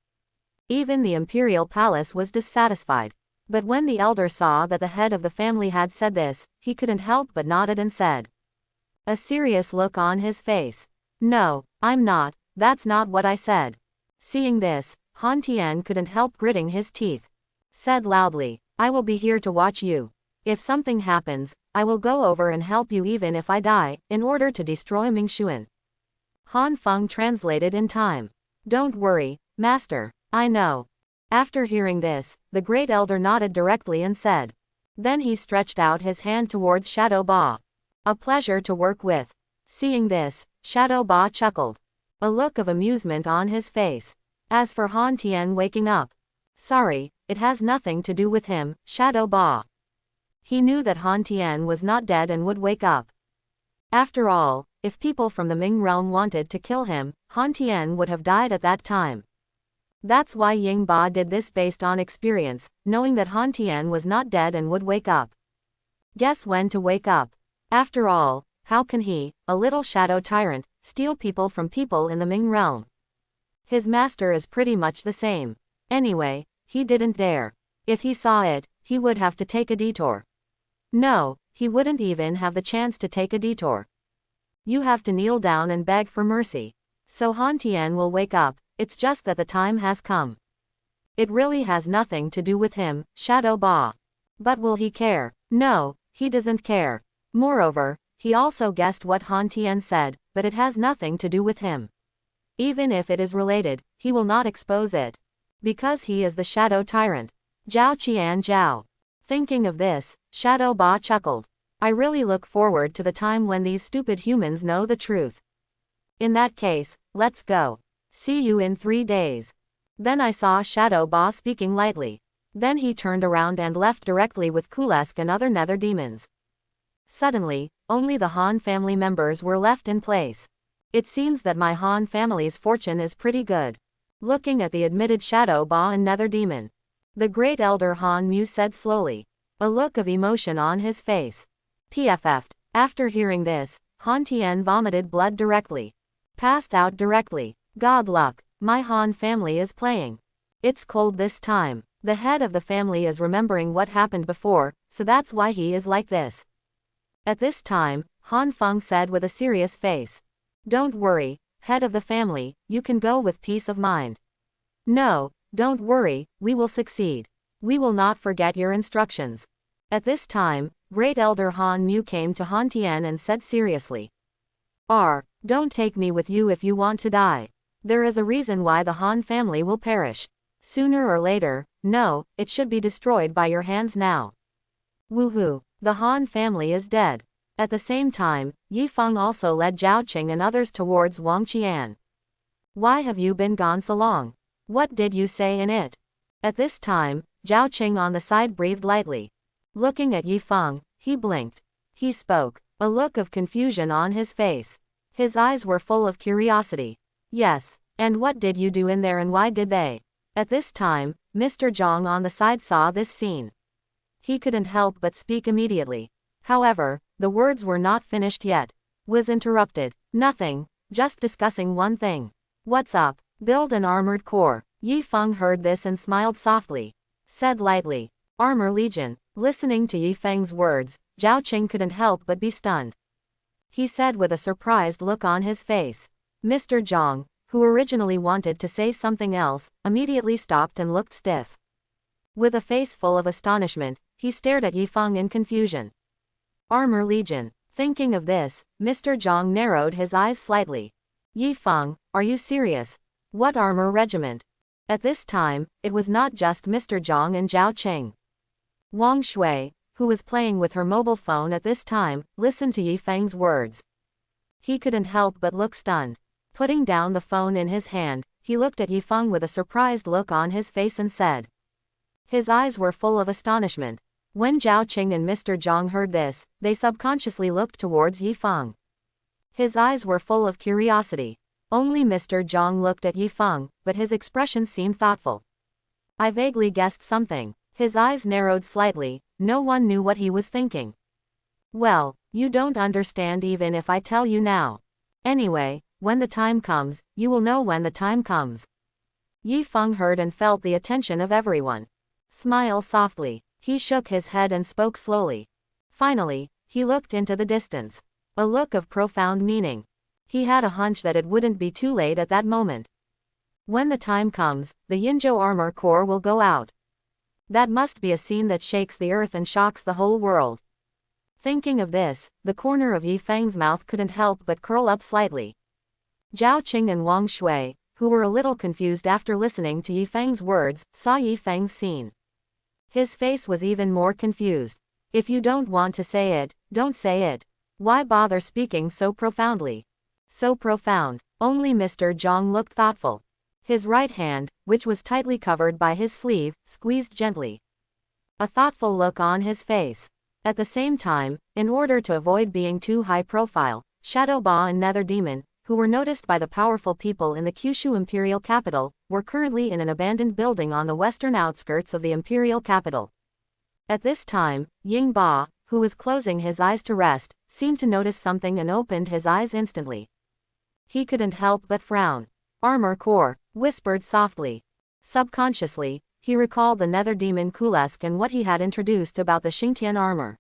Even the imperial palace was dissatisfied. But when the elder saw that the head of the family had said this, he couldn't help but nodded and said. A serious look on his face. No, I'm not, that's not what I said. Seeing this, Han Tian couldn't help gritting his teeth. Said loudly, I will be here to watch you. If something happens, I will go over and help you even if I die, in order to destroy Mingxuan. Han Feng translated in time. Don't worry, master, I know. After hearing this, the great elder nodded directly and said. Then he stretched out his hand towards Shadow Ba. A pleasure to work with. Seeing this, Shadow Ba chuckled. A look of amusement on his face. As for Han Tian waking up. Sorry, it has nothing to do with him, Shadow Ba. He knew that Han Tian was not dead and would wake up. After all, if people from the Ming realm wanted to kill him, Han Tian would have died at that time. That's why Ying Ba did this based on experience, knowing that Han Tian was not dead and would wake up. Guess when to wake up. After all, how can he, a little shadow tyrant, steal people from people in the Ming realm? His master is pretty much the same. Anyway, he didn't dare. If he saw it, he would have to take a detour. No, he wouldn't even have the chance to take a detour. You have to kneel down and beg for mercy. So Han Tian will wake up, it's just that the time has come. It really has nothing to do with him, Shadow Ba. But will he care? No, he doesn't care. Moreover, he also guessed what Han Tian said, but it has nothing to do with him. Even if it is related, he will not expose it. Because he is the Shadow Tyrant. Zhao Qian Zhao. Thinking of this, Shadow Ba chuckled. I really look forward to the time when these stupid humans know the truth. In that case, let's go. See you in 3 days. Then I saw Shadow Ba speaking lightly. Then he turned around and left directly with Kulesk and other nether demons. Suddenly, only the Han family members were left in place. It seems that my Han family's fortune is pretty good. Looking at the admitted Shadow Ba and nether demon. The great elder Han Mu said slowly. A look of emotion on his face. PFF'd. After hearing this, Han Tian vomited blood directly. Passed out directly. God luck, my Han family is playing. It's cold this time. The head of the family is remembering what happened before, so that's why he is like this. At this time, Han Feng said with a serious face. Don't worry, head of the family, you can go with peace of mind. No, don't worry, we will succeed. We will not forget your instructions. At this time, Great Elder Han Mu came to Han Tian and said seriously. Don't take me with you if you want to die. There is a reason why the Han family will perish. Sooner or later, no, it should be destroyed by your hands now. Woohoo, the Han family is dead. At the same time, Yi Feng also led Zhao Qing and others towards Wang Qian. Why have you been gone so long? What did you say in it? At this time, Zhao Qing on the side breathed lightly. Looking at Yi Feng, he blinked. He spoke, a look of confusion on his face. His eyes were full of curiosity. Yes, and what did you do in there and why did they? At this time, Mr. Zhang on the side saw this scene. He couldn't help but speak immediately. However, the words were not finished yet. Was interrupted. Nothing, just discussing one thing. What's up? Build an armored core. Yi Feng heard this and smiled softly. Said lightly. Armor Legion. Listening to Yi Feng's words, Zhao Qing couldn't help but be stunned. He said with a surprised look on his face. Mr. Zhang, who originally wanted to say something else, immediately stopped and looked stiff. With a face full of astonishment, he stared at Yi Feng in confusion. Armor Legion. Thinking of this, Mr. Zhang narrowed his eyes slightly. Yi Feng, are you serious? What armor regiment? At this time, it was not just Mr. Zhang and Zhao Qing. Wang Shui, who was playing with her mobile phone at this time, listened to Yi Feng's words. He couldn't help but look stunned. Putting down the phone in his hand, he looked at Yi Feng with a surprised look on his face and said. His eyes were full of astonishment. When Zhao Qing and Mr. Zhang heard this, they subconsciously looked towards Yi Feng. His eyes were full of curiosity. Only Mr. Zhang looked at Yi Feng, but his expression seemed thoughtful. I vaguely guessed something. His eyes narrowed slightly, no one knew what he was thinking. Well, you don't understand even if I tell you now. Anyway, when the time comes, you will know when the time comes. Yi Feng heard and felt the attention of everyone. Smile softly. He shook his head and spoke slowly. Finally, he looked into the distance. A look of profound meaning. He had a hunch that it wouldn't be too late at that moment. When the time comes, the Yinzhou armor core will go out. That must be a scene that shakes the earth and shocks the whole world. Thinking of this, the corner of Yi Feng's mouth couldn't help but curl up slightly. Zhao Qing and Wang Shui, who were a little confused after listening to Yi Feng's words, saw Yi Feng's scene. His face was even more confused. If you don't want to say it, don't say it. Why bother speaking so profoundly? So profound. Only Mr. Zhang looked thoughtful. His right hand, which was tightly covered by his sleeve, squeezed gently. A thoughtful look on his face. At the same time, in order to avoid being too high profile, Shadow Ba and Nether Demon, who were noticed by the powerful people in the Kyushu imperial capital, were currently in an abandoned building on the western outskirts of the imperial capital. At this time, Ying Ba, who was closing his eyes to rest, seemed to notice something and opened his eyes instantly. He couldn't help but frown. Armor core, whispered softly. Subconsciously, he recalled the Nether Demon Kulesk and what he had introduced about the Xingtian armor.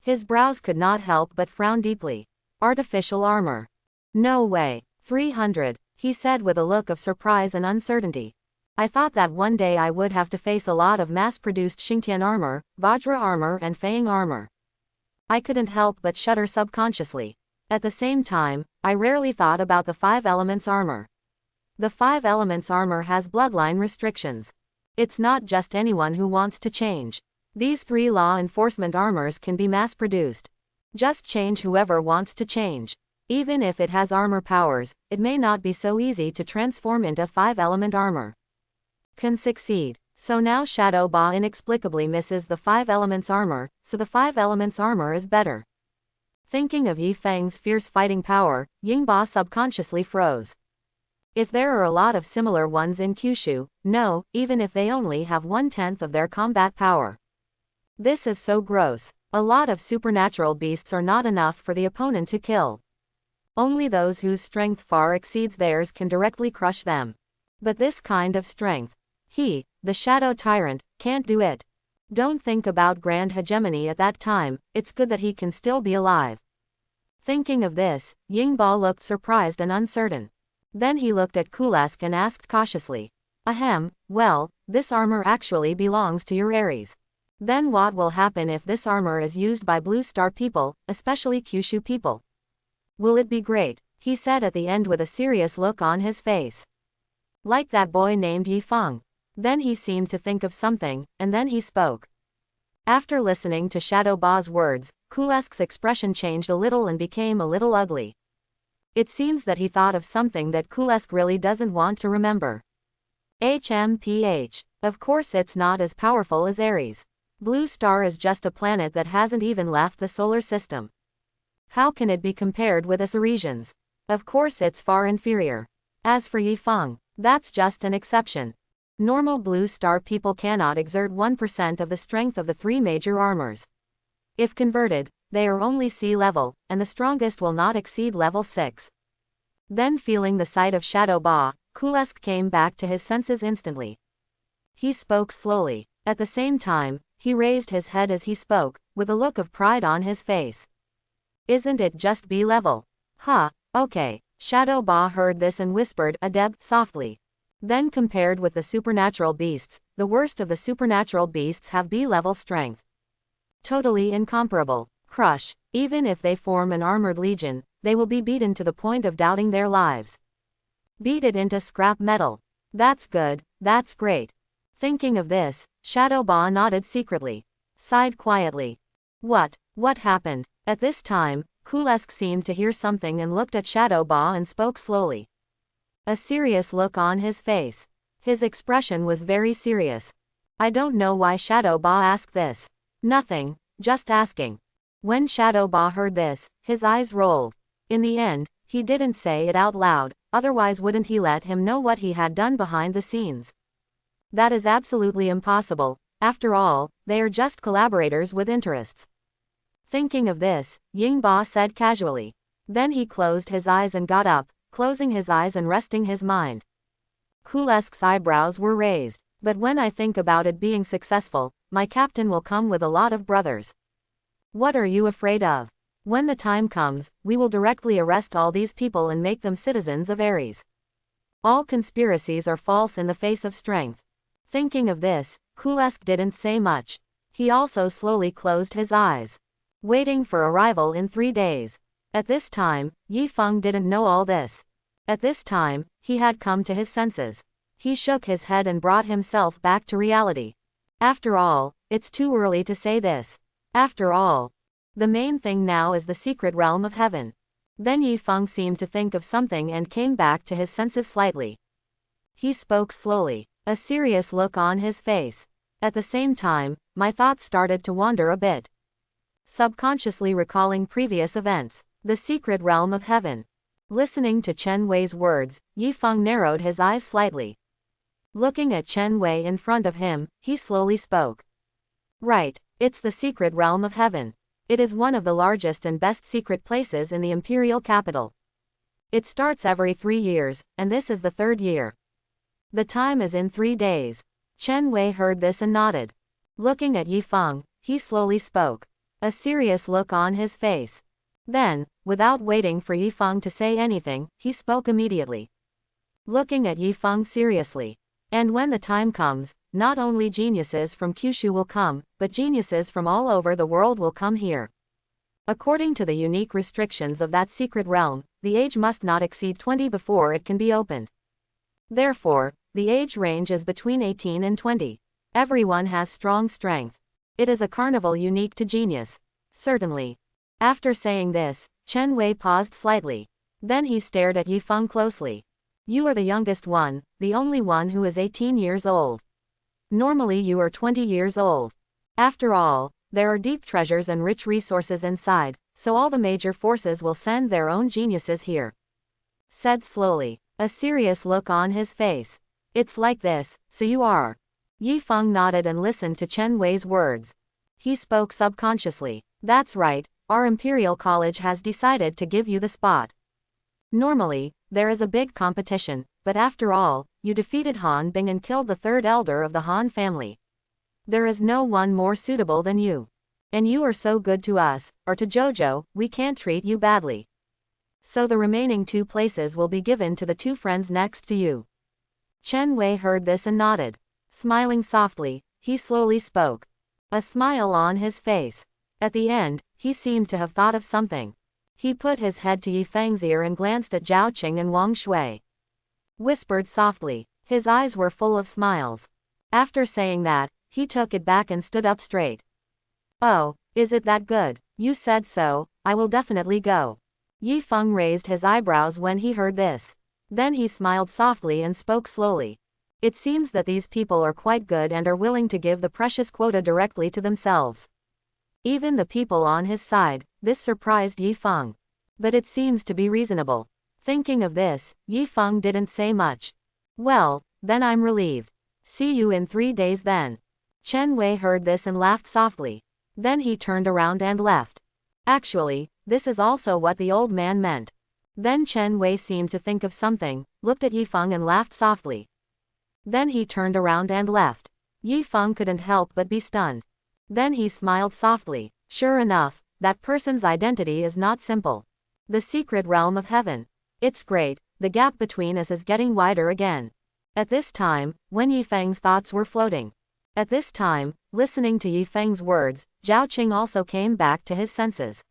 His brows could not help but frown deeply. Artificial armor. No way. 300, he said with a look of surprise and uncertainty. I thought that one day I would have to face a lot of mass-produced Xingtian armor, Vajra armor and Fang armor. I couldn't help but shudder subconsciously. At the same time, I rarely thought about the 5 elements armor. The 5 elements armor has bloodline restrictions. It's not just anyone who wants to change. These 3 law enforcement armors can be mass-produced. Just change whoever wants to change. Even if it has armor powers, it may not be so easy to transform into 5-element armor. Can succeed. So now Shadow Ba inexplicably misses the 5 elements armor, so the 5 elements armor is better. Thinking of Yi Feng's fierce fighting power, Ying Ba subconsciously froze. If there are a lot of similar ones in Kyushu, no, even if they only have 1/10 of their combat power. This is so gross. A lot of supernatural beasts are not enough for the opponent to kill. Only those whose strength far exceeds theirs can directly crush them. But this kind of strength. He, the shadow tyrant, can't do it. Don't think about grand hegemony at that time, it's good that he can still be alive. Thinking of this, Yingba looked surprised and uncertain. Then he looked at Kulesk and asked cautiously. Ahem, well, this armor actually belongs to your Ares. Then what will happen if this armor is used by Blue Star people, especially Kyushu people? Will it be great? He said at the end with a serious look on his face. Like that boy named Yifeng. Then he seemed to think of something, and then he spoke. After listening to Shadow Ba's words, Kulesk's expression changed a little and became a little ugly. It seems that he thought of something that Kulesk really doesn't want to remember. HMPH. Of course it's not as powerful as Ares. Blue Star is just a planet that hasn't even left the solar system. How can it be compared with us Arisians? Of course it's far inferior. As for Yifeng, that's just an exception. Normal Blue Star people cannot exert 1% of the strength of the three major armors. If converted, they are only sea level, and the strongest will not exceed level 6. Then feeling the sight of Shadow Ba, Kulesk came back to his senses instantly. He spoke slowly. At the same time, he raised his head as he spoke, with a look of pride on his face. Isn't it just B level? Huh, okay. Shadow Ba heard this and whispered, Adeb, softly. Then compared with the supernatural beasts, the worst of the supernatural beasts have B-level strength. Totally incomparable. Crush. Even if they form an armored legion, they will be beaten to the point of doubting their lives. Beat it into scrap metal. That's good, that's great. Thinking of this, Shadow Ba nodded secretly. Sighed quietly. What happened? At this time, Kulesk seemed to hear something and looked at Shadow Ba and spoke slowly. A serious look on his face. His expression was very serious. I don't know why Shadow Ba asked this. Nothing, just asking. When Shadow Ba heard this, his eyes rolled. In the end, he didn't say it out loud, otherwise wouldn't he let him know what he had done behind the scenes? That is absolutely impossible. After all, they are just collaborators with interests. Thinking of this, Yingba said casually. Then he closed his eyes and got up, closing his eyes and resting his mind. Kulesk's eyebrows were raised. But when I think about it being successful, my captain will come with a lot of brothers. What are you afraid of? When the time comes, we will directly arrest all these people and make them citizens of Ares. All conspiracies are false in the face of strength. Thinking of this, Kulesk didn't say much. He also slowly closed his eyes. Waiting for arrival in 3 days. At this time, Yifeng didn't know all this. At this time, he had come to his senses. He shook his head and brought himself back to reality. After all, it's too early to say this. After all, the main thing now is the secret realm of heaven. Then Yifeng seemed to think of something and came back to his senses slightly. He spoke slowly, a serious look on his face. At the same time, my thoughts started to wander a bit. Subconsciously recalling previous events. The secret realm of heaven. Listening to Chen Wei's words, Yifeng narrowed his eyes slightly. Looking at Chen Wei in front of him, he slowly spoke. Right, it's the secret realm of heaven. It is one of the largest and best secret places in the imperial capital. It starts every 3 years, and this is the 3rd year. The time is in 3 days. Chen Wei heard this and nodded. Looking at Yifeng, he slowly spoke. A serious look on his face. Then, without waiting for Yifeng to say anything, he spoke immediately. Looking at Yifeng seriously. And when the time comes, not only geniuses from Kyushu will come, but geniuses from all over the world will come here. According to the unique restrictions of that secret realm, the age must not exceed 20 before it can be opened. Therefore, the age range is between 18 and 20. Everyone has strong strength. It is a carnival unique to genius. Certainly. After saying this, Chen Wei paused slightly. Then he stared at Yifeng closely. You are the youngest one, the only one who is 18 years old. Normally you are 20 years old. After all, there are deep treasures and rich resources inside, so all the major forces will send their own geniuses here. Said slowly, a serious look on his face. It's like this, so you are. Yifeng nodded and listened to Chen Wei's words. He spoke subconsciously. That's right. Our Imperial College has decided to give you the spot. Normally, there is a big competition, But after all, you defeated Han Bing and killed the third elder of the Han family. There is no one more suitable than you. And you are so good to us, or to Jojo, we can't treat you badly. So the remaining 2 places will be given to the 2 friends next to you. Chen Wei heard this and nodded. Smiling softly, he slowly spoke. A smile on his face. At the end, he seemed to have thought of something. He put his head to Yifeng's ear and glanced at Zhao Qing and Wang Shui. Whispered softly. His eyes were full of smiles. After saying that, he took it back and stood up straight. Oh, is it that good? You said so, I will definitely go. Yifeng raised his eyebrows when he heard this. Then he smiled softly and spoke slowly. It seems that these people are quite good and are willing to give the precious quota directly to themselves. Even the people on his side, this surprised Yifeng. But it seems to be reasonable. Thinking of this, Yifeng didn't say much. Well, then I'm relieved. See you in 3 days then. Chen Wei heard this and laughed softly. Then he turned around and left. Actually, this is also what the old man meant. Then Chen Wei seemed to think of something, looked at Yifeng and laughed softly. Then he turned around and left. Yifeng couldn't help but be stunned. Then he smiled softly. Sure enough, that person's identity is not simple. The secret realm of heaven. It's great, the gap between us is getting wider again. At this time, when Yifeng's thoughts were floating. At this time, listening to Yifeng's words, Zhao Qing also came back to his senses.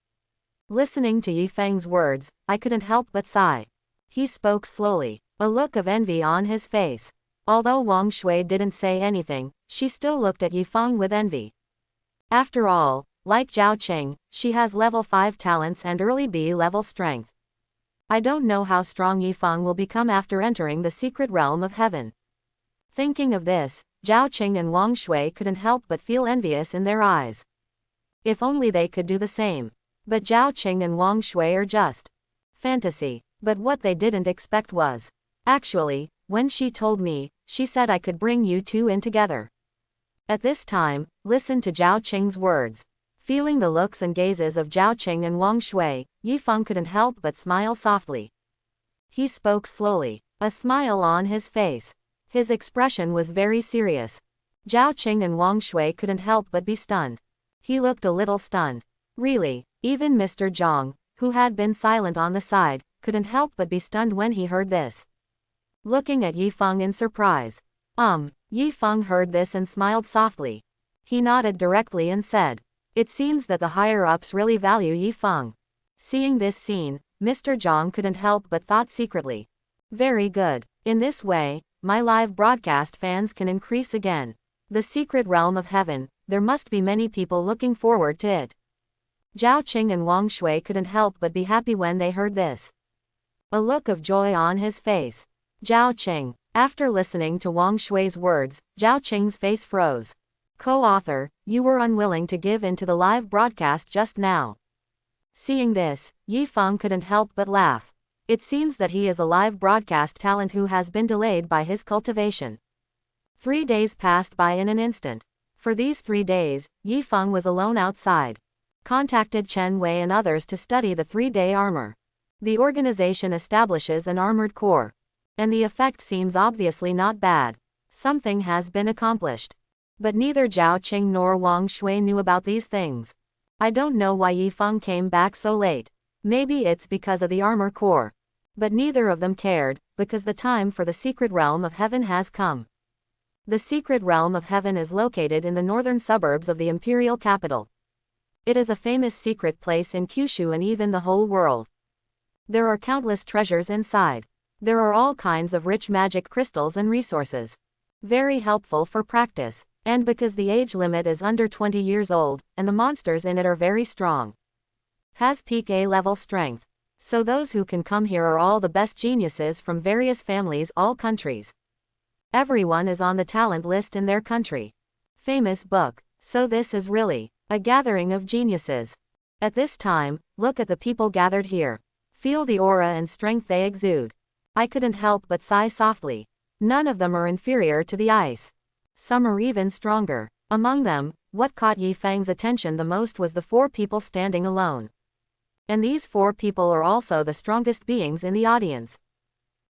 Listening to Yifeng's words, I couldn't help but sigh. He spoke slowly, a look of envy on his face. Although Wang Shui didn't say anything, she still looked at Yifeng with envy. After all, like Zhao Qing, she has level 5 talents and early B level strength. I don't know how strong Yifeng will become after entering the secret realm of heaven. Thinking of this, Zhao Qing and Wang Shui couldn't help but feel envious in their eyes. If only they could do the same. But Zhao Qing and Wang Shui are just fantasy. But what they didn't expect was, actually, when she told me, she said I could bring you 2 in together. At this time, listen to Zhao Qing's words. Feeling the looks and gazes of Zhao Qing and Wang Shui, Yifeng couldn't help but smile softly. He spoke slowly, a smile on his face. His expression was very serious. Zhao Qing and Wang Shui couldn't help but be stunned. He looked a little stunned. Really, even Mr. Zhang, who had been silent on the side, couldn't help but be stunned when he heard this. Looking at Yifeng in surprise. Yifeng heard this and smiled softly. He nodded directly and said, it seems that the higher-ups really value Yifeng. Seeing this scene, Mr. Zhang couldn't help but thought secretly. Very good. In this way, my live broadcast fans can increase again. The secret realm of heaven, there must be many people looking forward to it. Zhao Qing and Wang Shui couldn't help but be happy when they heard this. A look of joy on his face. Zhao Qing. After listening to Wang Shui's words, Zhao Qing's face froze. Co-author, you were unwilling to give in to the live broadcast just now. Seeing this, Yifeng couldn't help but laugh. It seems that he is a live broadcast talent who has been delayed by his cultivation. 3 days passed by in an instant. For these 3 days, Yifeng was alone outside. Contacted Chen Wei and others to study the 3-day armor. The organization establishes an armored core. And the effect seems obviously not bad. Something has been accomplished. But neither Zhao Qing nor Wang Shui knew about these things. I don't know why Yifeng came back so late. Maybe it's because of the armor core. But neither of them cared, because the time for the secret realm of heaven has come. The secret realm of heaven is located in the northern suburbs of the imperial capital. It is a famous secret place in Kyushu and even the whole world. There are countless treasures inside. There are all kinds of rich magic crystals and resources. Very helpful for practice. And because the age limit is under 20 years old, and the monsters in it are very strong. Has peak A-level strength. So those who can come here are all the best geniuses from various families, all countries. Everyone is on the talent list in their country. Famous book. So this is really a gathering of geniuses. At this time, look at the people gathered here. Feel the aura and strength they exude. I couldn't help but sigh softly. None of them are inferior to the ice. Some are even stronger. Among them, what caught Yifeng's attention the most was the 4 people standing alone. And these 4 people are also the strongest beings in the audience.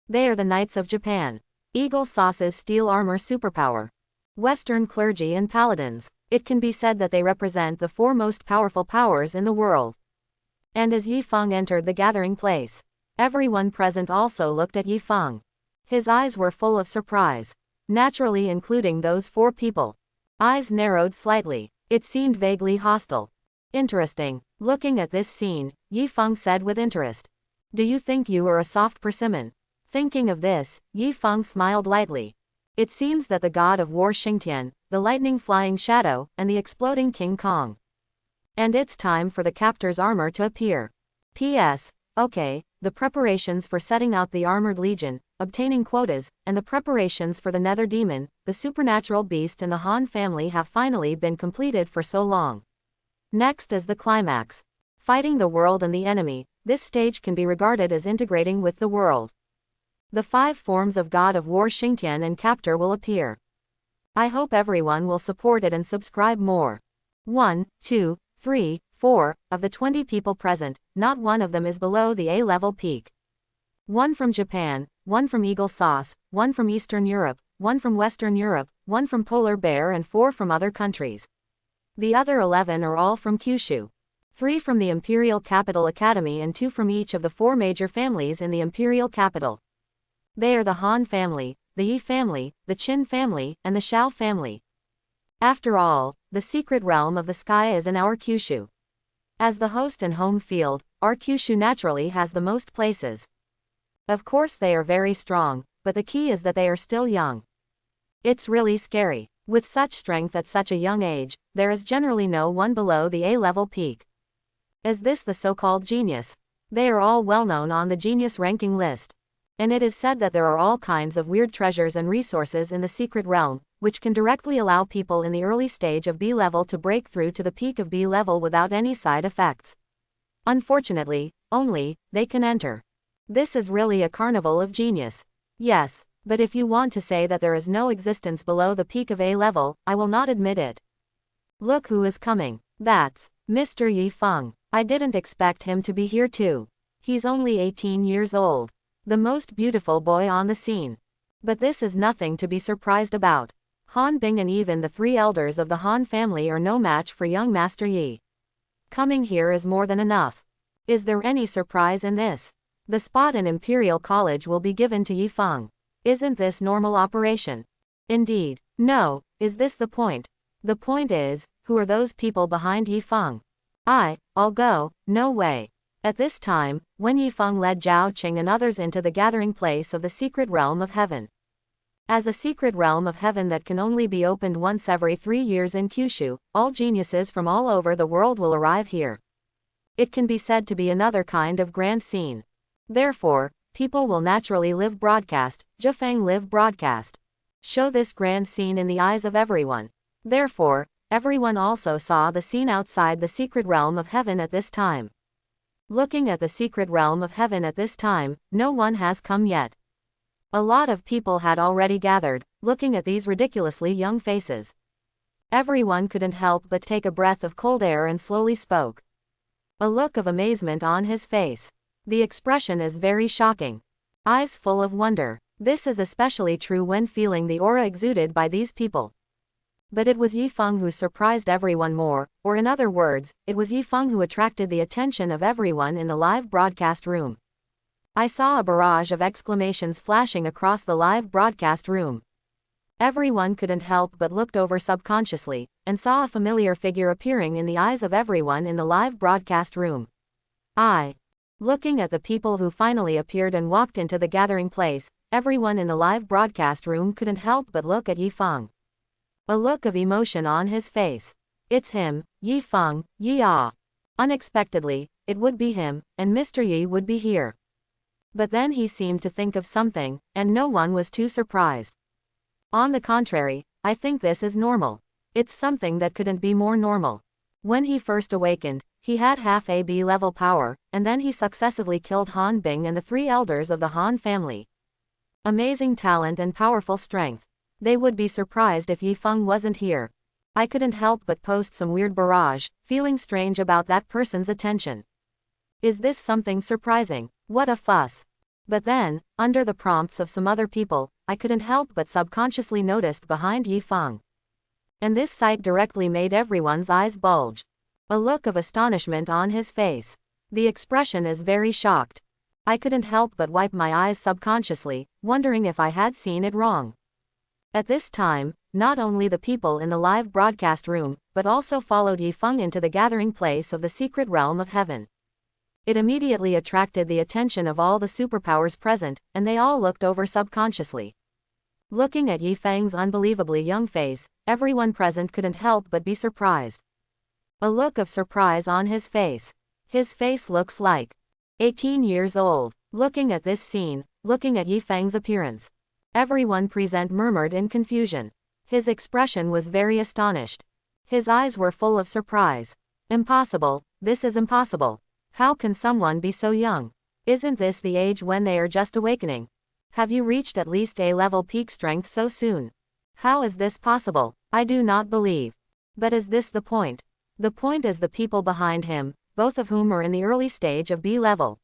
They are the Knights of Japan. Eagle Sauce's steel armor superpower. Western clergy and paladins. It can be said that they represent the four most powerful powers in the world. And as Yi Feng entered the gathering place, everyone present also looked at Yi Feng. His eyes were full of surprise, naturally including those four people. Eyes narrowed slightly. It seemed vaguely hostile. Interesting. Looking at this scene, Yi Feng said with interest. Do you think you are a soft persimmon? Thinking of this, Yi Feng smiled lightly. It seems that the god of war Xingtian, the lightning flying shadow, and the exploding King Kong. And it's time for the captor's armor to appear. P.S. Okay, the preparations for setting out the armored legion, obtaining quotas, and the preparations for the nether demon, the supernatural beast and the Han family have finally been completed for so long. Next is the climax. Fighting the world and the enemy. This stage can be regarded as integrating with the world. The 5 forms of God of War Xingtian and Captor will appear. I hope everyone will support it and subscribe more. 1, 2, 3, 4, of the 20 people present, not one of them is below the A-level peak. 1 from Japan, 1 from Eagle Sauce, 1 from Eastern Europe, 1 from Western Europe, 1 from Polar Bear and 4 from other countries. The other 11 are all from Kyushu. 3 from the Imperial Capital Academy and 2 from each of the 4 major families in the Imperial Capital. They are the Han family, the Yi family, the Qin family, and the Shao family. After all, the secret realm of the sky is in our Kyushu. As the host and home field, our Kyushu naturally has the most places. Of course they are very strong, but the key is that they are still young. It's really scary. With such strength at such a young age, there is generally no one below the A-level peak. Is this the so-called genius? They are all well known on the genius ranking list. And it is said that there are all kinds of weird treasures and resources in the secret realm, which can directly allow people in the early stage of B-level to break through to the peak of B-level without any side effects. Unfortunately, only, they can enter. This is really a carnival of genius. Yes, but if you want to say that there is no existence below the peak of A-level, I will not admit it. Look who is coming. That's Mr. Yi Feng. I didn't expect him to be here too. He's only 18 years old. The most beautiful boy on the scene. But this is nothing to be surprised about. Han Bing and even the 3 elders of the Han family are no match for young Master Yi. Coming here is more than enough. Is there any surprise in this? The spot in Imperial College will be given to Yi Feng. Isn't this normal operation? Indeed. No, is this the point? The point is, who are those people behind Yi Feng? I'll go, no way. At this time, when Yi Feng led Zhao Qing and others into the gathering place of the secret realm of heaven. As a secret realm of heaven that can only be opened once every 3 years in Kyushu, all geniuses from all over the world will arrive here. It can be said to be another kind of grand scene. Therefore, people will naturally live broadcast, Zhifeng live broadcast. Show this grand scene in the eyes of everyone. Therefore, everyone also saw the scene outside the secret realm of heaven at this time. Looking at the secret realm of heaven at this time, no one has come yet. A lot of people had already gathered, looking at these ridiculously young faces. Everyone couldn't help but take a breath of cold air and slowly spoke. A look of amazement on his face. The expression is very shocking. Eyes full of wonder. This is especially true when feeling the aura exuded by these people. But it was Yi Feng who surprised everyone more, or in other words, it was Yi Feng who attracted the attention of everyone in the live broadcast room. I saw a barrage of exclamations flashing across the live broadcast room. Everyone couldn't help but looked over subconsciously, and saw a familiar figure appearing in the eyes of everyone in the live broadcast room. Looking at the people who finally appeared and walked into the gathering place, everyone in the live broadcast room couldn't help but look at Yi Feng. A look of emotion on his face. It's him, Yi Feng, Yi-ah. Unexpectedly, it would be him, and Mr. Yi would be here. But then he seemed to think of something, and no one was too surprised. On the contrary, I think this is normal. It's something that couldn't be more normal. When he first awakened, he had half a B-level power, and then he successively killed Han Bing and the 3 elders of the Han family. Amazing talent and powerful strength. They would be surprised if Yi Feng wasn't here. I couldn't help but post some weird barrage, feeling strange about that person's attention. Is this something surprising? What a fuss. But then, under the prompts of some other people, I couldn't help but subconsciously noticed behind Yifeng. And this sight directly made everyone's eyes bulge. A look of astonishment on his face. The expression is very shocked. I couldn't help but wipe my eyes subconsciously, wondering if I had seen it wrong. At this time, not only the people in the live broadcast room, but also followed Yifeng into the gathering place of the secret realm of heaven. It immediately attracted the attention of all the superpowers present, and they all looked over subconsciously. Looking at Yifeng's unbelievably young face, everyone present couldn't help but be surprised. A look of surprise on his face. His face looks like 18 years old. Looking at this scene, looking at Yifeng's appearance, everyone present murmured in confusion. His expression was very astonished. His eyes were full of surprise. Impossible, this is impossible. How can someone be so young? Isn't this the age when they are just awakening? Have you reached at least A-level peak strength so soon? How is this possible? I do not believe. But is this the point? The point is the people behind him, both of whom are in the early stage of B-level.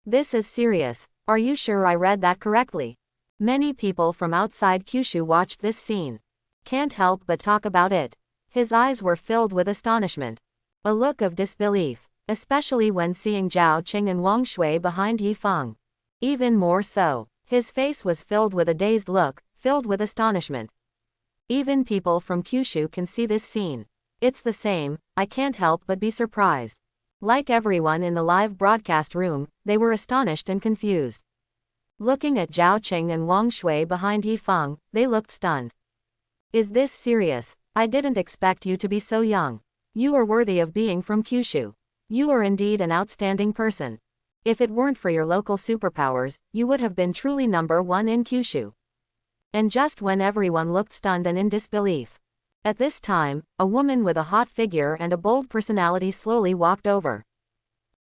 This is serious. Are you sure I read that correctly? Many people from outside Kyushu watched this scene. Can't help but talk about it. His eyes were filled with astonishment. A look of disbelief. Especially when seeing Zhao Qing and Wang Shui behind Yifeng. Even more so, his face was filled with a dazed look, filled with astonishment. Even people from Kyushu can see this scene. It's the same, I can't help but be surprised. Like everyone in the live broadcast room, they were astonished and confused. Looking at Zhao Qing and Wang Shui behind Yifeng, they looked stunned. Is this serious? I didn't expect you to be so young. You are worthy of being from Kyushu. You are indeed an outstanding person. If it weren't for your local superpowers, you would have been truly number one in Kyushu. And just when everyone looked stunned and in disbelief. At this time, a woman with a hot figure and a bold personality slowly walked over.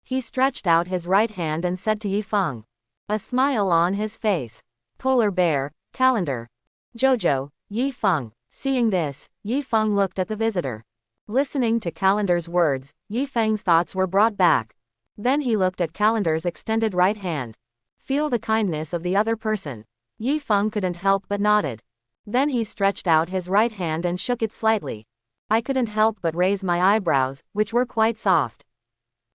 He stretched out his right hand and said to Yifeng. A smile on his face. Polar bear, calendar. Jojo, Yifeng. Seeing this, Yifeng looked at the visitor. Listening to Calendar's words, Yifeng's thoughts were brought back. Then he looked at Calendar's extended right hand. Feel the kindness of the other person. Yifeng couldn't help but nodded. Then he stretched out his right hand and shook it slightly. I couldn't help but raise my eyebrows, which were quite soft.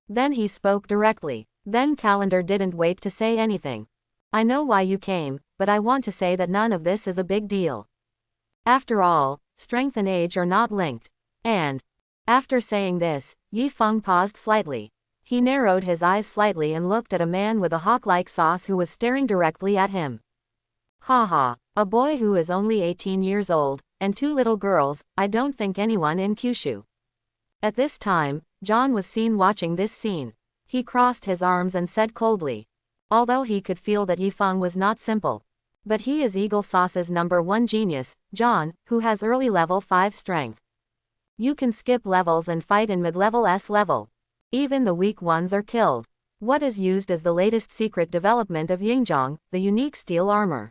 Then he spoke directly. Then Calendar didn't wait to say anything. I know why you came, but I want to say that none of this is a big deal. After all, strength and age are not linked. And, after saying this, Yifeng paused slightly. He narrowed his eyes slightly and looked at a man with a hawk-like sauce who was staring directly at him. Haha, a boy who is only 18 years old, and two little girls, I don't think anyone in Kyushu. At this time, John was seen watching this scene. He crossed his arms and said coldly. Although he could feel that Yifeng was not simple. But he is Eagle Sauce's #1 genius, John, who has early level 5 strength. You can skip levels and fight in mid-level S level. Even the weak ones are killed. What is used as the latest secret development of Yingjong, the unique steel armor.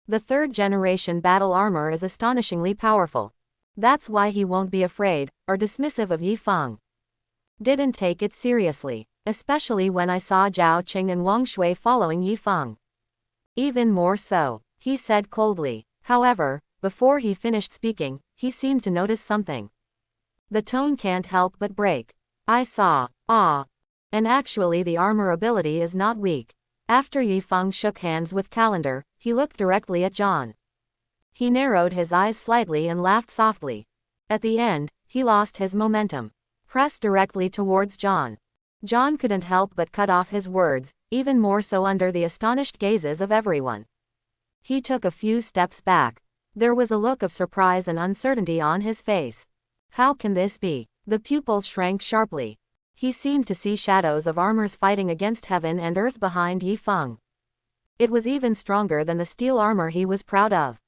The 3rd generation battle armor is astonishingly powerful. That's why he won't be afraid, or dismissive of Yifeng. Didn't take it seriously, especially when I saw Zhao Qing and Wang Shui following Yifeng. Even more so, he said coldly. However, before he finished speaking, he seemed to notice something. The tone can't help but break. I saw, and actually the armor ability is not weak. After Yifeng shook hands with Calendar, he looked directly at John. He narrowed his eyes slightly and laughed softly. At the end, he lost his momentum. Pressed directly towards John. John couldn't help but cut off his words, even more so under the astonished gazes of everyone. He took a few steps back. There was a look of surprise and uncertainty on his face. How can this be? The pupils shrank sharply. He seemed to see shadows of armors fighting against heaven and earth behind Yifeng. It was even stronger than the steel armor he was proud of.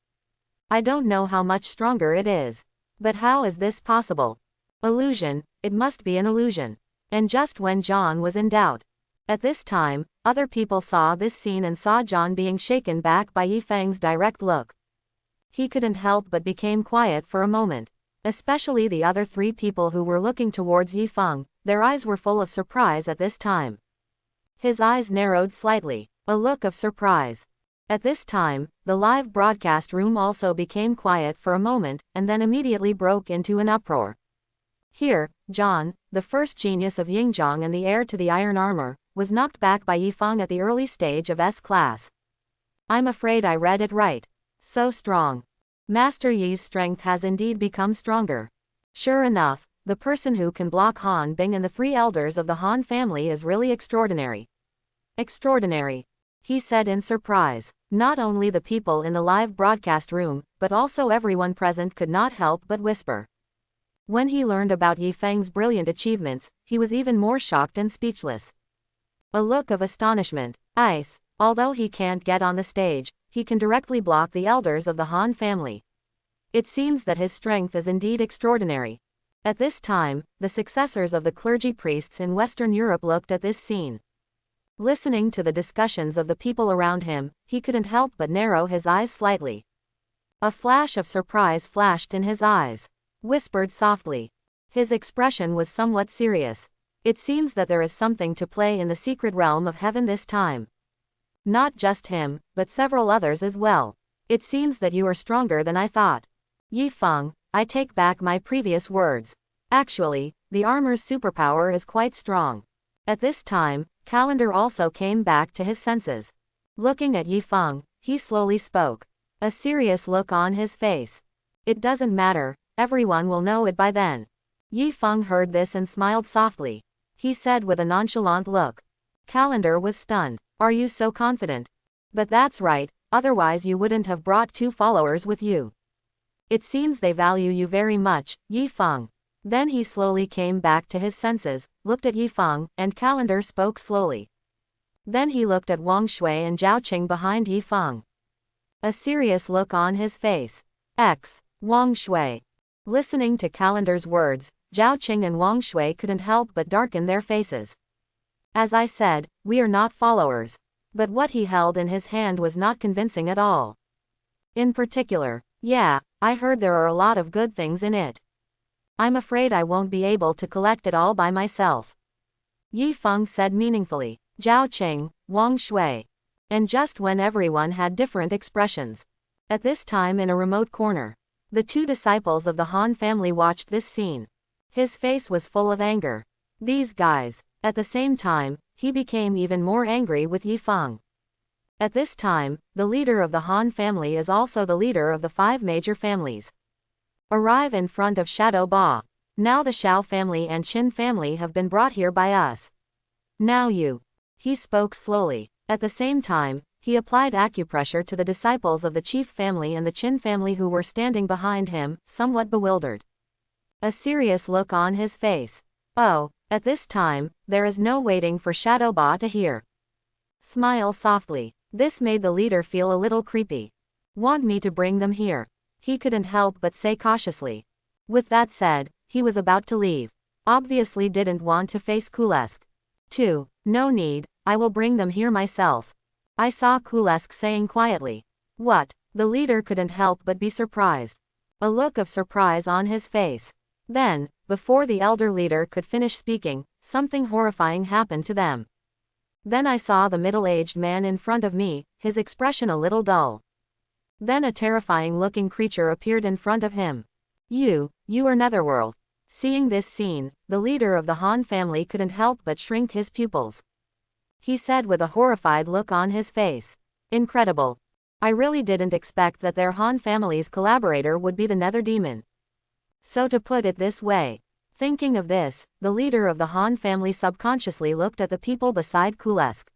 I don't know how much stronger it is. But how is this possible? Illusion, it must be an illusion. And just when John was in doubt. At this time, other people saw this scene and saw John being shaken back by Yifeng's direct look. He couldn't help but became quiet for a moment. Especially the other 3 people who were looking towards Yifeng, their eyes were full of surprise at this time. His eyes narrowed slightly. A look of surprise. At this time, the live broadcast room also became quiet for a moment, and then immediately broke into an uproar. Here, John, the first genius of Yingzhong and the heir to the iron armor, was knocked back by Yifeng at the early stage of S-class. I'm afraid I read it right. So strong. Master Yi's strength has indeed become stronger. Sure enough, the person who can block Han Bing and the three elders of the Han family is really extraordinary. Extraordinary, he said in surprise. Not only the people in the live broadcast room, but also everyone present could not help but whisper. When he learned about Yifeng's brilliant achievements, he was even more shocked and speechless. A look of astonishment. Although he can't get on the stage, he can directly block the elders of the Han family. It seems that his strength is indeed extraordinary. At this time, the successors of the clergy priests in Western Europe looked at this scene. Listening to the discussions of the people around him, he couldn't help but narrow his eyes slightly. A flash of surprise flashed in his eyes. Whispered softly. His expression was somewhat serious. It seems that there is something to play in the secret realm of heaven this time. Not just him, but several others as well. It seems that you are stronger than I thought. Yifeng, I take back my previous words. Actually, the armor's superpower is quite strong. At this time, Calendar also came back to his senses. Looking at Yifeng, he slowly spoke. A serious look on his face. It doesn't matter, everyone will know it by then. Yifeng heard this and smiled softly. He said with a nonchalant look. Calendar was stunned. Are you so confident? But that's right, otherwise you wouldn't have brought 2 followers with you. It seems they value you very much, Yifeng. Then he slowly came back to his senses, looked at Yifeng, and Calendar spoke slowly. Then he looked at Wang Shui and Zhao Qing behind Yifeng. A serious look on his face. Wang Shui. Listening to Calendar's words, Zhao Qing and Wang Shui couldn't help but darken their faces. As I said, we are not followers. But what he held in his hand was not convincing at all. In particular, yeah, I heard there are a lot of good things in it. I'm afraid I won't be able to collect it all by myself. Yifeng said meaningfully. Zhao Qing, Wang Shui. And just when everyone had different expressions. At this time in a remote corner, the 2 disciples of the Han family watched this scene. His face was full of anger. These guys. At the same time, he became even more angry with Yifeng. At this time, the leader of the Han family is also the leader of the 5 major families. Arrive in front of Shadow Ba. Now the Shao family and Qin family have been brought here by us. Now you. He spoke slowly. At the same time, he applied acupressure to the disciples of the chief family and the Qin family who were standing behind him, somewhat bewildered. A serious look on his face. Oh, at this time, there is no waiting for Shadow Ba to hear. Smile softly. This made the leader feel a little creepy. Want me to bring them here? He couldn't help but say cautiously. With that said, he was about to leave. Obviously didn't want to face Kulesk. 2. No need, I will bring them here myself. I saw Kulesk saying quietly. What? The leader couldn't help but be surprised. A look of surprise on his face. Then, before the elder leader could finish speaking, something horrifying happened to them. Then I saw the middle-aged man in front of me, his expression a little dull. Then a terrifying-looking creature appeared in front of him. You are Netherworld. Seeing this scene, the leader of the Han family couldn't help but shrink his pupils. He said with a horrified look on his face. Incredible. I really didn't expect that their Han family's collaborator would be the Nether Demon. So to put it this way. Thinking of this, the leader of the Han family subconsciously looked at the people beside Kulesk.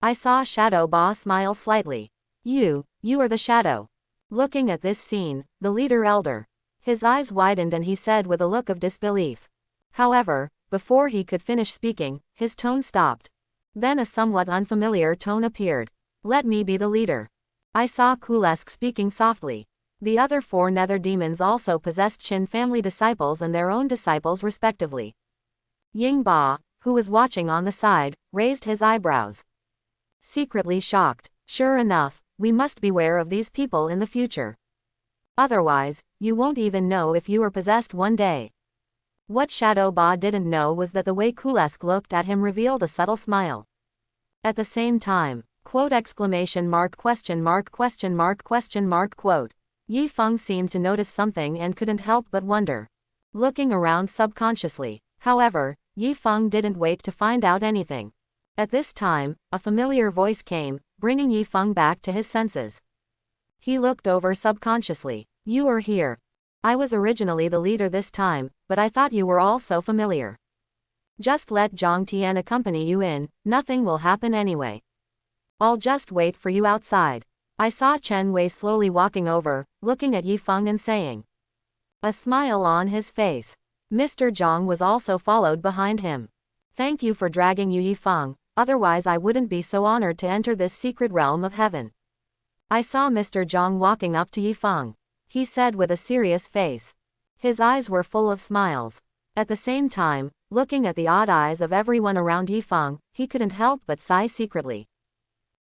I saw Shadow Ba smile slightly. You are the Shadow. Looking at this scene, the leader elder. His eyes widened and he said with a look of disbelief. However, before he could finish speaking, his tone stopped. Then a somewhat unfamiliar tone appeared. Let me be the leader. I saw Kulesk speaking softly. The other 4 Nether demons also possessed Qin family disciples and their own disciples respectively. Ying Ba, who was watching on the side, raised his eyebrows. Secretly shocked. Sure enough, we must beware of these people in the future. Otherwise, you won't even know if you are possessed one day. What Shadow Ba didn't know was that the way Kulesk looked at him revealed a subtle smile. At the same time, Quote exclamation mark question mark question mark question mark quote. Yi Feng seemed to notice something and couldn't help but wonder. Looking around subconsciously. However, Yi Feng didn't wait to find out anything. At this time, a familiar voice came, bringing Yi Feng back to his senses. He looked over subconsciously. You are here. I was originally the leader this time, but I thought you were all so familiar. Just let Zhang Tian accompany you in, nothing will happen anyway. I'll just wait for you outside. I saw Chen Wei slowly walking over, looking at Yi Feng and saying. A smile on his face. Mr. Zhang was also followed behind him. Thank you for dragging you, Yi Feng, otherwise I wouldn't be so honored to enter this secret realm of heaven. I saw Mr. Zhang walking up to Yi Feng. He said with a serious face. His eyes were full of smiles. At the same time, looking at the odd eyes of everyone around Yi Feng, he couldn't help but sigh secretly.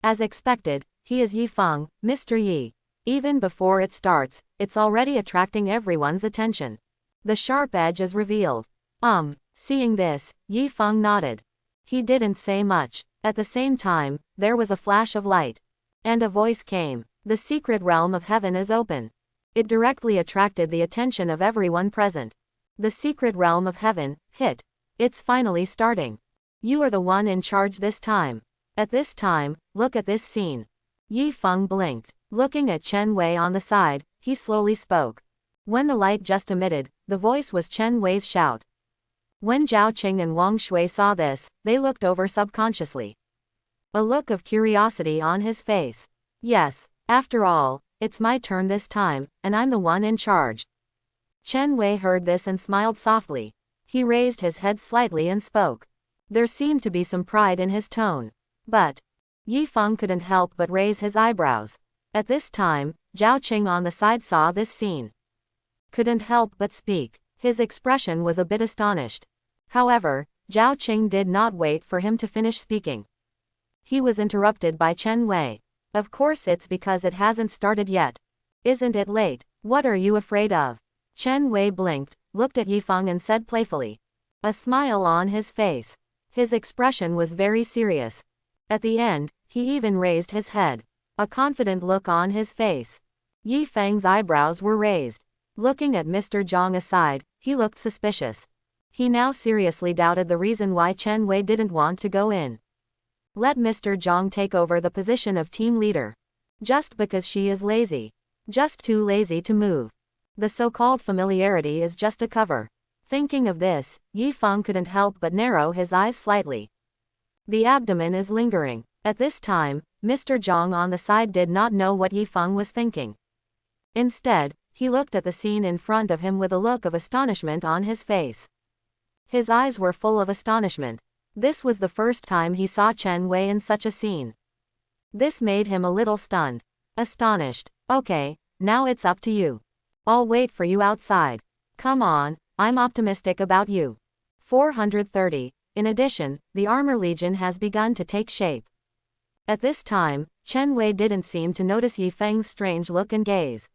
As expected, he is Yi Feng, Mr. Yi. Even before it starts, it's already attracting everyone's attention. The sharp edge is revealed. Seeing this, Yi Feng nodded. He didn't say much. At the same time, there was a flash of light. And a voice came. The secret realm of heaven is open. It directly attracted the attention of everyone present. The secret realm of heaven, hit. It's finally starting. You are the one in charge this time. At this time, look at this scene. Yi Feng blinked. Looking at Chen Wei on the side, he slowly spoke. When the light just emitted, the voice was Chen Wei's shout. When Zhao Qing and Wang Shui saw this, they looked over subconsciously. A look of curiosity on his face. Yes, after all, it's my turn this time, and I'm the one in charge. Chen Wei heard this and smiled softly. He raised his head slightly and spoke. There seemed to be some pride in his tone. But Yi Feng couldn't help but raise his eyebrows. At this time, Zhao Qing on the side saw this scene. Couldn't help but speak. His expression was a bit astonished. However, Zhao Qing did not wait for him to finish speaking. He was interrupted by Chen Wei. Of course it's because it hasn't started yet. Isn't it late? What are you afraid of? Chen Wei blinked, looked at Yi Feng and said playfully. A smile on his face. His expression was very serious. At the end, he even raised his head. A confident look on his face. Yi Feng's eyebrows were raised. Looking at Mr. Zhang aside, he looked suspicious. He now seriously doubted the reason why Chen Wei didn't want to go in. Let Mr. Zhang take over the position of team leader. Just because she is lazy. Just too lazy to move. The so-called familiarity is just a cover. Thinking of this, Yi Feng couldn't help but narrow his eyes slightly. The abdomen is lingering. At this time, Mr. Zhang on the side did not know what Yi Feng was thinking. Instead, he looked at the scene in front of him with a look of astonishment on his face. His eyes were full of astonishment. This was the first time he saw Chen Wei in such a scene. This made him a little stunned. Astonished. Okay, now it's up to you. I'll wait for you outside. Come on, I'm optimistic about you. 430. In addition, the Armor Legion has begun to take shape. At this time, Chen Wei didn't seem to notice Yi Feng's strange look and gaze.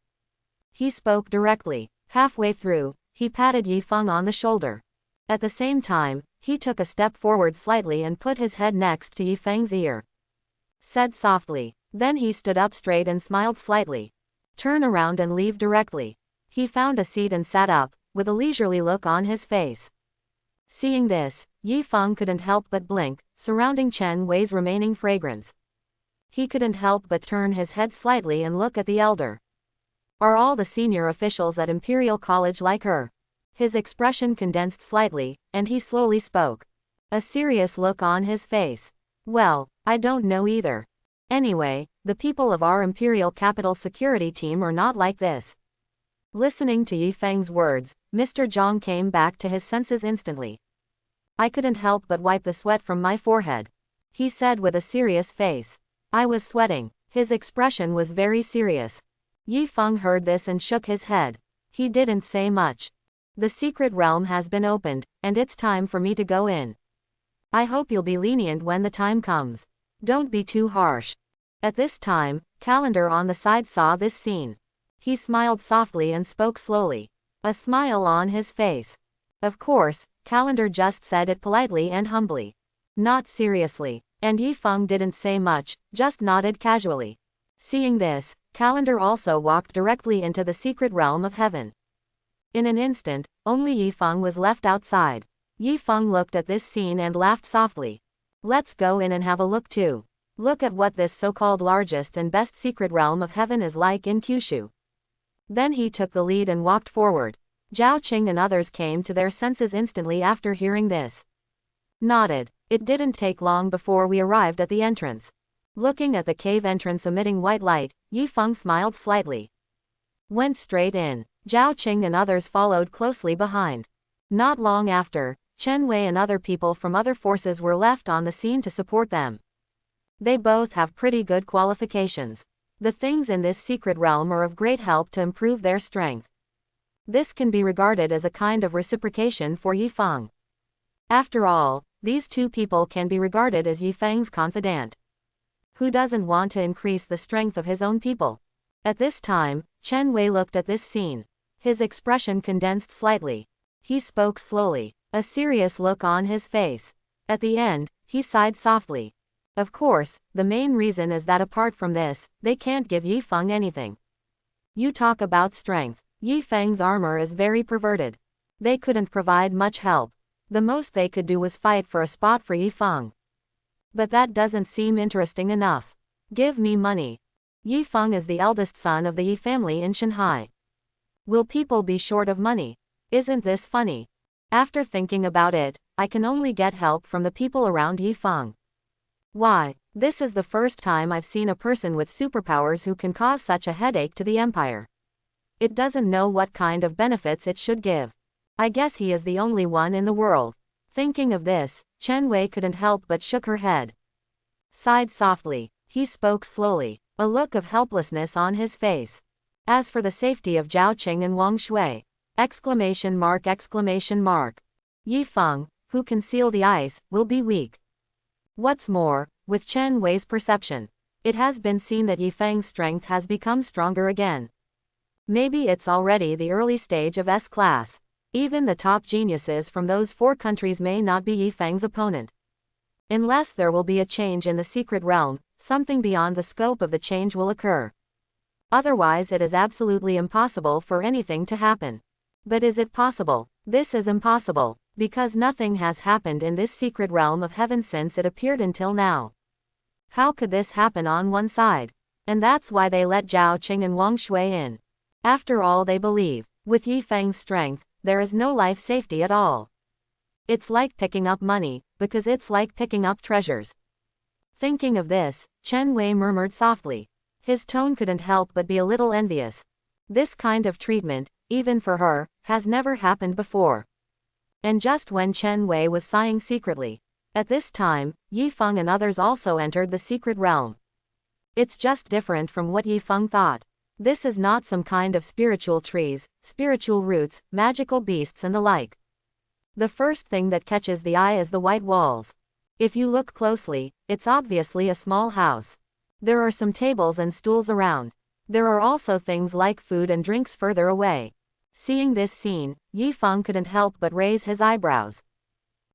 He spoke directly. Halfway through, he patted Yi Feng on the shoulder. At the same time, he took a step forward slightly and put his head next to Yi Feng's ear. Said softly. Then he stood up straight and smiled slightly. Turn around and leave directly. He found a seat and sat up, with a leisurely look on his face. Seeing this, Yi Feng couldn't help but blink, surrounding Chen Wei's remaining fragrance. He couldn't help but turn his head slightly and look at the elder. Are all the senior officials at Imperial College like her? His expression condensed slightly, and he slowly spoke. A serious look on his face. Well, I don't know either. Anyway, the people of our Imperial Capital security team are not like this. Listening to Yi Feng's words, Mr. Zhang came back to his senses instantly. I couldn't help but wipe the sweat from my forehead. He said with a serious face. I was sweating. His expression was very serious. Yi Feng heard this and shook his head. He didn't say much. The secret realm has been opened, and it's time for me to go in. I hope you'll be lenient when the time comes. Don't be too harsh. At this time, Calendar on the side saw this scene. He smiled softly and spoke slowly. A smile on his face. Of course, Calendar just said it politely and humbly. Not seriously. And Yifeng didn't say much, just nodded casually. Seeing this, Calendar also walked directly into the secret realm of heaven. In an instant, only Yifeng was left outside. Yifeng looked at this scene and laughed softly. Let's go in and have a look too. Look at what this so-called largest and best secret realm of heaven is like in Kyushu. Then he took the lead and walked forward. Zhao Qing and others came to their senses instantly after hearing this. Nodded. It didn't take long before we arrived at the entrance. Looking at the cave entrance emitting white light, Yifeng smiled slightly. Went straight in. Zhao Qing and others followed closely behind. Not long after, Chen Wei and other people from other forces were left on the scene to support them. They both have pretty good qualifications. The things in this secret realm are of great help to improve their strength. This can be regarded as a kind of reciprocation for Yifeng. After all, these two people can be regarded as Yifeng's confidant. Who doesn't want to increase the strength of his own people? At this time, Chen Wei looked at this scene. His expression condensed slightly. He spoke slowly, a serious look on his face. At the end, he sighed softly. Of course, the main reason is that apart from this, they can't give Yifeng anything. You talk about strength. Yifeng's armor is very perverted. They couldn't provide much help. The most they could do was fight for a spot for Yifeng. But that doesn't seem interesting enough. Give me money. Yifeng is the eldest son of the Yi family in Shanghai. Will people be short of money? Isn't this funny? After thinking about it, I can only get help from the people around Yifeng. Why, this is the first time I've seen a person with superpowers who can cause such a headache to the empire. It doesn't know what kind of benefits it should give. I guess he is the only one in the world. Thinking of this, Chen Wei couldn't help but shook her head. Sighed softly, he spoke slowly, a look of helplessness on his face. As for the safety of Zhao Qing and Wang Shui! Exclamation mark! Yifeng, who can seal the ice, will be weak. What's more, with Chen Wei's perception, it has been seen that Yifeng's strength has become stronger again. Maybe it's already the early stage of S-class. Even the top geniuses from those 4 countries may not be Yifeng's opponent. Unless there will be a change in the secret realm, something beyond the scope of the change will occur. Otherwise it is absolutely impossible for anything to happen. But is it possible? This is impossible, because nothing has happened in this secret realm of heaven since it appeared until now. How could this happen on one side? And that's why they let Zhao Qing and Wang Shui in. After all, they believe, with Yifeng's strength, there is no life safety at all. It's like picking up money, because it's like picking up treasures. Thinking of this, Chen Wei murmured softly. His tone couldn't help but be a little envious. This kind of treatment, even for her, has never happened before. And just when Chen Wei was sighing secretly, at this time, Yifeng and others also entered the secret realm. It's just different from what Yifeng thought. This is not some kind of spiritual trees, spiritual roots, magical beasts and the like. The first thing that catches the eye is the white walls. If you look closely, it's obviously a small house. There are some tables and stools around. There are also things like food and drinks further away. Seeing this scene, Yifeng couldn't help but raise his eyebrows.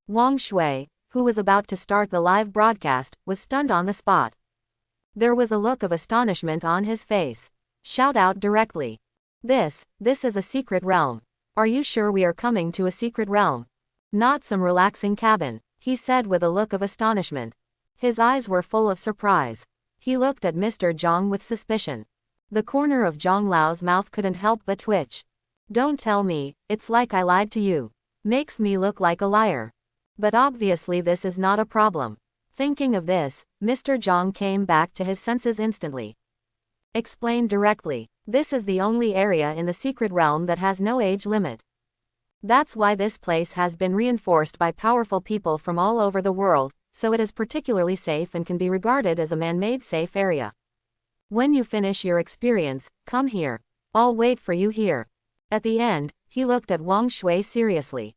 Wang Shui, who was about to start the live broadcast, was stunned on the spot. There was a look of astonishment on his face. Shout out directly. This is a secret realm. Are you sure we are coming to a secret realm? Not some relaxing cabin, he said with a look of astonishment. His eyes were full of surprise. He looked at Mr. Zhang with suspicion. The corner of Zhang Lao's mouth couldn't help but twitch. Don't tell me, it's like I lied to you. Makes me look like a liar. But obviously this is not a problem. Thinking of this, Mr. Zhang came back to his senses instantly. Explained directly, this is the only area in the secret realm that has no age limit. That's why this place has been reinforced by powerful people from all over the world, so it is particularly safe and can be regarded as a man-made safe area. When you finish your experience, come here. I'll wait for you here. At the end, he looked at Wang Shui seriously.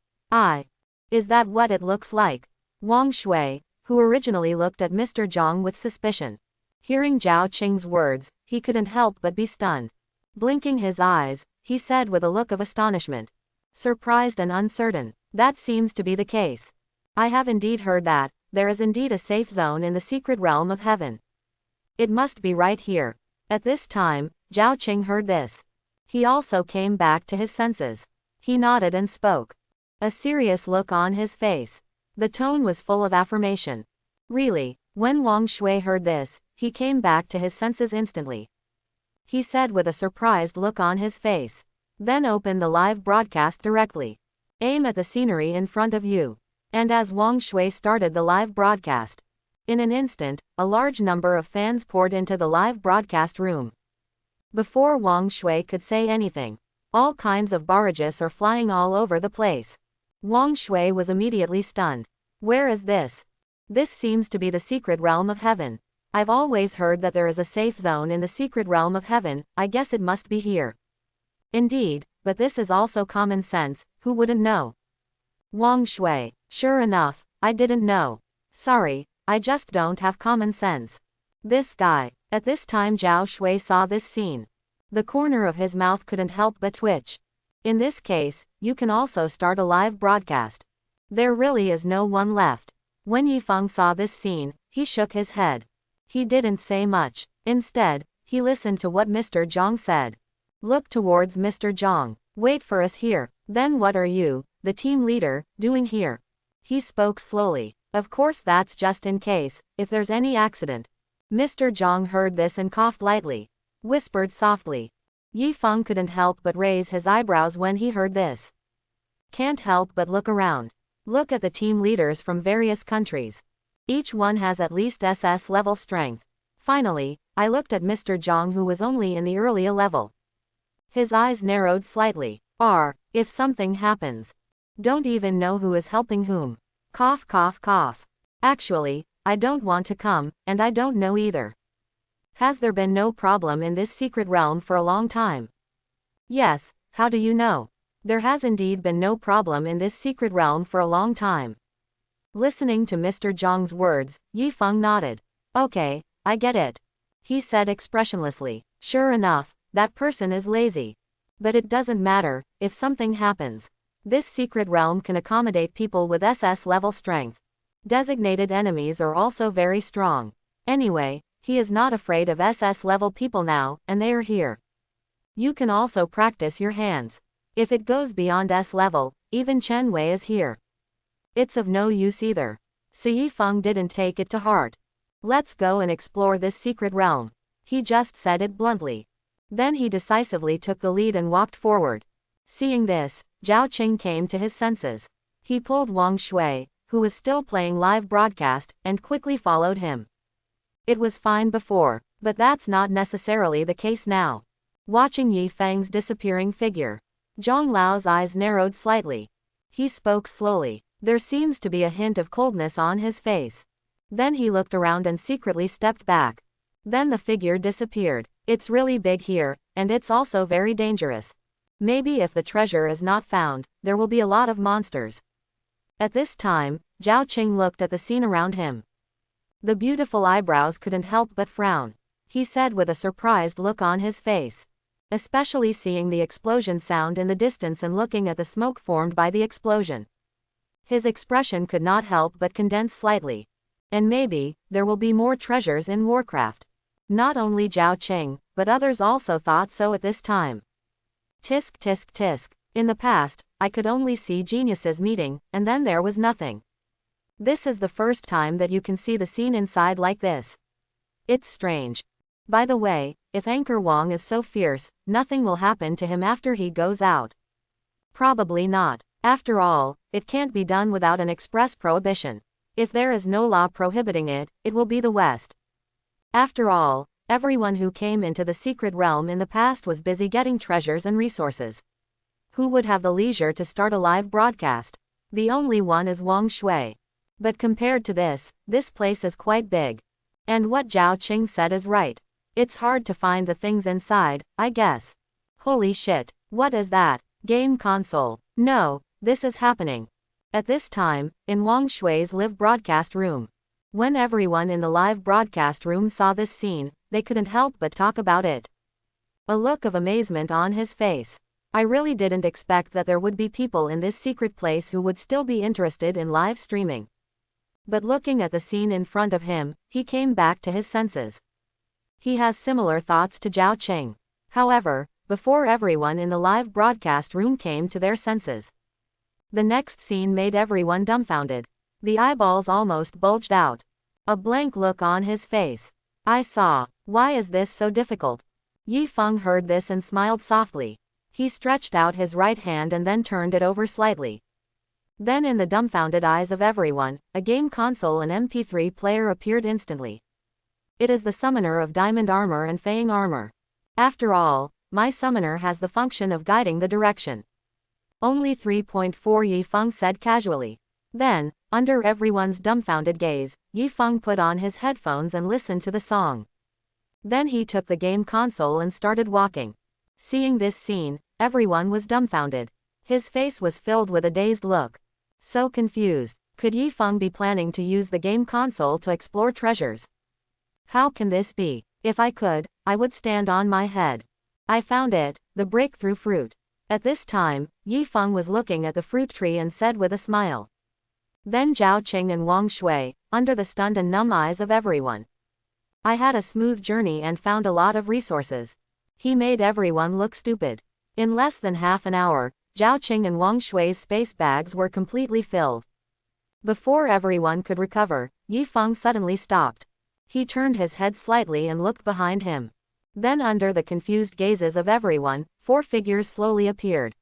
Is that what it looks like? Wang Shui, who originally looked at Mr. Zhang with suspicion. Hearing Zhao Qing's words, he couldn't help but be stunned. Blinking his eyes, he said with a look of astonishment. Surprised and uncertain. That seems to be the case. I have indeed heard that, there is indeed a safe zone in the secret realm of heaven. It must be right here. At this time, Zhao Qing heard this. He also came back to his senses. He nodded and spoke. A serious look on his face. The tone was full of affirmation. Really, when Wang Shui heard this, he came back to his senses instantly. He said with a surprised look on his face. Then open the live broadcast directly. Aim at the scenery in front of you. And as Wang Shui started the live broadcast, in an instant, a large number of fans poured into the live broadcast room. Before Wang Shui could say anything, all kinds of barrages are flying all over the place. Wang Shui was immediately stunned. Where is this? This seems to be the secret realm of heaven. I've always heard that there is a safe zone in the secret realm of heaven, I guess it must be here. Indeed, but this is also common sense, who wouldn't know? Wang Shui, sure enough, I didn't know. Sorry, I just don't have common sense. This guy. At this time Zhao Shui saw this scene. The corner of his mouth couldn't help but twitch. In this case, you can also start a live broadcast. There really is no one left. When Yifeng saw this scene, he shook his head. He didn't say much. Instead, he listened to what Mr. Zhang said. Look towards Mr. Zhang. Wait for us here. Then what are you, the team leader, doing here? He spoke slowly. Of course that's just in case, if there's any accident. Mr. Zhang heard this and coughed lightly. Whispered softly. Yifeng couldn't help but raise his eyebrows when he heard this. Can't help but look around. Look at the team leaders from various countries. Each one has at least SS level strength. Finally, I looked at Mr. Zhang who was only in the early level. His eyes narrowed slightly. If something happens. Don't even know who is helping whom. Cough cough cough. Actually, I don't want to come, and I don't know either. Has there been no problem in this secret realm for a long time? Yes, how do you know? There has indeed been no problem in this secret realm for a long time. Listening to Mr. Zhang's words, Yifeng nodded. Okay, I get it. He said expressionlessly. Sure enough, that person is lazy. But it doesn't matter, if something happens. This secret realm can accommodate people with SS level strength. Designated enemies are also very strong. Anyway, he is not afraid of SS level people now, and they are here. You can also practice your hands. If it goes beyond S level, even Chen Wei is here. It's of no use either. So Yifeng didn't take it to heart. Let's go and explore this secret realm. He just said it bluntly. Then he decisively took the lead and walked forward. Seeing this, Zhao Qing came to his senses. He pulled Wang Shui, who was still playing live broadcast, and quickly followed him. It was fine before, but that's not necessarily the case now. Watching Yifeng's disappearing figure, Zhang Lao's eyes narrowed slightly. He spoke slowly. There seems to be a hint of coldness on his face. Then he looked around and secretly stepped back. Then the figure disappeared. It's really big here, and it's also very dangerous. Maybe if the treasure is not found, there will be a lot of monsters. At this time, Zhao Qing looked at the scene around him. The beautiful eyebrows couldn't help but frown. He said with a surprised look on his face. Especially seeing the explosion sound in the distance and looking at the smoke formed by the explosion. His expression could not help but condense slightly. And maybe, there will be more treasures in Warcraft. Not only Zhao Qing, but others also thought so at this time. Tisk tisk tisk. In the past, I could only see geniuses meeting, and then there was nothing. This is the first time that you can see the scene inside like this. It's strange. By the way, if Anchor Wang is so fierce, nothing will happen to him after he goes out. Probably not. After all, it can't be done without an express prohibition. If there is no law prohibiting it, it will be the West. After all, everyone who came into the secret realm in the past was busy getting treasures and resources. Who would have the leisure to start a live broadcast? The only one is Wang Shui. But compared to this place is quite big. And what Zhao Qing said is right. It's hard to find the things inside, I guess. Holy shit, what is that? Game console. No, this is happening. At this time, in Wang Shui's live broadcast room. When everyone in the live broadcast room saw this scene, they couldn't help but talk about it. A look of amazement on his face. I really didn't expect that there would be people in this secret place who would still be interested in live streaming. But looking at the scene in front of him, he came back to his senses. He has similar thoughts to Zhao Qing. However, before everyone in the live broadcast room came to their senses, the next scene made everyone dumbfounded. The eyeballs almost bulged out. A blank look on his face. I saw. Why is this so difficult? Yi Feng heard this and smiled softly. He stretched out his right hand and then turned it over slightly. Then in the dumbfounded eyes of everyone, a game console and MP3 player appeared instantly. It is the summoner of diamond armor and fang armor. After all, my summoner has the function of guiding the direction. Only 3.4 Yi Feng said casually. Then, under everyone's dumbfounded gaze, Yi Feng put on his headphones and listened to the song. Then he took the game console and started walking. Seeing this scene, everyone was dumbfounded. His face was filled with a dazed look. So confused. Could Yi Feng be planning to use the game console to explore treasures? How can this be? If I could, I would stand on my head. I found it, the breakthrough fruit. At this time, Yi Feng was looking at the fruit tree and said with a smile. Then Zhao Qing and Wang Shui, under the stunned and numb eyes of everyone. I had a smooth journey and found a lot of resources. He made everyone look stupid. In less than half an hour, Zhao Qing and Wang Shui's space bags were completely filled. Before everyone could recover, Yi Feng suddenly stopped. He turned his head slightly and looked behind him. Then under the confused gazes of everyone, 4 figures slowly appeared.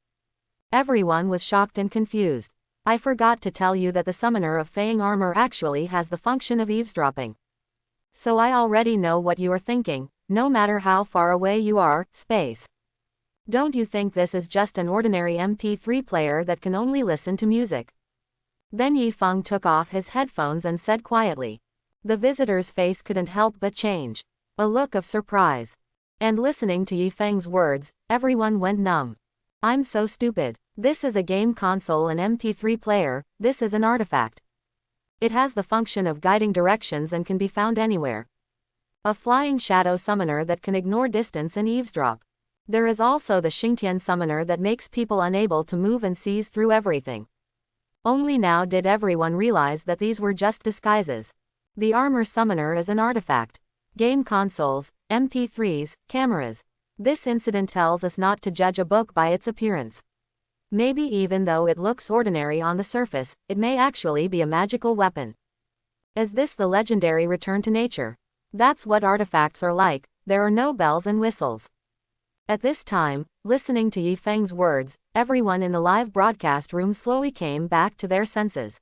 Everyone was shocked and confused. I forgot to tell you that the summoner of fang armor actually has the function of eavesdropping. So I already know what you are thinking, no matter how far away you are, space. Don't you think this is just an ordinary MP3 player that can only listen to music? Then Yi Feng took off his headphones and said quietly. The visitor's face couldn't help but change. A look of surprise. And listening to Yi Feng's words, everyone went numb. I'm so stupid. This is a game console and MP3 player, this is an artifact. It has the function of guiding directions and can be found anywhere. A flying shadow summoner that can ignore distance and eavesdrop. There is also the Xingtian summoner that makes people unable to move and sees through everything. Only now did everyone realize that these were just disguises. The armor summoner is an artifact. Game consoles, MP3s, cameras. This incident tells us not to judge a book by its appearance. Maybe even though it looks ordinary on the surface, it may actually be a magical weapon. Is this the legendary return to nature? That's what artifacts are like, there are no bells and whistles. At this time, listening to Yi Feng's words, everyone in the live broadcast room slowly came back to their senses.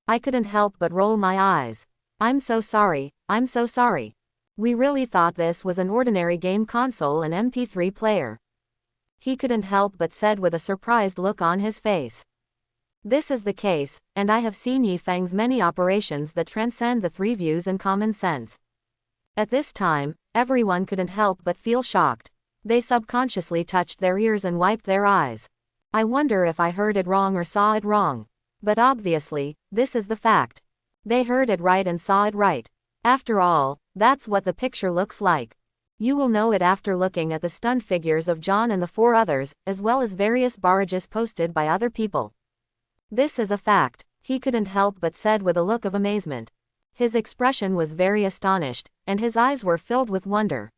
I couldn't help but roll my eyes. I'm so sorry, I'm so sorry. We really thought this was an ordinary game console and MP3 player. He couldn't help but said with a surprised look on his face. This is the case, and I have seen Yi Feng's many operations that transcend the 3 views and common sense. At this time, everyone couldn't help but feel shocked. They subconsciously touched their ears and wiped their eyes. I wonder if I heard it wrong or saw it wrong. But obviously, this is the fact. They heard it right and saw it right. After all, that's what the picture looks like. You will know it after looking at the stunned figures of John and the 4 others, as well as various barrages posted by other people. This is a fact, he couldn't help but said with a look of amazement. His expression was very astonished, and his eyes were filled with wonder.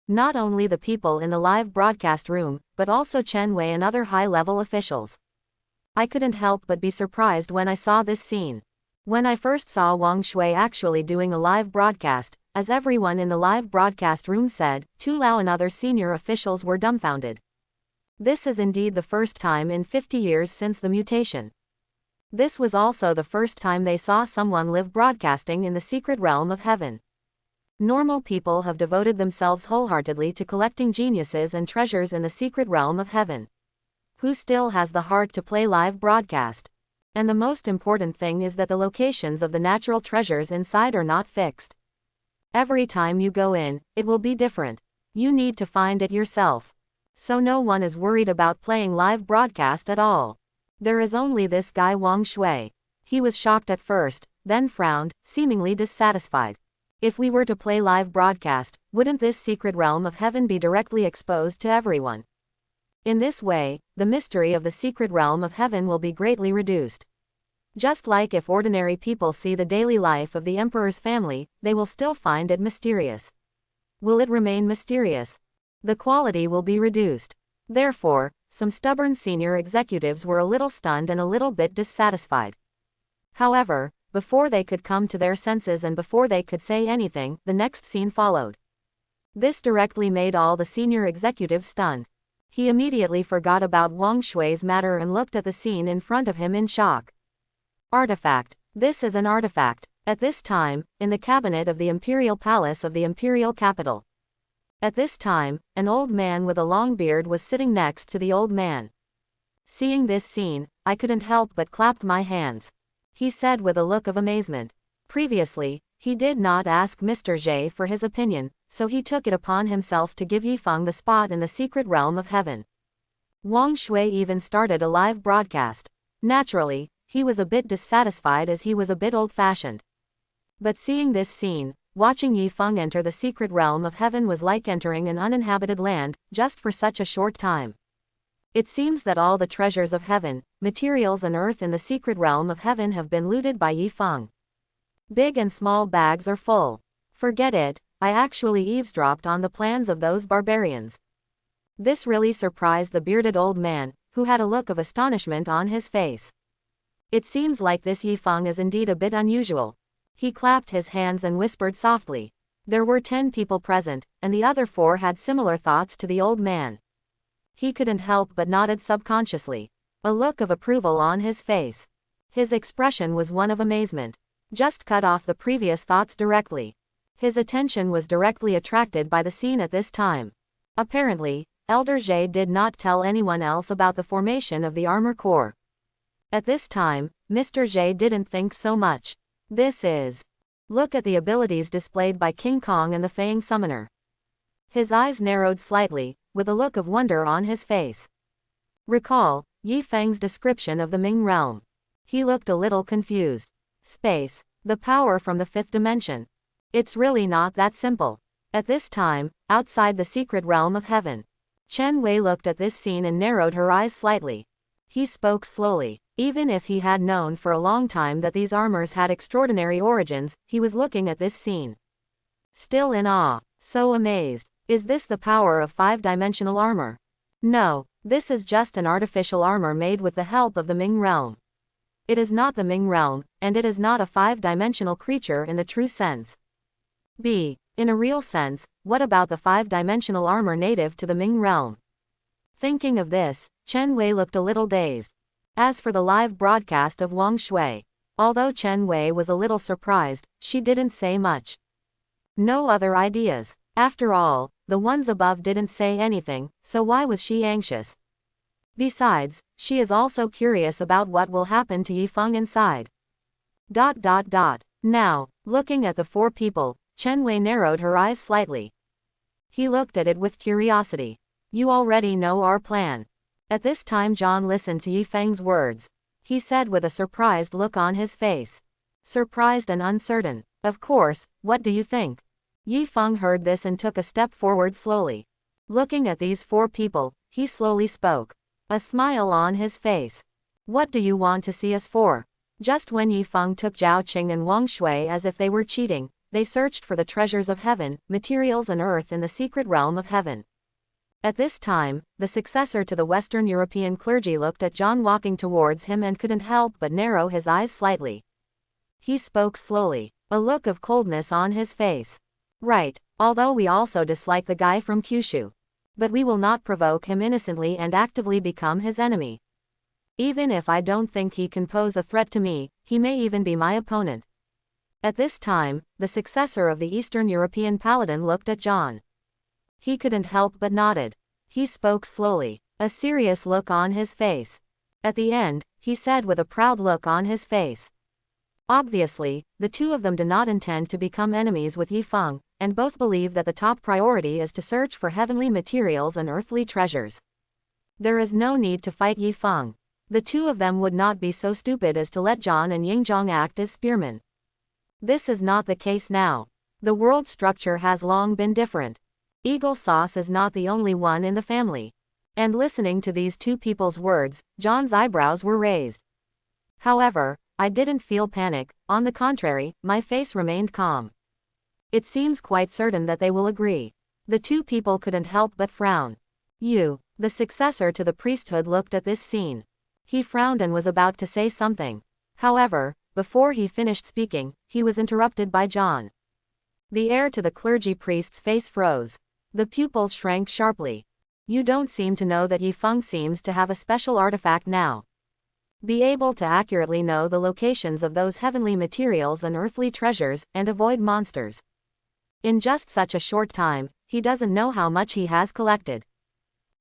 Not only the people in the live broadcast room, but also Chen Wei and other high-level officials. I couldn't help but be surprised when I saw this scene. When I first saw Wang Shui actually doing a live broadcast, as everyone in the live broadcast room said, Tu Lao and other senior officials were dumbfounded. This is indeed the first time in 50 years since the mutation. This was also the first time they saw someone live broadcasting in the secret realm of heaven. Normal people have devoted themselves wholeheartedly to collecting geniuses and treasures in the secret realm of heaven. Who still has the heart to play live broadcast? And the most important thing is that the locations of the natural treasures inside are not fixed. Every time you go in, it will be different. You need to find it yourself. So no one is worried about playing live broadcast at all. There is only this guy Wang Shui. He was shocked at first, then frowned, seemingly dissatisfied. If we were to play live broadcast, wouldn't this secret realm of heaven be directly exposed to everyone? In this way, the mystery of the secret realm of heaven will be greatly reduced. Just like if ordinary people see the daily life of the emperor's family, they will still find it mysterious. Will it remain mysterious? The quality will be reduced. Therefore, some stubborn senior executives were a little stunned and a little bit dissatisfied. However, before they could come to their senses and before they could say anything, the next scene followed. This directly made all the senior executives stunned. He immediately forgot about Wang Shui's matter and looked at the scene in front of him in shock. Artifact. This is an artifact. At this time, in the cabinet of the imperial palace of the imperial capital. At this time, an old man with a long beard was sitting next to the old man. Seeing this scene, I couldn't help but clapped my hands. He said with a look of amazement. Previously, he did not ask Mr. Zhe for his opinion, so he took it upon himself to give Yifeng the spot in the secret realm of heaven. Wang Shui even started a live broadcast. Naturally, he was a bit dissatisfied as he was a bit old-fashioned. But seeing this scene, watching Yifeng enter the secret realm of heaven was like entering an uninhabited land, just for such a short time. It seems that all the treasures of heaven, materials and earth in the secret realm of heaven have been looted by Yifeng. Big and small bags are full. Forget it, I actually eavesdropped on the plans of those barbarians. This really surprised the bearded old man, who had a look of astonishment on his face. It seems like this Yifeng is indeed a bit unusual. He clapped his hands and whispered softly. There were 10 people present, and the other 4 had similar thoughts to the old man. He couldn't help but nodded subconsciously. A look of approval on his face. His expression was one of amazement. Just cut off the previous thoughts directly. His attention was directly attracted by the scene at this time. Apparently, Elder Zhe did not tell anyone else about the formation of the armor corps. At this time, Mr. Zhe didn't think so much. This is. Look at the abilities displayed by King Kong and the Fang Summoner. His eyes narrowed slightly, with a look of wonder on his face. Recall, Yi Feng's description of the Ming realm. He looked a little confused. Space, the power from the 5th dimension. It's really not that simple. At this time, outside the secret realm of heaven. Chen Wei looked at this scene and narrowed her eyes slightly. He spoke slowly. Even if he had known for a long time that these armors had extraordinary origins, he was looking at this scene. Still in awe, so amazed. Is this the power of 5-dimensional armor? No, this is just an artificial armor made with the help of the Ming realm. It is not the Ming realm, and it is not a 5-dimensional creature in the true sense. In a real sense, what about the 5-dimensional armor native to the Ming realm? Thinking of this, Chen Wei looked a little dazed. As for the live broadcast of Wang Shui, although Chen Wei was a little surprised, she didn't say much. No other ideas. After all, the ones above didn't say anything, so why was she anxious? Besides, she is also curious about what will happen to Yifeng inside. Now, looking at the 4 people, Chen Wei narrowed her eyes slightly. He looked at it with curiosity. You already know our plan. At this time John listened to Yifeng's words. He said with a surprised look on his face. Surprised and uncertain. Of course, what do you think? Yifeng heard this and took a step forward slowly. Looking at these 4 people, he slowly spoke. A smile on his face. What do you want to see us for? Just when Yifeng took Zhao Qing and Wang Shui as if they were cheating, they searched for the treasures of heaven, materials and earth in the secret realm of heaven. At this time, the successor to the Western European clergy looked at John walking towards him and couldn't help but narrow his eyes slightly. He spoke slowly, a look of coldness on his face. Right, although we also dislike the guy from Kyushu. But we will not provoke him innocently and actively become his enemy. Even if I don't think he can pose a threat to me, he may even be my opponent. At this time, the successor of the Eastern European paladin looked at John. He couldn't help but nodded. He spoke slowly, a serious look on his face. At the end, he said with a proud look on his face. Obviously, the 2 of them do not intend to become enemies with Yifeng, and both believe that the top priority is to search for heavenly materials and earthly treasures. There is no need to fight Yifeng. The 2 of them would not be so stupid as to let John and Yingzhong act as spearmen. This is not the case now. The world structure has long been different. Eagle Sauce is not the only one in the family. And listening to these 2 people's words, John's eyebrows were raised. However, I didn't feel panic, on the contrary, my face remained calm. It seems quite certain that they will agree. The two people couldn't help but frown. You, the successor to the priesthood, looked at this scene. He frowned and was about to say something. However, before he finished speaking, he was interrupted by John. The heir to the clergy priest's face froze. The pupils shrank sharply. You don't seem to know that Yi Feng seems to have a special artifact now. Be able to accurately know the locations of those heavenly materials and earthly treasures, and avoid monsters. In just such a short time, he doesn't know how much he has collected.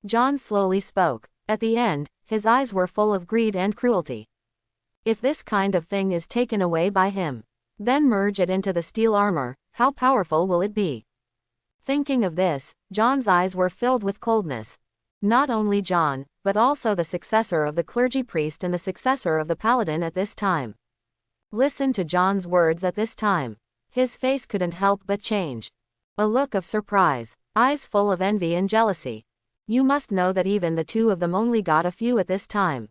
John slowly spoke. At the end, his eyes were full of greed and cruelty. If this kind of thing is taken away by him, then merge it into the steel armor, how powerful will it be? Thinking of this, John's eyes were filled with coldness. Not only John, but also the successor of the clergy priest and the successor of the paladin at this time. Listen to John's words at this time. His face couldn't help but change. A look of surprise, eyes full of envy and jealousy. You must know that even the two of them only got a few at this time.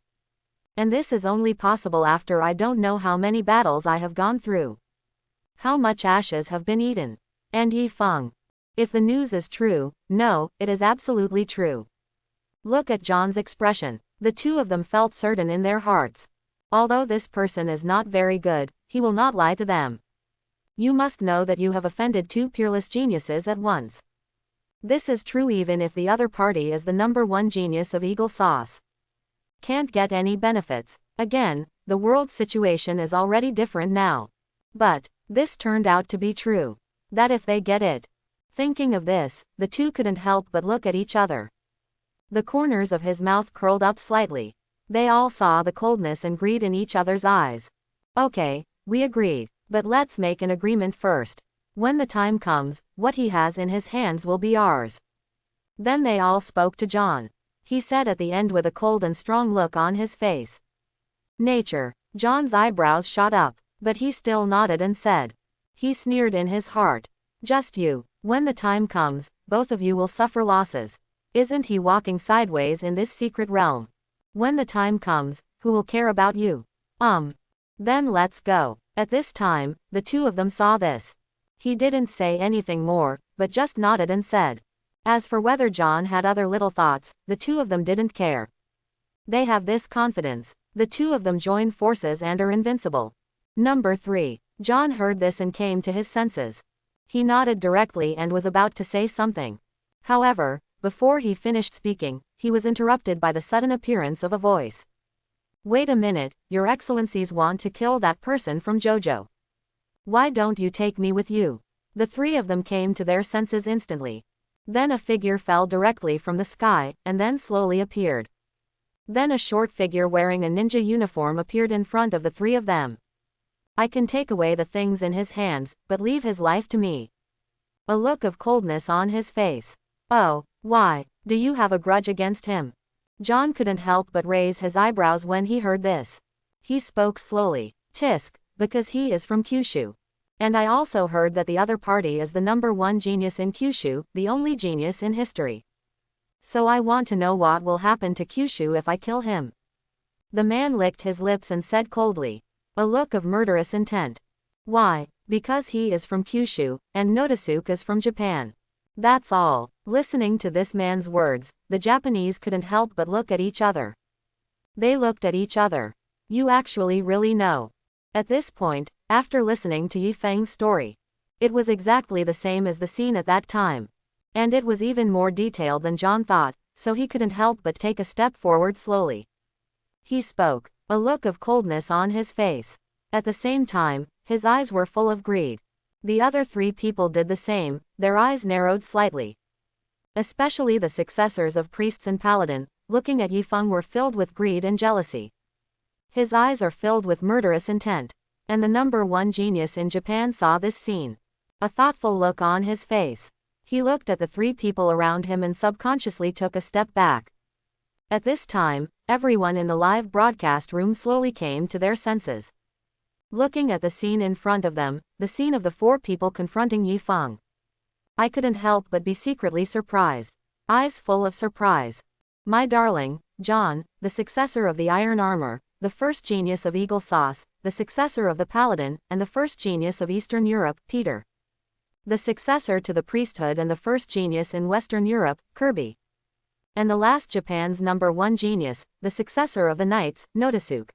And this is only possible after I don't know how many battles I have gone through. How much ashes have been eaten. And Yi Feng. If the news is true, no, it is absolutely true. Look at John's expression. The two of them felt certain in their hearts. Although this person is not very good, he will not lie to them. You must know that you have offended two peerless geniuses at once. This is true even if the other party is the #1 genius of Eagle Sauce. Can't get any benefits. Again, the world situation is already different now. But this turned out to be true. That if they get it. Thinking of this, the two couldn't help but look at each other. The corners of his mouth curled up slightly. They all saw the coldness and greed in each other's eyes. Okay, we agreed, but let's make an agreement first. When the time comes, what he has in his hands will be ours. Then they all spoke to John. He said at the end with a cold and strong look on his face. Nature. John's eyebrows shot up, but he still nodded and said. He sneered in his heart. Just you. When the time comes, both of you will suffer losses. Isn't he walking sideways in this secret realm? When the time comes, who will care about you? Then let's go. At this time, the two of them saw this. He didn't say anything more, but just nodded and said. As for whether John had other little thoughts, the two of them didn't care. They have this confidence. The two of them join forces and are invincible. Number 3. John heard this and came to his senses. He nodded directly and was about to say something. However, before he finished speaking, he was interrupted by the sudden appearance of a voice. Wait a minute, Your Excellencies want to kill that person from JoJo. Why don't you take me with you? The three of them came to their senses instantly. Then a figure fell directly from the sky, and then slowly appeared. Then a short figure wearing a ninja uniform appeared in front of the three of them. I can take away the things in his hands, but leave his life to me. A look of coldness on his face. Oh, why? Do you have a grudge against him? John couldn't help but raise his eyebrows when he heard this. He spoke slowly. Tisk, because he is from Kyushu. And I also heard that the other party is the #1 genius in Kyushu, the only genius in history. So I want to know what will happen to Kyushu if I kill him. The man licked his lips and said coldly. A look of murderous intent. Why? Because he is from Kyushu, and Notosuke is from Japan. That's all. Listening to this man's words, the Japanese couldn't help but look at each other. They looked at each other. You actually really know. At this point, after listening to Yi Feng's story, it was exactly the same as the scene at that time. And it was even more detailed than John thought, so he couldn't help but take a step forward slowly. He spoke. A look of coldness on his face. At the same time, his eyes were full of greed. The other three people did the same, their eyes narrowed slightly. Especially the successors of priests and paladin, looking at Yi Feng, were filled with greed and jealousy. His eyes are filled with murderous intent. And the #1 genius in Japan saw this scene. A thoughtful look on his face. He looked at the three people around him and subconsciously took a step back. At this time, everyone in the live broadcast room slowly came to their senses. Looking at the scene in front of them, the scene of the four people confronting Yi Feng. I couldn't help but be secretly surprised. Eyes full of surprise. My darling, John, the successor of the iron armor, the first genius of Eagle Sauce, the successor of the Paladin, and the first genius of Eastern Europe, Peter. The successor to the priesthood and the first genius in Western Europe, Kirby. And the last Japan's #1 genius, the successor of the knights, Nodosuke.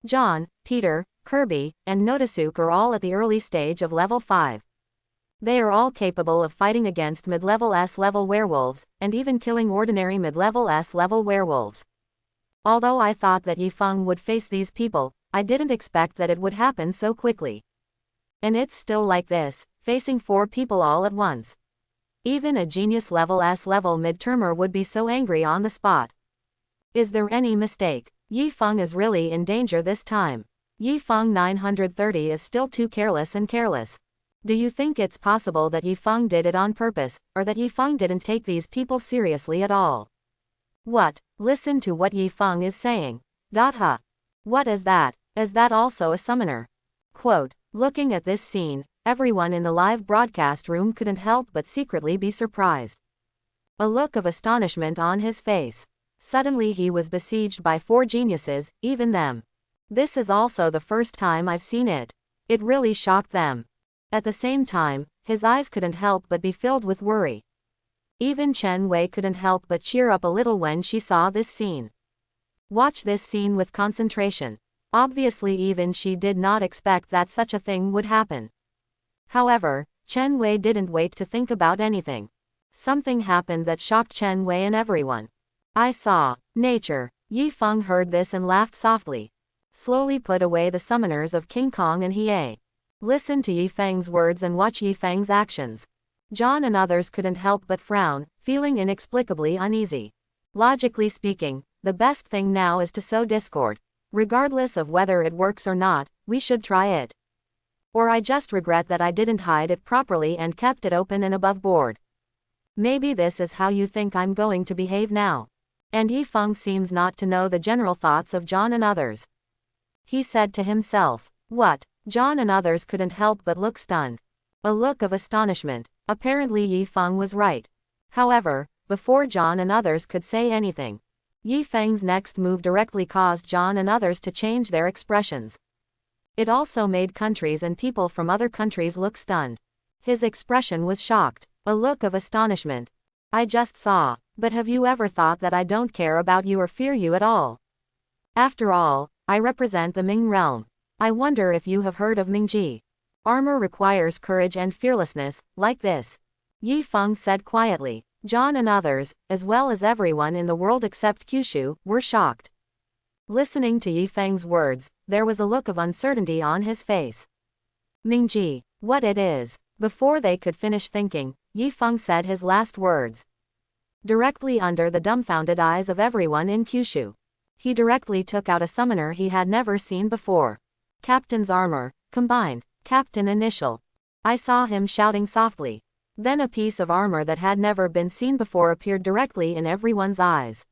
John, Peter, Kirby, and Nodosuke are all at the early stage of level 5. They are all capable of fighting against mid-level S-level werewolves, and even killing ordinary mid-level S-level werewolves. Although I thought that Yifeng would face these people, I didn't expect that it would happen so quickly. And it's still like this, facing 4 people all at once. Even a genius level S-level mid-termer would be so angry on the spot. Is there any mistake? Yifeng is really in danger this time. Yifeng 930 is still too careless and careless. Do you think it's possible that Yifeng did it on purpose, or that Yifeng didn't take these people seriously at all? What? Listen to what Yifeng is saying. Huh. What is that? Is that also a summoner? Quote, looking at this scene, everyone in the live broadcast room couldn't help but secretly be surprised. A look of astonishment on his face. Suddenly he was besieged by 4 geniuses, even them. This is also the first time I've seen it. It really shocked them. At the same time, his eyes couldn't help but be filled with worry. Even Chen Wei couldn't help but cheer up a little when she saw this scene. Watch this scene with concentration. Obviously even she did not expect that such a thing would happen. However, Chen Wei didn't wait to think about anything. Something happened that shocked Chen Wei and everyone. I saw nature. Yifeng heard this and laughed softly. Slowly put away the summoners of King Kong and Hiei. Listen to Yifeng's words and watch Yifeng's actions. John and others couldn't help but frown, feeling inexplicably uneasy. Logically speaking, the best thing now is to sow discord. Regardless of whether it works or not, we should try it. Or I just regret that I didn't hide it properly and kept it open and above board. Maybe this is how you think I'm going to behave now. And Yifeng seems not to know the general thoughts of John and others. He said to himself, what? John and others couldn't help but look stunned. A look of astonishment. Apparently Yifeng was right. However, before John and others could say anything, Yifeng's next move directly caused John and others to change their expressions. It also made countries and people from other countries look stunned. His expression was shocked. A look of astonishment. I just saw. But have you ever thought that I don't care about you or fear you at all? After all, I represent the Ming realm. I wonder if you have heard of Mingji. Armor requires courage and fearlessness, like this. Yifeng said quietly. John and others, as well as everyone in the world except Kyushu, were shocked. Listening to Yifeng's words, there was a look of uncertainty on his face. Mingji, what it is? Before they could finish thinking, Yifeng said his last words. Directly under the dumbfounded eyes of everyone in Kyushu, he directly took out a summoner he had never seen before. Captain's armor, combined, Captain initial. I saw him shouting softly. Then a piece of armor that had never been seen before appeared directly in everyone's eyes.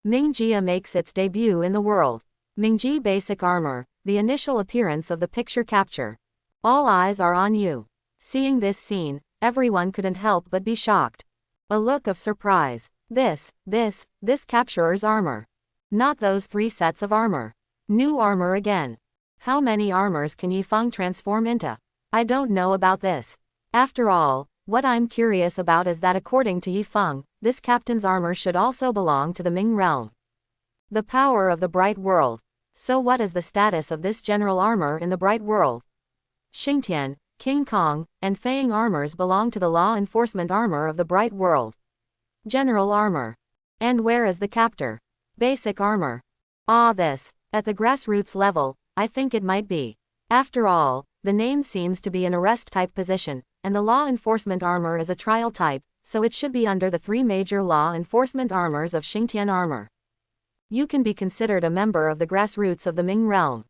Mingjia makes its debut in the world. Mingji basic armor, the initial appearance of the picture capture. All eyes are on you. Seeing this scene, everyone couldn't help but be shocked. A look of surprise. This capturer's armor. Not those 3 sets of armor. New armor again. How many armors can Yifeng transform into? I don't know about this. After all, what I'm curious about is that according to Yifeng, this captain's armor should also belong to the Ming realm. The power of the bright world. So what is the status of this general armor in the bright world? Xingtian, King Kong, and Fang armors belong to the law enforcement armor of the bright world. General armor. And where is the captor? Basic armor. This. At the grassroots level, I think it might be. After all, the name seems to be an arrest type position, and the law enforcement armor is a trial type, so it should be under the 3 major law enforcement armors of Xingtian armor. You can be considered a member of the grassroots of the Ming realm.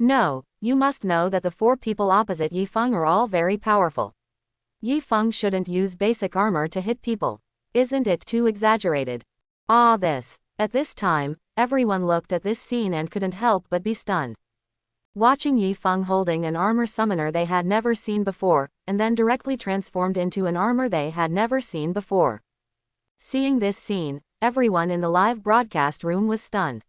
No, you must know that the 4 people opposite Yifeng are all very powerful. Yifeng shouldn't use basic armor to hit people. Isn't it too exaggerated? This. At this time, everyone looked at this scene and couldn't help but be stunned. Watching Yifeng holding an armor summoner they had never seen before, and then directly transformed into an armor they had never seen before. Seeing this scene, everyone in the live broadcast room was stunned.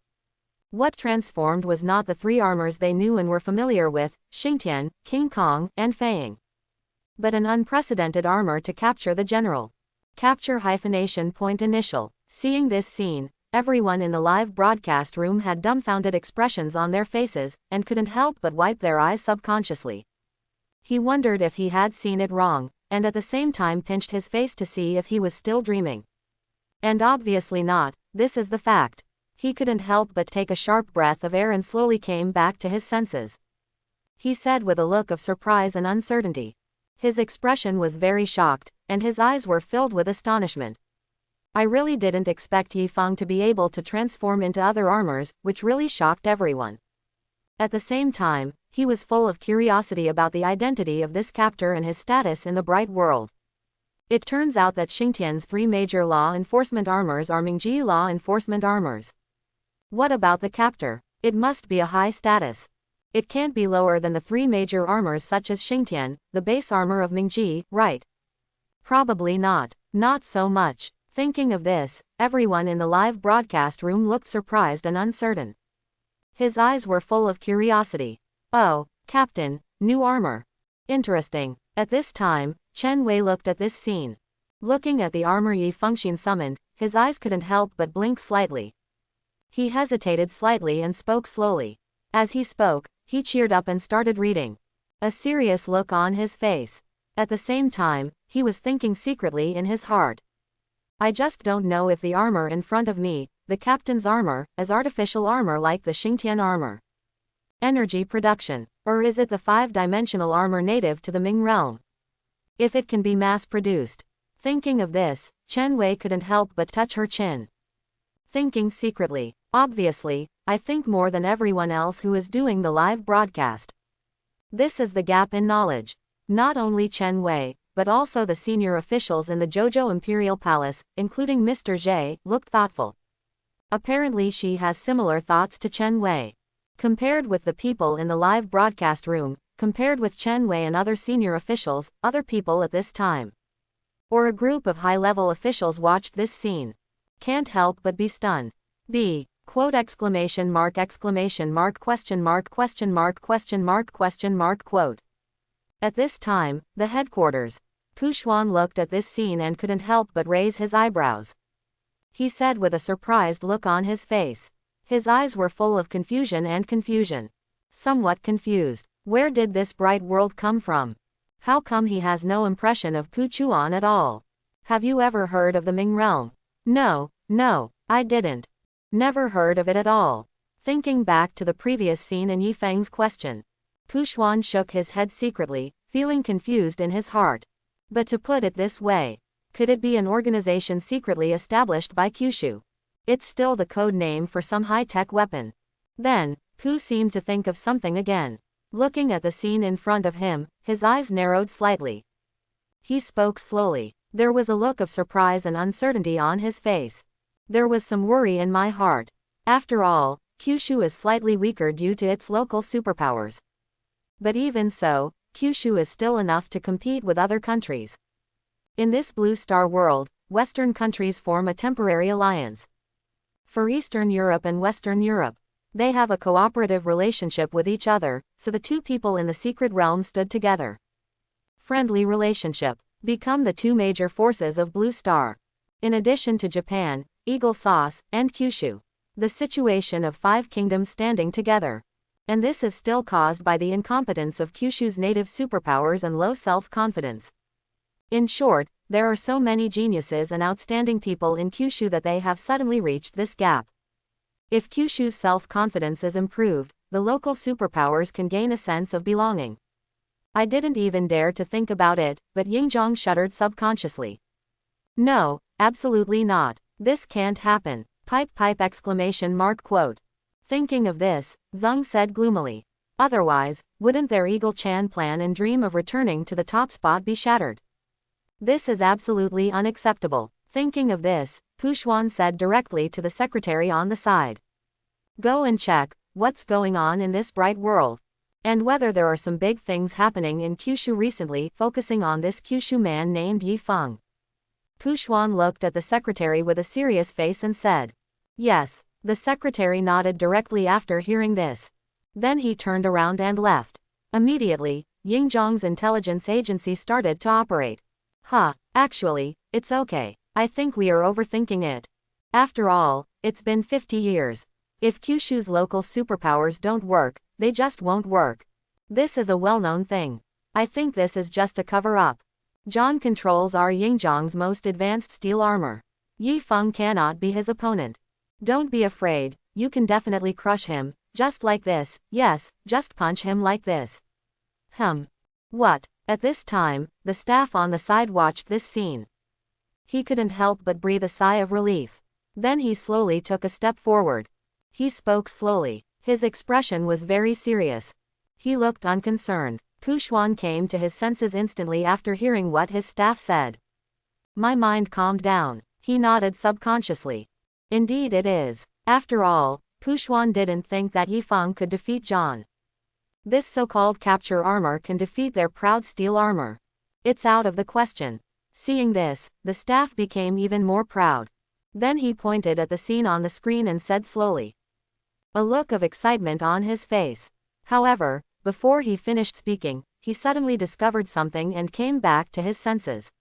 What transformed was not the three armors they knew and were familiar with, Xingtian, King Kong, and Fang, but an unprecedented armor to capture the general. Capture hyphenation point initial. Seeing this scene, everyone in the live broadcast room had dumbfounded expressions on their faces, and couldn't help but wipe their eyes subconsciously. He wondered if he had seen it wrong, and at the same time pinched his face to see if he was still dreaming. And obviously not, this is the fact. He couldn't help but take a sharp breath of air and slowly came back to his senses. He said with a look of surprise and uncertainty. His expression was very shocked, and his eyes were filled with astonishment. I really didn't expect Yifeng to be able to transform into other armors, which really shocked everyone. At the same time, he was full of curiosity about the identity of this captor and his status in the bright world. It turns out that Xingtian's three major law enforcement armors are Mingji law enforcement armors. What about the captor? It must be a high status. It can't be lower than the three major armors such as Xingtian, the base armor of Mingji, right? Probably not. Not so much. Thinking of this, everyone in the live broadcast room looked surprised and uncertain. His eyes were full of curiosity. Oh, Captain, new armor. Interesting. At this time, Chen Wei looked at this scene. Looking at the armor Yifeng summoned, his eyes couldn't help but blink slightly. He hesitated slightly and spoke slowly. As he spoke, he cheered up and started reading. A serious look on his face. At the same time, he was thinking secretly in his heart. I just don't know if the armor in front of me, the captain's armor, is artificial armor like the Xingtian armor. Energy production. Or is it the 5-dimensional armor native to the Ming realm? If it can be mass-produced. Thinking of this, Chen Wei couldn't help but touch her chin. Thinking secretly. Obviously, I think more than everyone else who is doing the live broadcast. This is the gap in knowledge. Not only Chen Wei, but also the senior officials in the Jojo Imperial Palace, including Mr. Zhe, looked thoughtful. Apparently she has similar thoughts to Chen Wei. Compared with the people in the live broadcast room, compared with Chen Wei and other senior officials, other people at this time, or a group of high-level officials watched this scene, can't help but be stunned. Quote exclamation mark question mark quote. At this time, the headquarters. Pu Xuan looked at this scene and couldn't help but raise his eyebrows. He said with a surprised look on his face. His eyes were full of confusion. Somewhat confused. Where did this bright world come from? How come he has no impression of Pu Xuan at all? Have you ever heard of the Ming realm? No, I didn't. Never heard of it at all. Thinking back to the previous scene in Yifeng's question, Pu Xuan shook his head secretly, feeling confused in his heart. But to put it this way, could it be an organization secretly established by Kyushu? It's still the code name for some high-tech weapon. Then, Pu seemed to think of something again. Looking at the scene in front of him, his eyes narrowed slightly. He spoke slowly. There was a look of surprise and uncertainty on his face. There was some worry in my heart. After all, Kyushu is slightly weaker due to its local superpowers. But even so, Kyushu is still enough to compete with other countries. In this Blue Star world, Western countries form a temporary alliance. For Eastern Europe and Western Europe, they have a cooperative relationship with each other, so the two people in the secret realm stood together. Friendly relationship. Become the two major forces of Blue Star. In addition to Japan, Eagle Sauce, and Kyushu. The situation of 5 kingdoms standing together. And this is still caused by the incompetence of Kyushu's native superpowers and low self-confidence. In short, there are so many geniuses and outstanding people in Kyushu that they have suddenly reached this gap. If Kyushu's self-confidence is improved, the local superpowers can gain a sense of belonging. I didn't even dare to think about it, but Yingzhong shuddered subconsciously. No, absolutely not. This can't happen. Exclamation mark quote. Thinking of this, Zheng said gloomily. Otherwise, wouldn't their Eagle Chan plan and dream of returning to the top spot be shattered? This is absolutely unacceptable. Thinking of this, Pu Xuan said directly to the secretary on the side. Go and check what's going on in this bright world. And whether there are some big things happening in Kyushu recently, focusing on this Kyushu man named Yifeng. Pu Xuan looked at the secretary with a serious face and said, yes, The secretary nodded directly after hearing this. Then he turned around and left. Immediately, Yingzhong's intelligence agency started to operate. Actually, it's okay. I think we are overthinking it. After all, it's been 50 years. If Kyushu's local superpowers don't work, they just won't work. This is a well-known thing. I think this is just a cover-up. John controls our Yingzhong's most advanced steel armor. Yi Feng cannot be his opponent. Don't be afraid, you can definitely crush him, just like this, yes, just punch him like this. What? At this time, the staff on the side watched this scene. He couldn't help but breathe a sigh of relief. Then he slowly took a step forward. He spoke slowly. His expression was very serious. He looked unconcerned. Puxuan came to his senses instantly after hearing what his staff said. My mind calmed down. He nodded subconsciously. Indeed it is. After all, Puxuan didn't think that Yi Feng could defeat John. This so-called capture armor can defeat their proud steel armor. It's out of the question. Seeing this, the staff became even more proud. Then he pointed at the scene on the screen and said slowly. A look of excitement on his face. However, before he finished speaking, he suddenly discovered something and came back to his senses.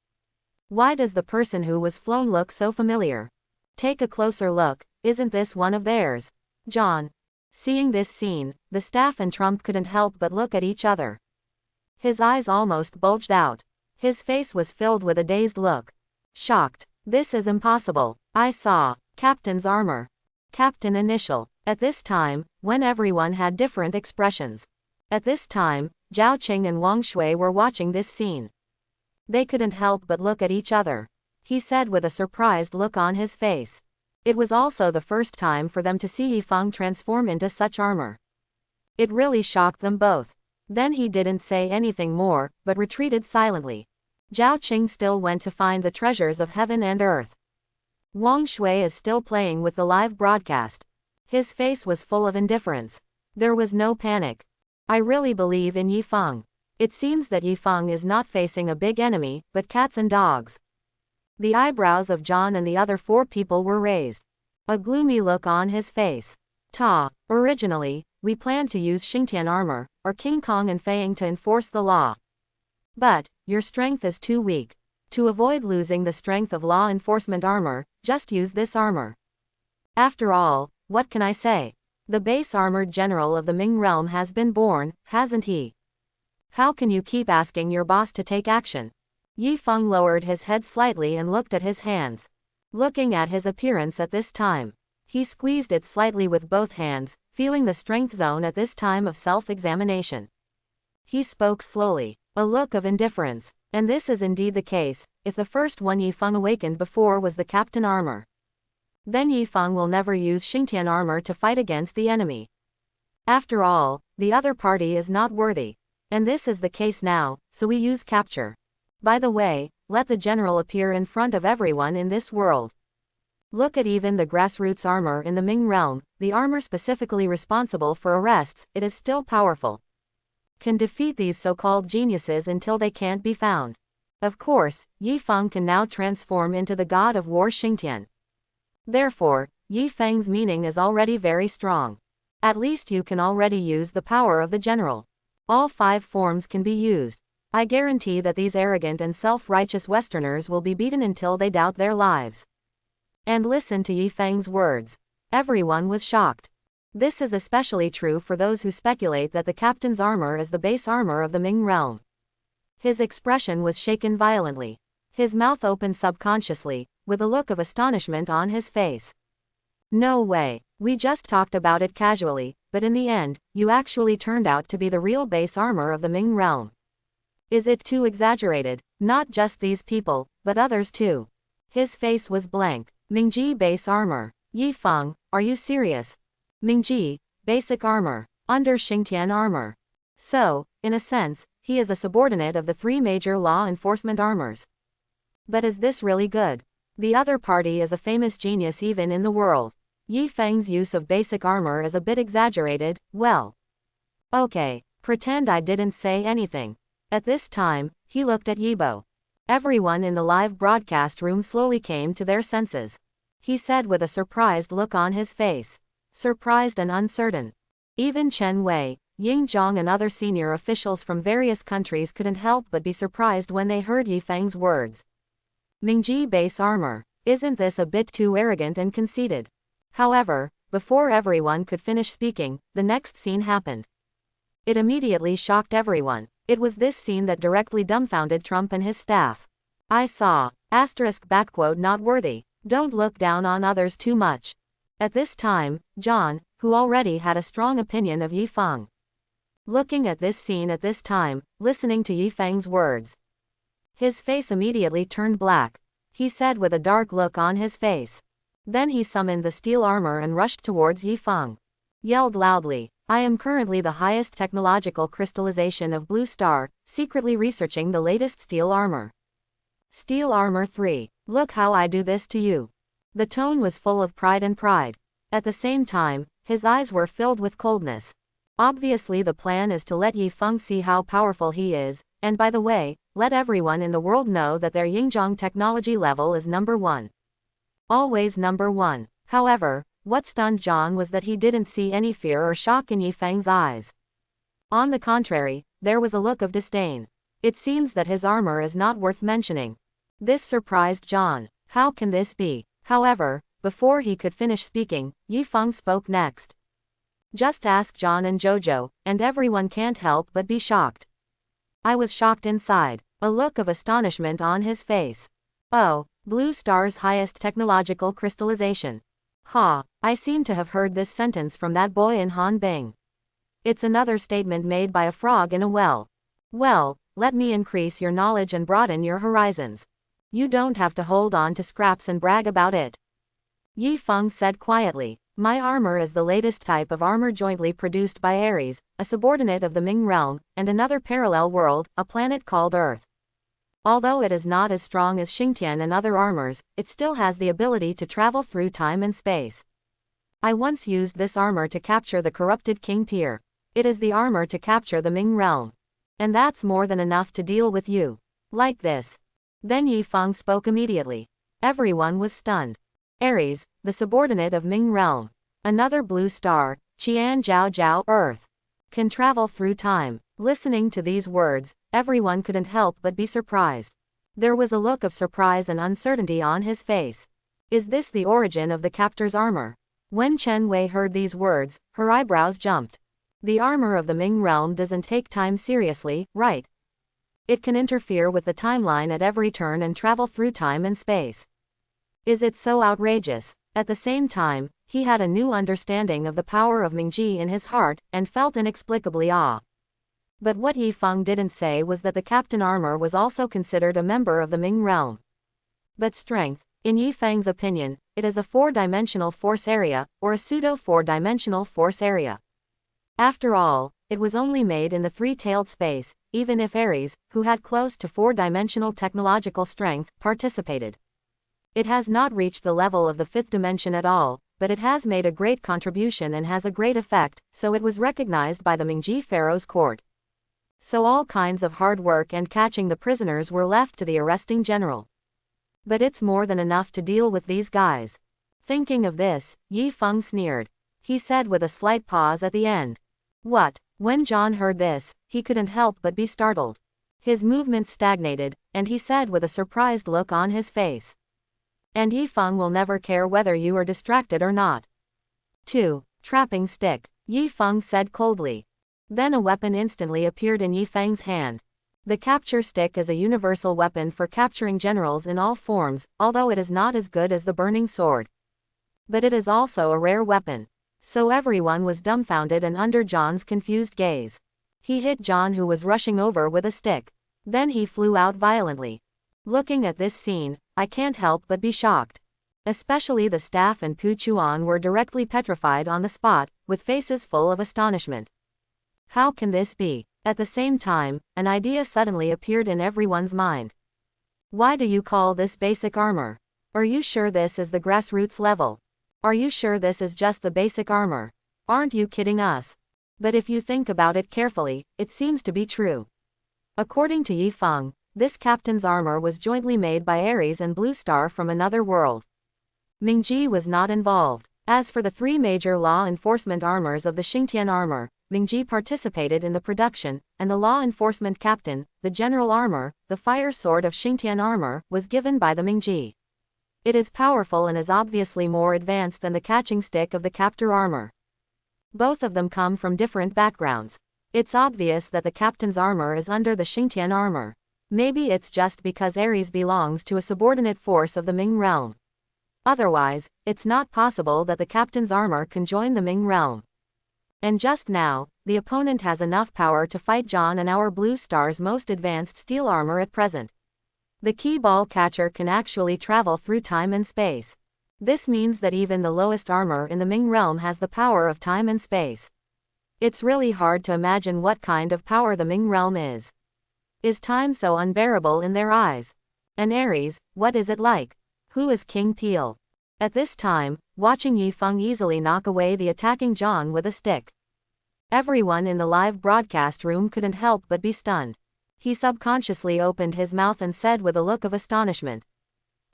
Why does the person who was flown look so familiar? Take a closer look, isn't this one of theirs? John. Seeing this scene, the staff and Trump couldn't help but look at each other. His eyes almost bulged out. His face was filled with a dazed look. Shocked. This is impossible. I saw Captain's armor. Captain initial. At this time, when everyone had different expressions. At this time, Zhao Qing and Wang Shui were watching this scene. They couldn't help but look at each other. He said with a surprised look on his face. It was also the first time for them to see Yi Feng transform into such armor. It really shocked them both. Then he didn't say anything more, but retreated silently. Zhao Qing still went to find the treasures of heaven and earth. Wang Shui is still playing with the live broadcast. His face was full of indifference. There was no panic. I really believe in Yi Feng. It seems that Yi Feng is not facing a big enemy, but cats and dogs. The eyebrows of John and the other four people were raised. A gloomy look on his face. Originally, we planned to use Xingtian armor, or King Kong and Fang to enforce the law. But, your strength is too weak. To avoid losing the strength of law enforcement armor, just use this armor. After all, what can I say? The base armored general of the Ming realm has been born, hasn't he? How can you keep asking your boss to take action? Yi Feng lowered his head slightly and looked at his hands. Looking at his appearance at this time, he squeezed it slightly with both hands, feeling the strength zone at this time of self-examination. He spoke slowly, a look of indifference, and this is indeed the case. If the first one Yi Feng awakened before was the captain armor, then Yi Feng will never use Xingtian armor to fight against the enemy. After all, the other party is not worthy. And this is the case now, so we use capture. By the way, let the general appear in front of everyone in this world. Look at even the grassroots armor in the Ming realm, the armor specifically responsible for arrests, it is still powerful. Can defeat these so-called geniuses until they can't be found. Of course, Yi Feng can now transform into the god of war Xingtian. Therefore, Yi Feng's meaning is already very strong. At least you can already use the power of the general. All 5 forms can be used. I guarantee that these arrogant and self-righteous Westerners will be beaten until they doubt their lives. And listen to Yi Feng's words. Everyone was shocked. This is especially true for those who speculate that the captain's armor is the base armor of the Ming realm. His expression was shaken violently. His mouth opened subconsciously, with a look of astonishment on his face. No way. We just talked about it casually, but in the end, you actually turned out to be the real base armor of the Ming realm. Is it too exaggerated? Not just these people, but others too. His face was blank. Mingji base armor. Yi Feng, are you serious? Mingji, basic armor. Under Xingtian armor. So, in a sense, he is a subordinate of the 3 major law enforcement armors. But is this really good? The other party is a famous genius even in the world. Yi Feng's use of basic armor is a bit exaggerated, well. Okay, pretend I didn't say anything. At this time, he looked at Yibo. Everyone in the live broadcast room slowly came to their senses. he said with a surprised look on his face. Surprised and uncertain. Even Chen Wei, Ying Zhong and other senior officials from various countries couldn't help but be surprised when they heard Yi Feng's words. Mingji base armor. Isn't this a bit too arrogant and conceited? However, before everyone could finish speaking, the next scene happened. It immediately shocked everyone. It was this scene that directly dumbfounded Trump and his staff. I saw, not worthy. Don't look down on others too much. At this time, John, who already had a strong opinion of Yi Feng. Looking at this scene at this time, listening to Yi Feng's words. His face immediately turned black. He said with a dark look on his face. Then he summoned the steel armor and rushed towards Yi Feng. Yelled loudly, I am currently the highest technological crystallization of Blue Star, secretly researching the latest steel armor. Steel armor 3. Look how I do this to you. The tone was full of pride and pride. At the same time, his eyes were filled with coldness. Obviously the plan is to let Yi Feng see how powerful he is, and by the way, let everyone in the world know that their Yingzhong technology level is number 1. Always number 1. However, what stunned John was that he didn't see any fear or shock in Yi Feng's eyes. On the contrary, there was a look of disdain. It seems that his armor is not worth mentioning. This surprised John. How can this be? However, before he could finish speaking, Yi Feng spoke next. Just ask John and Jojo, and everyone can't help but be shocked. I was shocked inside, a look of astonishment on his face. Oh, Blue Star's highest technological crystallization. Ha, I seem to have heard this sentence from that boy in Hanbing. It's another statement made by a frog in a well. Well, let me increase your knowledge and broaden your horizons. You don't have to hold on to scraps and brag about it. Yi Feng said quietly, my armor is the latest type of armor jointly produced by Ares, a subordinate of the Ming realm, and another parallel world, a planet called Earth. Although it is not as strong as Xingtian and other armors, it still has the ability to travel through time and space. I once used this armor to capture the corrupted King Pier. It is the armor to capture the Ming realm. And that's more than enough to deal with you. Like this. Then Yi Feng spoke immediately. Everyone was stunned. Ares, the subordinate of Ming realm. Another blue star, Qian Jiao Jiao Earth. Can travel through time. Listening to these words, everyone couldn't help but be surprised. There was a look of surprise and uncertainty on his face. Is this the origin of the captor's armor? When Chen Wei heard these words, her eyebrows jumped. The armor of the Ming realm doesn't take time seriously, right? It can interfere with the timeline at every turn and travel through time and space. Is it so outrageous? At the same time, he had a new understanding of the power of Mingji in his heart, and felt inexplicably awe. But what Yi Feng didn't say was that the captain armor was also considered a member of the Ming realm. But strength, in Yi Feng's opinion, it is a 4-dimensional force area, or a pseudo-4-dimensional force area. After all, it was only made in the 3-tailed space, even if Ares, who had close to 4-dimensional technological strength, participated. It has not reached the level of the 5th dimension at all, but it has made a great contribution and has a great effect, so it was recognized by the Mingji Pharaoh's court. So all kinds of hard work and catching the prisoners were left to the arresting general. But it's more than enough to deal with these guys. Thinking of this, Yi Feng sneered. He said with a slight pause at the end. What? When John heard this, he couldn't help but be startled. His movements stagnated, and he said with a surprised look on his face. And Yi Feng will never care whether you are distracted or not. 2. Trapping stick, Yi Feng said coldly. Then a weapon instantly appeared in Yi Feng's hand. The capture stick is a universal weapon for capturing generals in all forms, although it is not as good as the burning sword. But it is also a rare weapon. So everyone was dumbfounded and under John's confused gaze. He hit John, who was rushing over, with a stick. Then he flew out violently. Looking at this scene, I can't help but be shocked. Especially the staff and Pu Chuan were directly petrified on the spot, with faces full of astonishment. How can this be? At the same time, an idea suddenly appeared in everyone's mind. Why do you call this basic armor? Are you sure this is the grassroots level? Are you sure this is just the basic armor? Aren't you kidding us? But if you think about it carefully, it seems to be true. According to Yi Feng, this captain's armor was jointly made by Ares and Blue Star from another world. Mingji was not involved. As for the three major law enforcement armors of the Xingtian armor, Mingji participated in the production, and the law enforcement captain, the general armor, the fire sword of Xingtian armor, was given by the Mingji. It is powerful and is obviously more advanced than the catching stick of the captor armor. Both of them come from different backgrounds. It's obvious that the captain's armor is under the Xingtian armor. Maybe it's just because Ares belongs to a subordinate force of the Ming realm. Otherwise, it's not possible that the captain's armor can join the Ming realm. And just now, the opponent has enough power to fight John and our Blue Star's most advanced steel armor at present. The key ball catcher can actually travel through time and space. This means that even the lowest armor in the Ming realm has the power of time and space. It's really hard to imagine what kind of power the Ming realm is. Is time so unbearable in their eyes? And Ares, what is it like? Who is King Peel? At this time, watching Yifeng easily knock away the attacking John with a stick. Everyone in the live broadcast room couldn't help but be stunned. He subconsciously opened his mouth and said with a look of astonishment.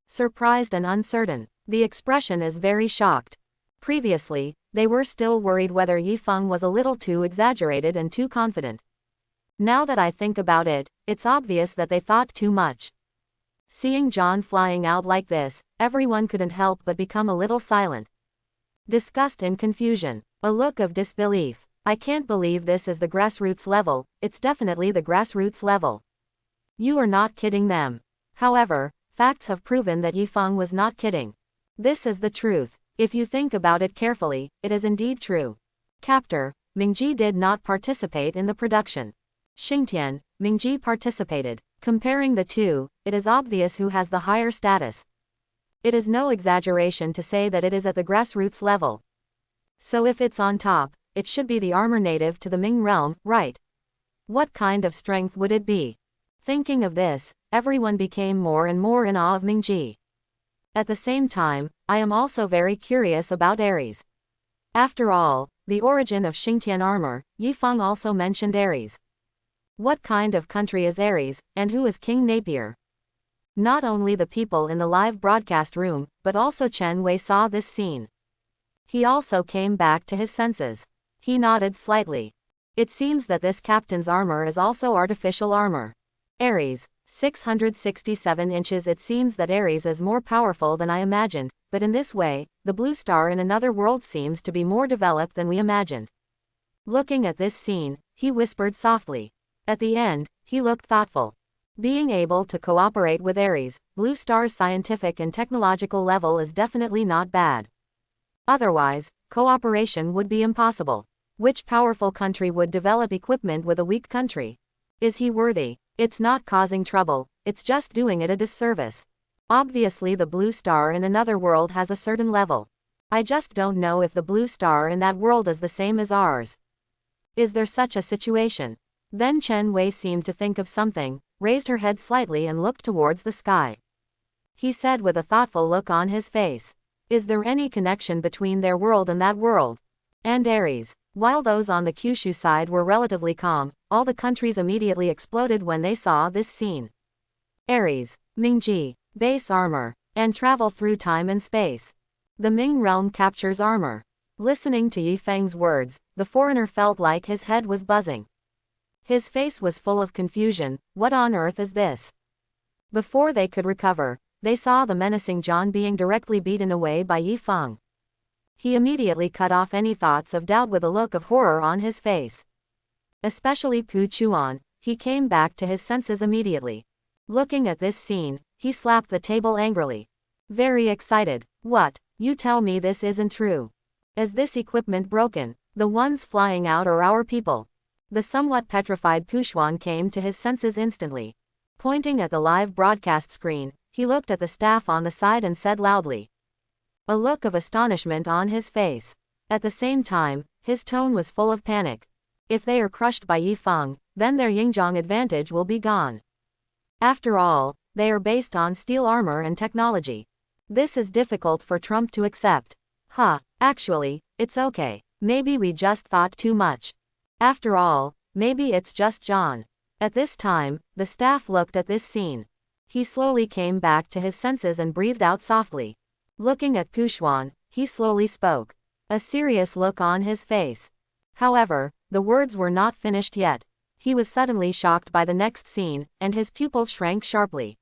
Surprised and uncertain. The expression is very shocked. Previously, they were still worried whether Yifeng was a little too exaggerated and too confident. Now that I think about it, it's obvious that they thought too much. Seeing John flying out like this, everyone couldn't help but become a little silent. Disgust and confusion. A look of disbelief. I can't believe this is the grassroots level, it's definitely the grassroots level. You are not kidding them. However, facts have proven that Yifeng was not kidding. This is the truth. If you think about it carefully, it is indeed true. Captor, Mingji did not participate in the production. Xingtian, Mingji participated. Comparing the two, it is obvious who has the higher status. It is no exaggeration to say that it is at the grassroots level. So if it's on top, it should be the armor native to the Ming realm, right? What kind of strength would it be? Thinking of this, everyone became more and more in awe of Mingji. At the same time, I am also very curious about Ares. After all, the origin of Xingtian armor, Yifeng also mentioned Ares. What kind of country is Ares, and who is King Napier? Not only the people in the live broadcast room, but also Chen Wei saw this scene. He also came back to his senses. He nodded slightly. It seems that this captain's armor is also artificial armor. Ares, 667 inches. It seems that Ares is more powerful than I imagined, but in this way, the Blue Star in another world seems to be more developed than we imagined. Looking at this scene, he whispered softly. At the end, he looked thoughtful. Being able to cooperate with Ares, Blue Star's scientific and technological level is definitely not bad. Otherwise, cooperation would be impossible. Which powerful country would develop equipment with a weak country? Is he worthy? It's not causing trouble, it's just doing it a disservice. Obviously the Blue Star in another world has a certain level. I just don't know if the Blue Star in that world is the same as ours. Is there such a situation? Then Chen Wei seemed to think of something, raised her head slightly and looked towards the sky. He said with a thoughtful look on his face. Is there any connection between their world and that world? And Ares. While those on the Kyushu side were relatively calm, all the countries immediately exploded when they saw this scene. Ares, Mingji, base armor, and travel through time and space. The Ming realm captures armor. Listening to Yifeng's words, the foreigner felt like his head was buzzing. His face was full of confusion. What on earth is this? Before they could recover, they saw the menacing John being directly beaten away by Yifeng. He immediately cut off any thoughts of doubt with a look of horror on his face. Especially Pu Chuan, he came back to his senses immediately. Looking at this scene, he slapped the table angrily. Very excited. What? You tell me this isn't true? Is this equipment broken? The ones flying out are our people. The somewhat petrified Pu Chuan came to his senses instantly. Pointing at the live broadcast screen, he looked at the staff on the side and said loudly. A look of astonishment on his face. At the same time, his tone was full of panic. If they are crushed by Yifeng, then their Yingzhong advantage will be gone. After all, they are based on steel armor and technology. This is difficult for Trump to accept. Actually, it's okay. Maybe we just thought too much. After all, maybe it's just John. At this time, the staff looked at this scene. He slowly came back to his senses and breathed out softly. Looking at Pushwan, he slowly spoke, a serious look on his face. However, the words were not finished yet. He was suddenly shocked by the next scene, and his pupils shrank sharply.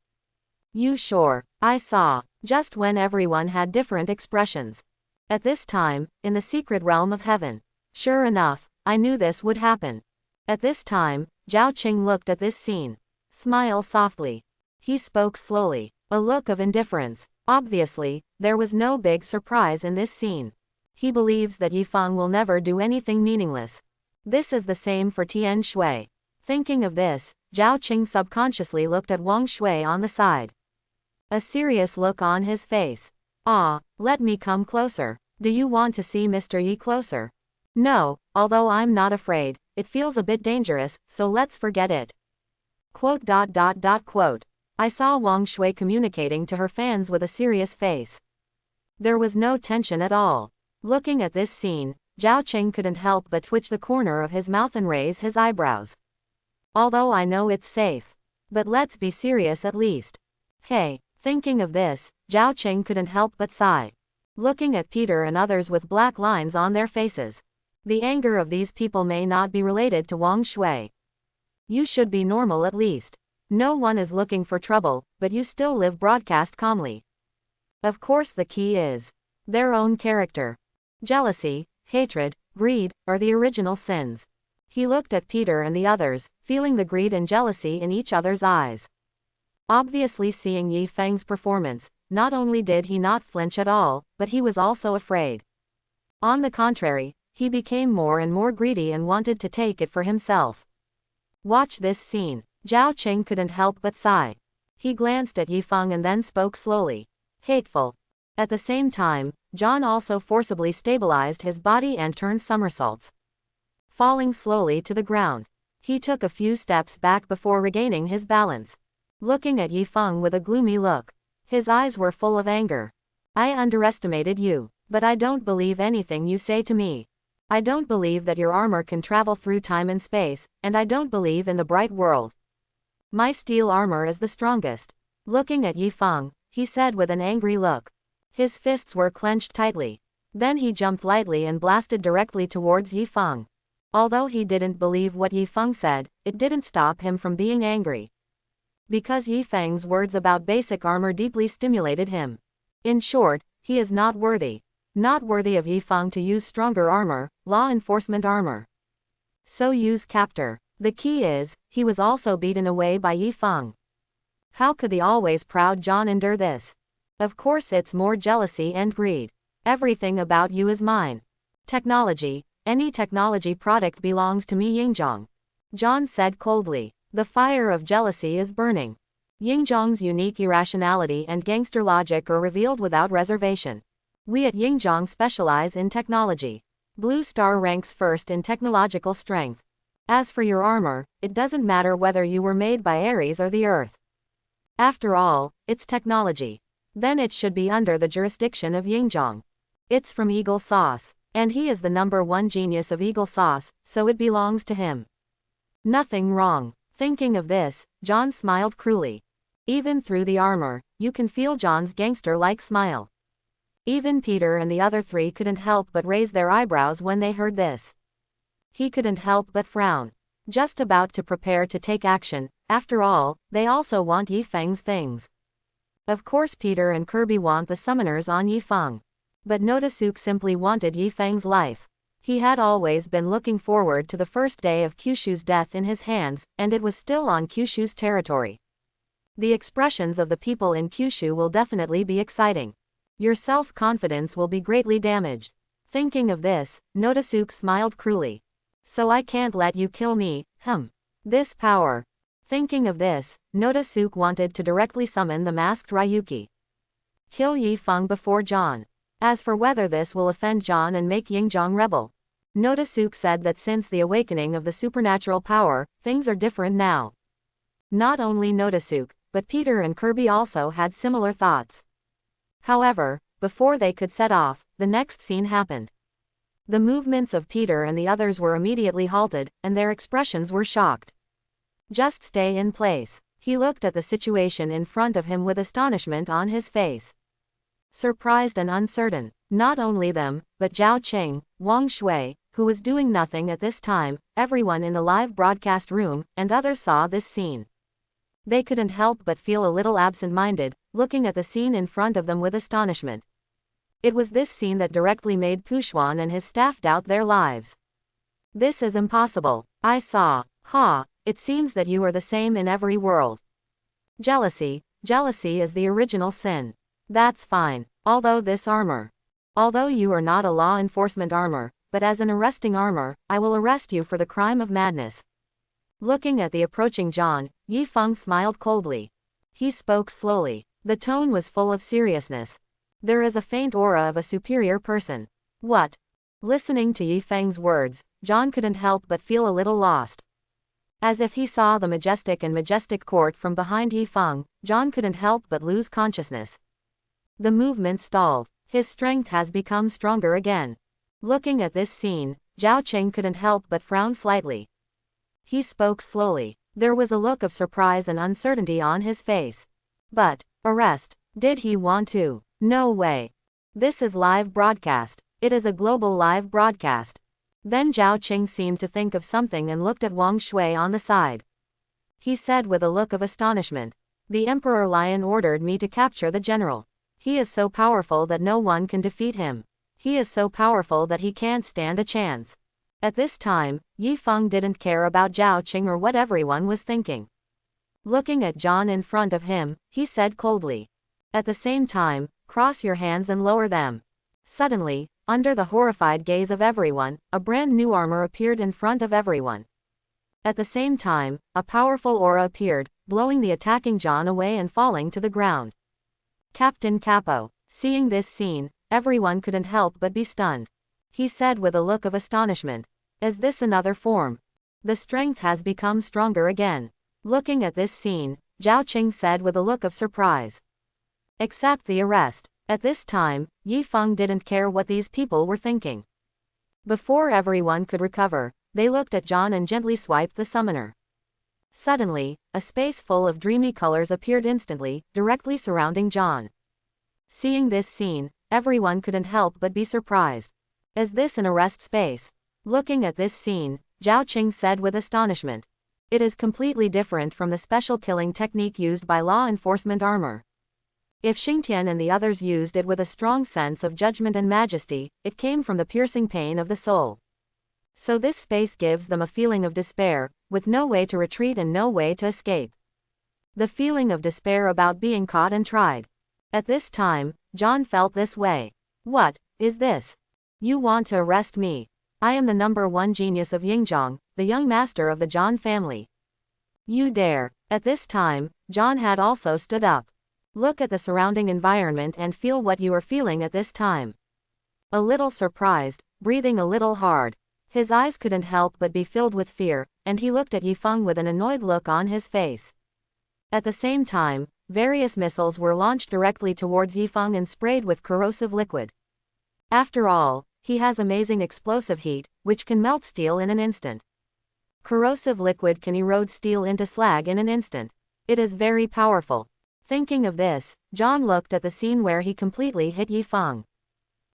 You sure? I saw. Just when everyone had different expressions. At this time, in the secret realm of heaven. Sure enough, I knew this would happen. At this time, Zhao Qing looked at this scene. Smile softly. He spoke slowly. A look of indifference. Obviously, there was no big surprise in this scene. He believes that Yifeng will never do anything meaningless. This is the same for Tian Shui. Thinking of this, Zhao Qing subconsciously looked at Wang Shui on the side. A serious look on his face. Ah, let me come closer. Do you want to see Mr. Yi closer? No, although I'm not afraid, it feels a bit dangerous, so let's forget it. Quote. I saw Wang Shui communicating to her fans with a serious face. There was no tension at all. Looking at this scene, Zhao Qing couldn't help but twitch the corner of his mouth and raise his eyebrows. Although I know it's safe. But let's be serious at least. Hey. Thinking of this, Zhao Qing couldn't help but sigh. Looking at Peter and others with black lines on their faces. The anger of these people may not be related to Wang Shui. You should be normal at least. No one is looking for trouble, but you still live broadcast calmly. Of course the key is their own character. Jealousy, hatred, greed, are the original sins. He looked at Peter and the others, feeling the greed and jealousy in each other's eyes. Obviously seeing Yi Feng's performance, not only did he not flinch at all, but he was also afraid. On the contrary, he became more and more greedy and wanted to take it for himself. Watch this scene. Zhao Qing couldn't help but sigh. He glanced at Yi Feng and then spoke slowly. Hateful. At the same time, John also forcibly stabilized his body and turned somersaults. Falling slowly to the ground. He took a few steps back before regaining his balance. Looking at Yi Feng with a gloomy look. His eyes were full of anger. I underestimated you, but I don't believe anything you say to me. I don't believe that your armor can travel through time and space, and I don't believe in the bright world. My steel armor is the strongest. Looking at Yi Feng, he said with an angry look. His fists were clenched tightly. Then he jumped lightly and blasted directly towards Yi Feng. Although he didn't believe what Yi Feng said, it didn't stop him from being angry. Because Yi Feng's words about basic armor deeply stimulated him. In short, he is not worthy. Not worthy of Yi Feng to use stronger armor, law enforcement armor. So use captor. The key is, he was also beaten away by Yi Feng. How could the always proud John endure this? Of course it's more jealousy and greed. Everything about you is mine. Technology, any technology product belongs to me Yingzhong. John said coldly. The fire of jealousy is burning. Yingzhong's unique irrationality and gangster logic are revealed without reservation. We at Yingzhong specialize in technology. Blue Star ranks first in technological strength. As for your armor, it doesn't matter whether you were made by Ares or the Earth. After all, it's technology. Then it should be under the jurisdiction of Yingzhong. It's from Eagle Sauce, and he is the #1 genius of Eagle Sauce, so it belongs to him. Nothing wrong. Thinking of this, John smiled cruelly. Even through the armor, you can feel John's gangster-like smile. Even Peter and the other three couldn't help but raise their eyebrows when they heard this. He couldn't help but frown. Just about to prepare to take action, after all, they also want Yi Feng's things. Of course Peter and Kirby want the summoners on Yi Feng. But Nodosuke simply wanted Yi Feng's life. He had always been looking forward to the first day of Kyushu's death in his hands, and it was still on Kyushu's territory. The expressions of the people in Kyushu will definitely be exciting. Your self-confidence will be greatly damaged. Thinking of this, Nodosuke smiled cruelly. So I can't let you kill me, This power. Thinking of this, Nodosuke wanted to directly summon the masked Ryuki. Kill Yi Feng before John. As for whether this will offend John and make Yingzhong rebel, Nodosuke said that since the awakening of the supernatural power, things are different now. Not only Nodosuke, but Peter and Kirby also had similar thoughts. However, before they could set off, the next scene happened. The movements of Peter and the others were immediately halted, and their expressions were shocked. Just stay in place. He looked at the situation in front of him with astonishment on his face. surprised and uncertain. Not only them, but Zhao Qing, Wang Shui, who was doing nothing at this time, everyone in the live broadcast room, and others saw this scene. They couldn't help but feel a little absent-minded, looking at the scene in front of them with astonishment. It was this scene that directly made Puxuan and his staff doubt their lives. This is impossible. I saw. Ha, it seems that you are the same in every world. Jealousy. Jealousy is the original sin. That's fine. Although you are not a law enforcement armor, but as an arresting armor, I will arrest you for the crime of madness. Looking at the approaching John, Yifeng smiled coldly. He spoke slowly. The tone was full of seriousness. There is a faint aura of a superior person. What? Listening to Yifeng's words, John couldn't help but feel a little lost. As if he saw the majestic court from behind Yifeng, John couldn't help but lose consciousness. The movement stalled. His strength has become stronger again. Looking at this scene, Zhao Qing couldn't help but frown slightly. He spoke slowly. There was a look of surprise and uncertainty on his face. But, arrest? Did he want to? No way. This is live broadcast. It is a global live broadcast. Then Zhao Qing seemed to think of something and looked at Wang Shui on the side. He said with a look of astonishment, "The Emperor Lion ordered me to capture the general. He is so powerful that no one can defeat him. He is so powerful that he can't stand a chance." At this time, Yifeng didn't care about Zhao Qing or what everyone was thinking. Looking at John in front of him, he said coldly. At the same time, cross your hands and lower them. Suddenly, under the horrified gaze of everyone, a brand new armor appeared in front of everyone. At the same time, a powerful aura appeared, blowing the attacking John away and falling to the ground. Captain Capo. Seeing this scene, everyone couldn't help but be stunned. He said with a look of astonishment, "Is this another form? The strength has become stronger again." Looking at this scene, Zhao Qing said with a look of surprise, "Accept the arrest." At this time, Yifeng didn't care what these people were thinking. Before everyone could recover, they looked at John and gently swiped the summoner. Suddenly, a space full of dreamy colors appeared instantly, directly surrounding John. Seeing this scene, everyone couldn't help but be surprised. Is this an arrest space? Looking at this scene, Zhao Qing said with astonishment, "It is completely different from the special killing technique used by law enforcement armor. If Xingtian and the others used it with a strong sense of judgment and majesty, it came from the piercing pain of the soul. So this space gives them a feeling of despair, with no way to retreat and no way to escape. The feeling of despair about being caught and tried. At this time, John felt this way. What is this? You want to arrest me? I am the #1 genius of Yingzhong, the young master of the John family. You dare?" At this time, John had also stood up. Look at the surrounding environment and feel what you are feeling at this time. A little surprised, breathing a little hard. His eyes couldn't help but be filled with fear, and he looked at Yifeng with an annoyed look on his face. At the same time, various missiles were launched directly towards Yifeng and sprayed with corrosive liquid. After all, he has amazing explosive heat, which can melt steel in an instant. Corrosive liquid can erode steel into slag in an instant. It is very powerful. Thinking of this, John looked at the scene where he completely hit Yifeng.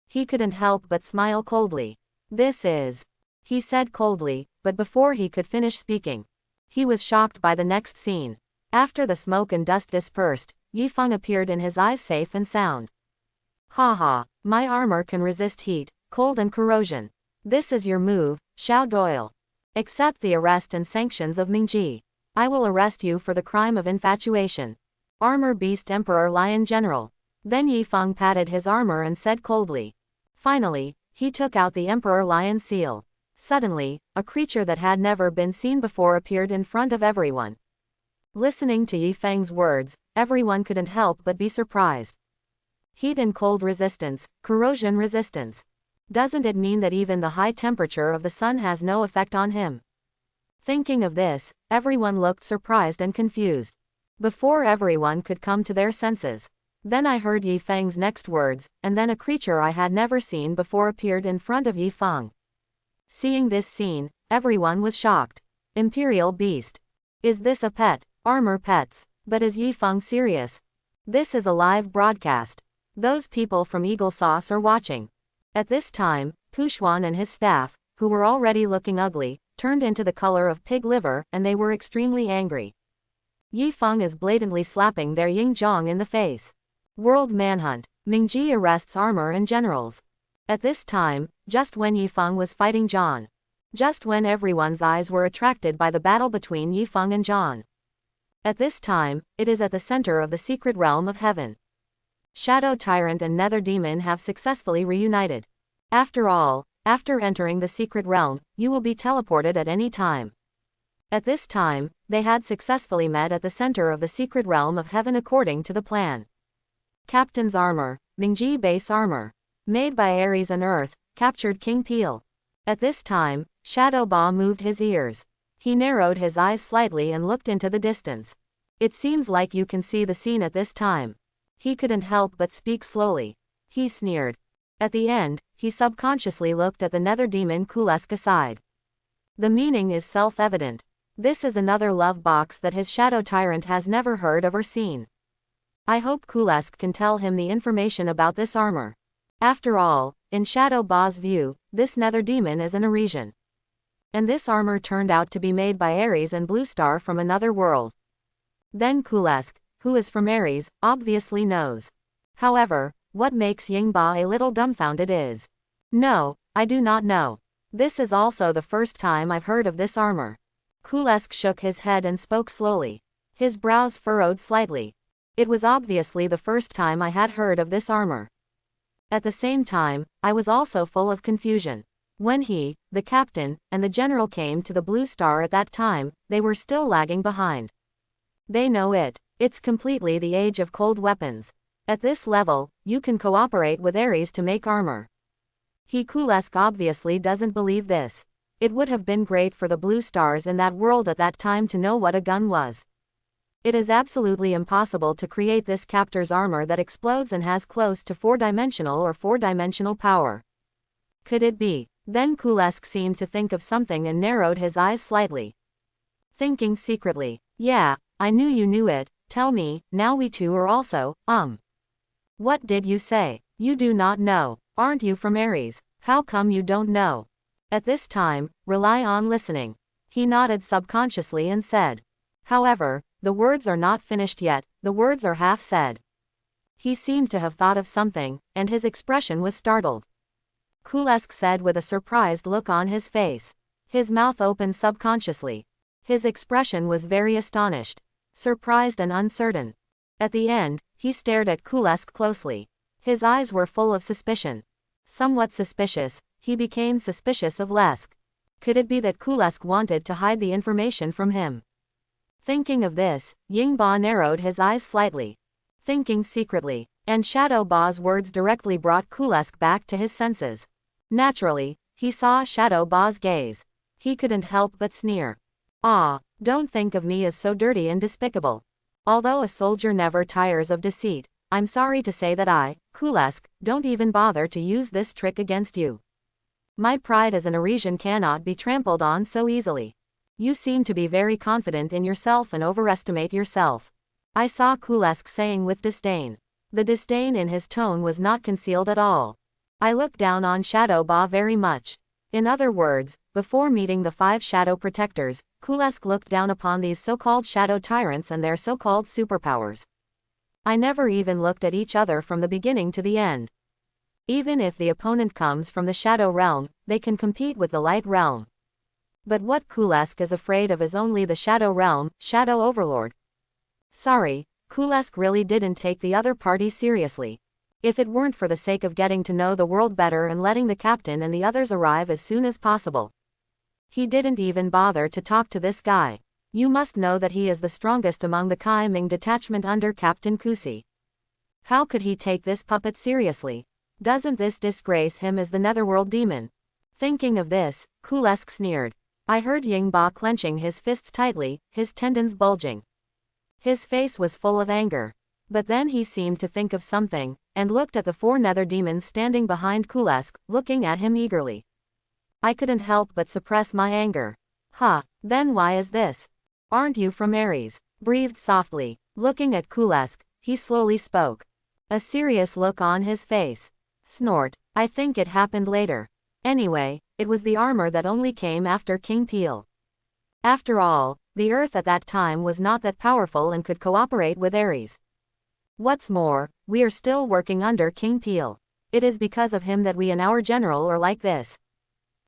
He couldn't help but smile coldly. "This is," he said coldly, but before he could finish speaking, he was shocked by the next scene. After the smoke and dust dispersed, Yifeng appeared in his eyes safe and sound. "Haha, my armor can resist heat, cold and corrosion. This is your move, Xiao Doyle. Accept the arrest and sanctions of Mingji. I will arrest you for the crime of infatuation. Armor Beast Emperor Lion General." Then Yifeng patted his armor and said coldly. Finally, he took out the Emperor Lion seal. Suddenly, a creature that had never been seen before appeared in front of everyone. Listening to Yifeng's words, everyone couldn't help but be surprised. Heat and cold resistance, corrosion resistance. Doesn't it mean that even the high temperature of the sun has no effect on him? Thinking of this, everyone looked surprised and confused. Before everyone could come to their senses, then I heard Yifeng's next words, and then a creature I had never seen before appeared in front of Yifeng. Seeing this scene, everyone was shocked. Imperial Beast. Is this a pet? Armor pets. But is Yifeng serious? This is a live broadcast. Those people from Eagle Sauce are watching. At this time, Pushwan and his staff, who were already looking ugly, turned into the color of pig liver, and they were extremely angry. Yifeng is blatantly slapping their Yingzhong in the face. World Manhunt. Mingji arrests armor and generals. At this time, just when Yifeng was fighting John. Just when everyone's eyes were attracted by the battle between Yifeng and John. At this time, it is at the center of the secret realm of heaven. Shadow Tyrant and Nether Demon have successfully reunited. After all, after entering the secret realm, you will be teleported at any time. At this time, they had successfully met at the center of the secret realm of heaven according to the plan. Captain's armor, Mingji base armor. Made by Ares and Earth, captured King Peel. At this time, Shadow Ba moved his ears. He narrowed his eyes slightly and looked into the distance. It seems like you can see the scene at this time. He couldn't help but speak slowly. He sneered. At the end, he subconsciously looked at the Nether Demon Kulesk aside. The meaning is self-evident. This is another love box that his Shadow Tyrant has never heard of or seen. I hope Kulesk can tell him the information about this armor. After all, in Shadow Ba's view, this Nether Demon is an Arisian. And this armor turned out to be made by Ares and Blue Star from another world. Then Kulesk, who is from Ares, obviously knows. However, what makes Ying Ba a little dumbfounded is, no, I do not know. This is also the first time I've heard of this armor. Kulesk shook his head and spoke slowly. His brows furrowed slightly. It was obviously the first time I had heard of this armor. At the same time, I was also full of confusion. When he, the captain, and the general came to the Blue Star at that time, they were still lagging behind. They know it. It's completely the age of cold weapons. At this level, you can cooperate with Ares to make armor. Kulesk obviously doesn't believe this. It would have been great for the Blue Stars in that world at that time to know what a gun was. It is absolutely impossible to create this captor's armor that explodes and has close to 4-dimensional or 4-dimensional power. Could it be? Then Kulesk seemed to think of something and narrowed his eyes slightly. Thinking secretly, yeah, I knew you knew it, tell me, now we two are also, What did you say? You do not know. Aren't you from Ares? How come you don't know? At this time, rely on listening. He nodded subconsciously and said. However, the words are not finished yet, the words are half said. He seemed to have thought of something, and his expression was startled. Kulesk said with a surprised look on his face. His mouth opened subconsciously. His expression was very astonished, surprised and uncertain. At the end, he stared at Kulesk closely. His eyes were full of suspicion. Somewhat suspicious, he became suspicious of Lesk. Could it be that Kulesk wanted to hide the information from him? Thinking of this, Ying Ba narrowed his eyes slightly. Thinking secretly, and Shadow Ba's words directly brought Kulesk back to his senses. Naturally, he saw Shadow Ba's gaze. He couldn't help but sneer. Ah, don't think of me as so dirty and despicable. Although a soldier never tires of deceit, I'm sorry to say that I, Kulesk, don't even bother to use this trick against you. My pride as an Arisian cannot be trampled on so easily. You seem to be very confident in yourself and overestimate yourself. I saw Kulesk saying with disdain. The disdain in his tone was not concealed at all. I look down on Shadow Ba very much. In other words, before meeting the 5 shadow protectors, Kulesk looked down upon these so-called shadow tyrants and their so-called superpowers. I never even looked at each other from the beginning to the end. Even if the opponent comes from the shadow realm, they can compete with the light realm. But what Kulesk is afraid of is only the shadow realm, Shadow Overlord. Sorry, Kulesk really didn't take the other party seriously. If it weren't for the sake of getting to know the world better and letting the captain and the others arrive as soon as possible. He didn't even bother to talk to this guy. You must know that he is the strongest among the Kai Ming detachment under Captain Kusi. How could he take this puppet seriously? Doesn't this disgrace him as the Netherworld demon? Thinking of this, Kulesk sneered. I heard Ying Ba clenching his fists tightly, his tendons bulging. His face was full of anger. But then he seemed to think of something, and looked at the 4 nether demons standing behind Kulesk, looking at him eagerly. I couldn't help but suppress my anger. Then why is this? Aren't you from Ares? Breathed softly. Looking at Kulesk, he slowly spoke. A serious look on his face. Snort. I think it happened later. Anyway, it was the armor that only came after King Peel. After all, the Earth at that time was not that powerful and could cooperate with Ares. What's more, we are still working under King Peel. It is because of him that we and our general are like this.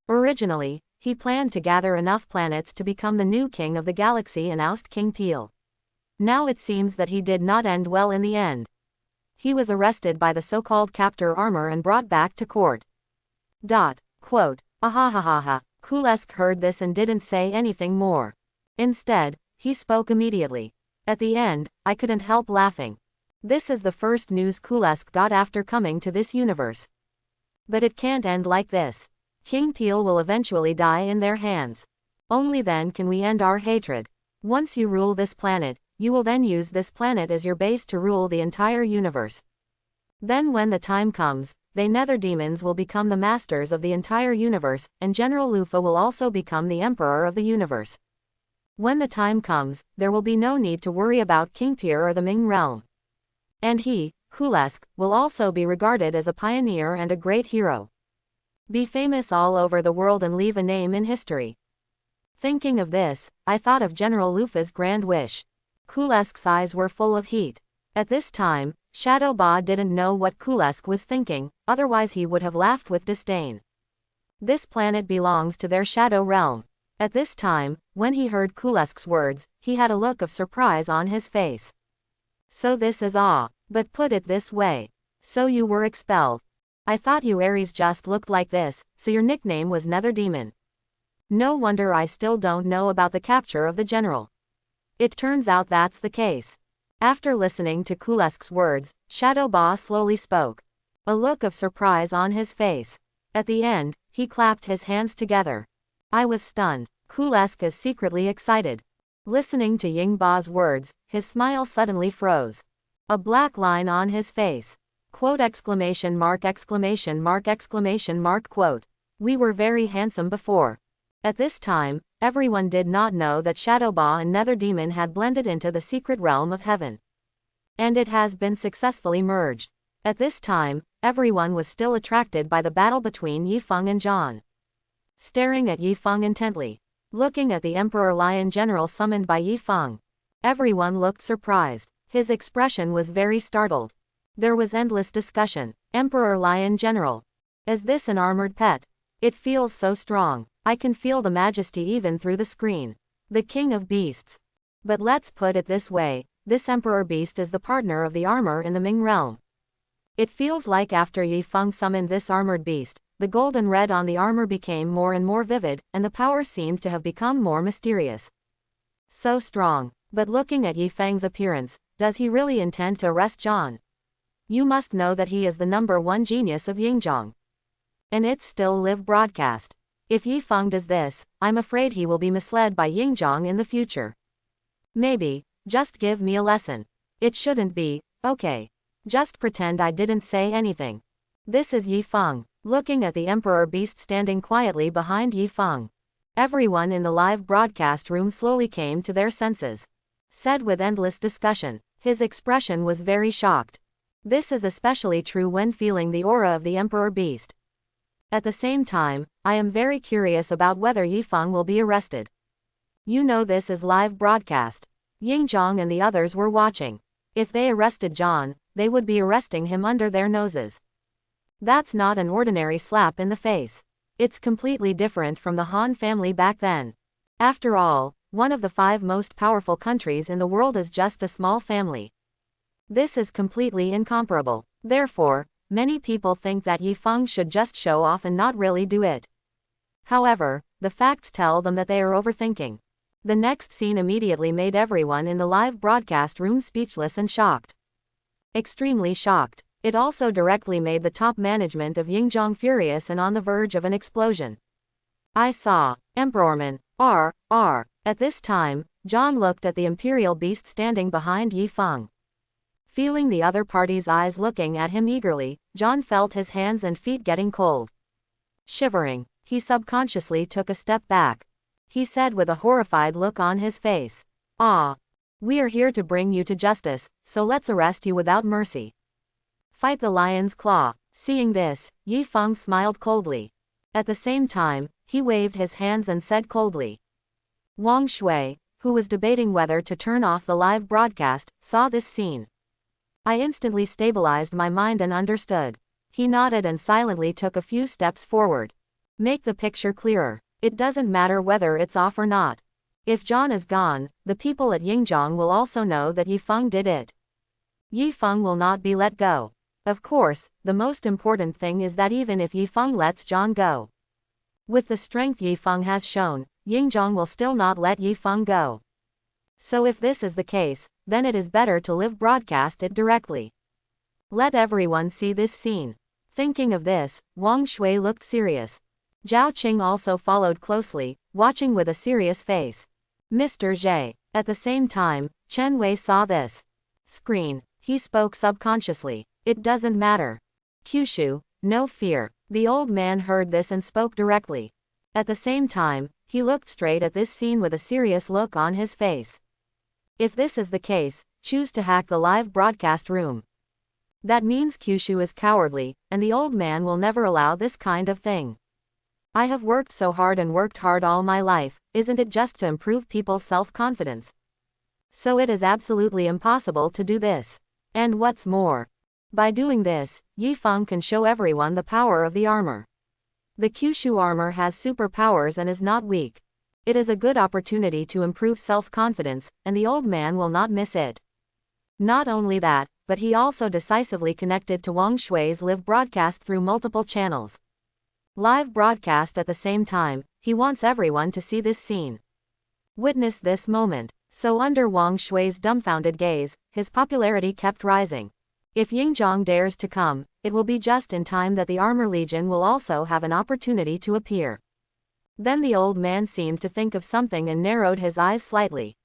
Originally, he planned to gather enough planets to become the new king of the galaxy and oust King Peel. Now it seems that he did not end well in the end. He was arrested by the so-called captor armor and brought back to court. Quote, ahahaha. Kulesk heard this and didn't say anything more. Instead, he spoke immediately. At the end, I couldn't help laughing. This is the first news Kulesk got after coming to this universe. But it can't end like this. King Peel will eventually die in their hands. Only then can we end our hatred. Once you rule this planet, you will then use this planet as your base to rule the entire universe. Then when the time comes, they nether demons will become the masters of the entire universe, and General Luffy will also become the emperor of the universe. When the time comes, there will be no need to worry about King Peel or the Ming realm. And he, Kulesk, will also be regarded as a pioneer and a great hero. Be famous all over the world and leave a name in history. Thinking of this, I thought of General Luffy's grand wish. Kulesk's eyes were full of heat. At this time, Shadow Ba didn't know what Kulesk was thinking, otherwise he would have laughed with disdain. This planet belongs to their shadow realm. At this time, when he heard Kulesk's words, he had a look of surprise on his face. So this is awe. But put it this way. So you were expelled. I thought you Ares just looked like this, so your nickname was Nether Demon. No wonder I still don't know about the capture of the general. It turns out that's the case. After listening to Kulesk's words, Shadow Ba slowly spoke. A look of surprise on his face. At the end, he clapped his hands together. I was stunned. Kulesk is secretly excited. Listening to Ying Ba's words, his smile suddenly froze. A black line on his face. Quote exclamation mark exclamation mark exclamation mark quote. We were very handsome before. At this time, everyone did not know that Shadow Ba and Nether Demon had blended into the secret realm of heaven. And it has been successfully merged. At this time, everyone was still attracted by the battle between Yifeng and John. Staring at Yifeng intently. Looking at the Emperor Lion General summoned by Yifeng. Everyone looked surprised. His expression was very startled. There was endless discussion. Emperor Lion General. Is this an armored pet? It feels so strong. I can feel the majesty even through the screen. The king of beasts. But let's put it this way, this emperor beast is the partner of the armor in the Ming realm. It feels like after Yifeng summoned this armored beast, the gold and red on the armor became more and more vivid, and the power seemed to have become more mysterious. So strong. But looking at Yifeng's appearance, does he really intend to arrest John? You must know that he is the #1 genius of Yingzhong. And it's still live broadcast. If Yifeng does this, I'm afraid he will be misled by Yingzhong in the future. Maybe, just give me a lesson. It shouldn't be, okay. Just pretend I didn't say anything. This is Yifeng, looking at the Emperor Beast standing quietly behind Yifeng. Everyone in the live broadcast room slowly came to their senses. Said with endless discussion, his expression was very shocked. This is especially true when feeling the aura of the Emperor Beast. At the same time, I am very curious about whether Yifeng will be arrested. You know this is live broadcast. Yingzhong and the others were watching. If they arrested John, they would be arresting him under their noses. That's not an ordinary slap in the face. It's completely different from the Han family back then. After all, one of the 5 most powerful countries in the world is just a small family. This is completely incomparable. Therefore, many people think that Yifeng should just show off and not really do it. However, the facts tell them that they are overthinking. The next scene immediately made everyone in the live broadcast room speechless and shocked. Extremely shocked. It also directly made the top management of Yingzhong furious and on the verge of an explosion. I saw Emperorman, R. At this time, John looked at the Imperial Beast standing behind Yifeng. Feeling the other party's eyes looking at him eagerly, John felt his hands and feet getting cold. Shivering, he subconsciously took a step back. He said with a horrified look on his face, "Ah, we are here to bring you to justice, so let's arrest you without mercy." Fight the lion's claw. Seeing this, Yi Feng smiled coldly. At the same time, he waved his hands and said coldly. Wang Shui, who was debating whether to turn off the live broadcast, saw this scene. I instantly stabilized my mind and understood. He nodded and silently took a few steps forward. Make the picture clearer. It doesn't matter whether it's off or not. If John is gone, the people at Yingjiang will also know that Yi Feng did it. Yi Feng will not be let go. Of course, the most important thing is that even if Yi Feng lets John go, with the strength Yi Feng has shown, Yingjiang will still not let Yi Feng go. So if this is the case, then it is better to live broadcast it directly. Let everyone see this scene. Thinking of this, Wang Shui looked serious. Zhao Qing also followed closely, watching with a serious face. Mr. Zhe. At the same time, Chen Wei saw this screen. He spoke subconsciously. It doesn't matter. Kyushu, no fear. The old man heard this and spoke directly. At the same time, he looked straight at this scene with a serious look on his face. If this is the case, choose to hack the live broadcast room. That means Kyushu is cowardly, and the old man will never allow this kind of thing. I have worked so hard and worked hard all my life, isn't it just to improve people's self-confidence? So it is absolutely impossible to do this. And what's more, by doing this, Yi Feng can show everyone the power of the armor. The Kyushu armor has superpowers and is not weak. It is a good opportunity to improve self-confidence, and the old man will not miss it. Not only that, but he also decisively connected to Wang Shui's live broadcast through multiple channels. Live broadcast at the same time, he wants everyone to see this scene. Witness this moment. So under Wang Shui's dumbfounded gaze, his popularity kept rising. If Yingjiang dares to come, it will be just in time that the Armor Legion will also have an opportunity to appear. Then the old man seemed to think of something and narrowed his eyes slightly.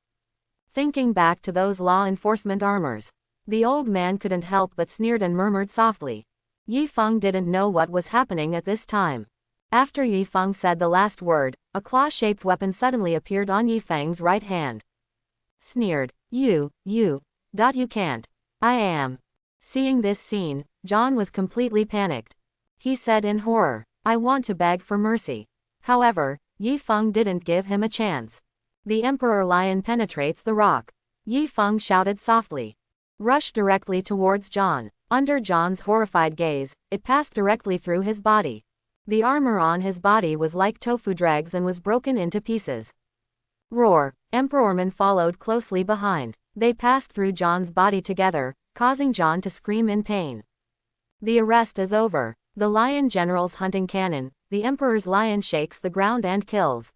Thinking back to those law enforcement armors, the old man couldn't help but sneered and murmured softly. Yi Feng didn't know what was happening at this time. After Yi Feng said the last word, a claw-shaped weapon suddenly appeared on Yi Feng's right hand. Sneered. You can't. I am. Seeing this scene, John was completely panicked. He said in horror, I want to beg for mercy. However, Yi Feng didn't give him a chance. The Emperor Lion penetrates the rock. Yi Feng shouted softly. Rushed directly towards John. Under John's horrified gaze, it passed directly through his body. The armor on his body was like tofu dregs and was broken into pieces. Roar. Emperorman followed closely behind. They passed through John's body together, causing John to scream in pain. The arrest is over. The Lion General's hunting cannon, the Emperor's lion shakes the ground and kills.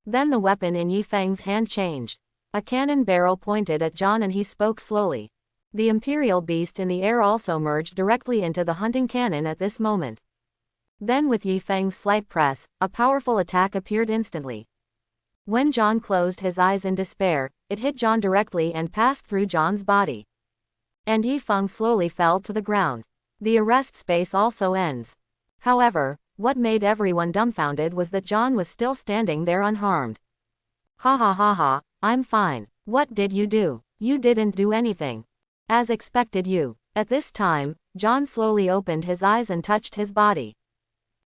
Then the weapon in Yi Feng's hand changed. A cannon barrel pointed at John and he spoke slowly. The imperial beast in the air also merged directly into the hunting cannon at this moment. Then with Yi Feng's slight press, a powerful attack appeared instantly. When John closed his eyes in despair, it hit John directly and passed through John's body. And Yi Feng slowly fell to the ground. The arrest space also ends. However, what made everyone dumbfounded was that John was still standing there unharmed. Ha ha ha ha, I'm fine. What did you do? You didn't do anything. As expected you. At this time, John slowly opened his eyes and touched his body.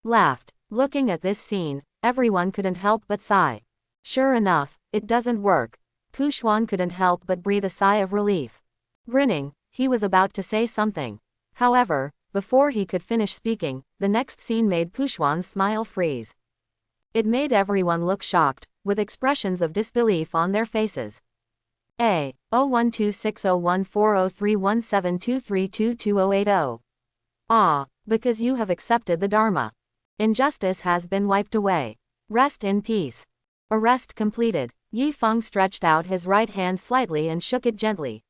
Laughed. Looking at this scene, everyone couldn't help but sigh. Sure enough, it doesn't work. Puxuan couldn't help but breathe a sigh of relief. Grinning, he was about to say something. However, before he could finish speaking, the next scene made Puxuan's smile freeze. It made everyone look shocked, with expressions of disbelief on their faces. A. 012601403172322080. Ah, because you have accepted the Dharma. Injustice has been wiped away. Rest in peace. Arrest completed. Yi Feng stretched out his right hand slightly and shook it gently.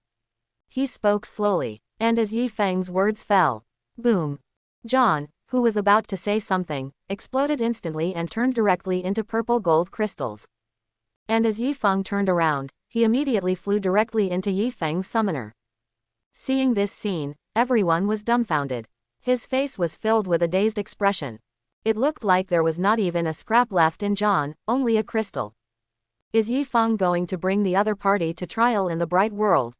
He spoke slowly, and as Yi Feng's words fell, boom. John, who was about to say something, exploded instantly and turned directly into purple gold crystals. And as Yi Feng turned around, he immediately flew directly into Yi Feng's summoner. Seeing this scene, everyone was dumbfounded. His face was filled with a dazed expression. It looked like there was not even a scrap left in John, only a crystal. Is Yi Feng going to bring the other party to trial in the bright world?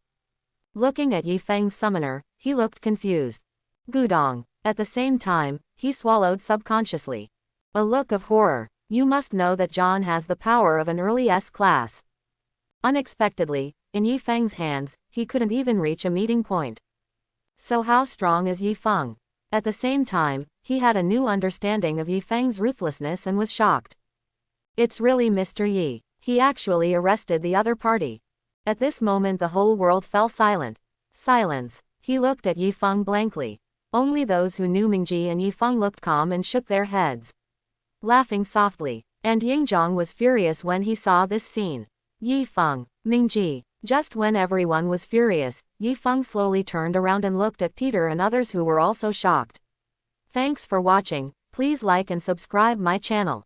Looking at Yi Feng's summoner, he looked confused. Gudong. At the same time, he swallowed subconsciously. A look of horror. You must know that John has the power of an early S-class. Unexpectedly, in Yifeng's hands, he couldn't even reach a meeting point. So how strong is Yifeng? At the same time, he had a new understanding of Yifeng's ruthlessness and was shocked. It's really Mr. Yi. He actually arrested the other party. At this moment the whole world fell silent. Silence. He looked at Yifeng blankly. Only those who knew Mingji and Yifeng looked calm and shook their heads, laughing softly. And Yingzhong was furious when he saw this scene. Yifeng, Mingji. Just when everyone was furious, Yifeng slowly turned around and looked at Peter and others who were also shocked. Thanks for watching. Please like and subscribe my channel.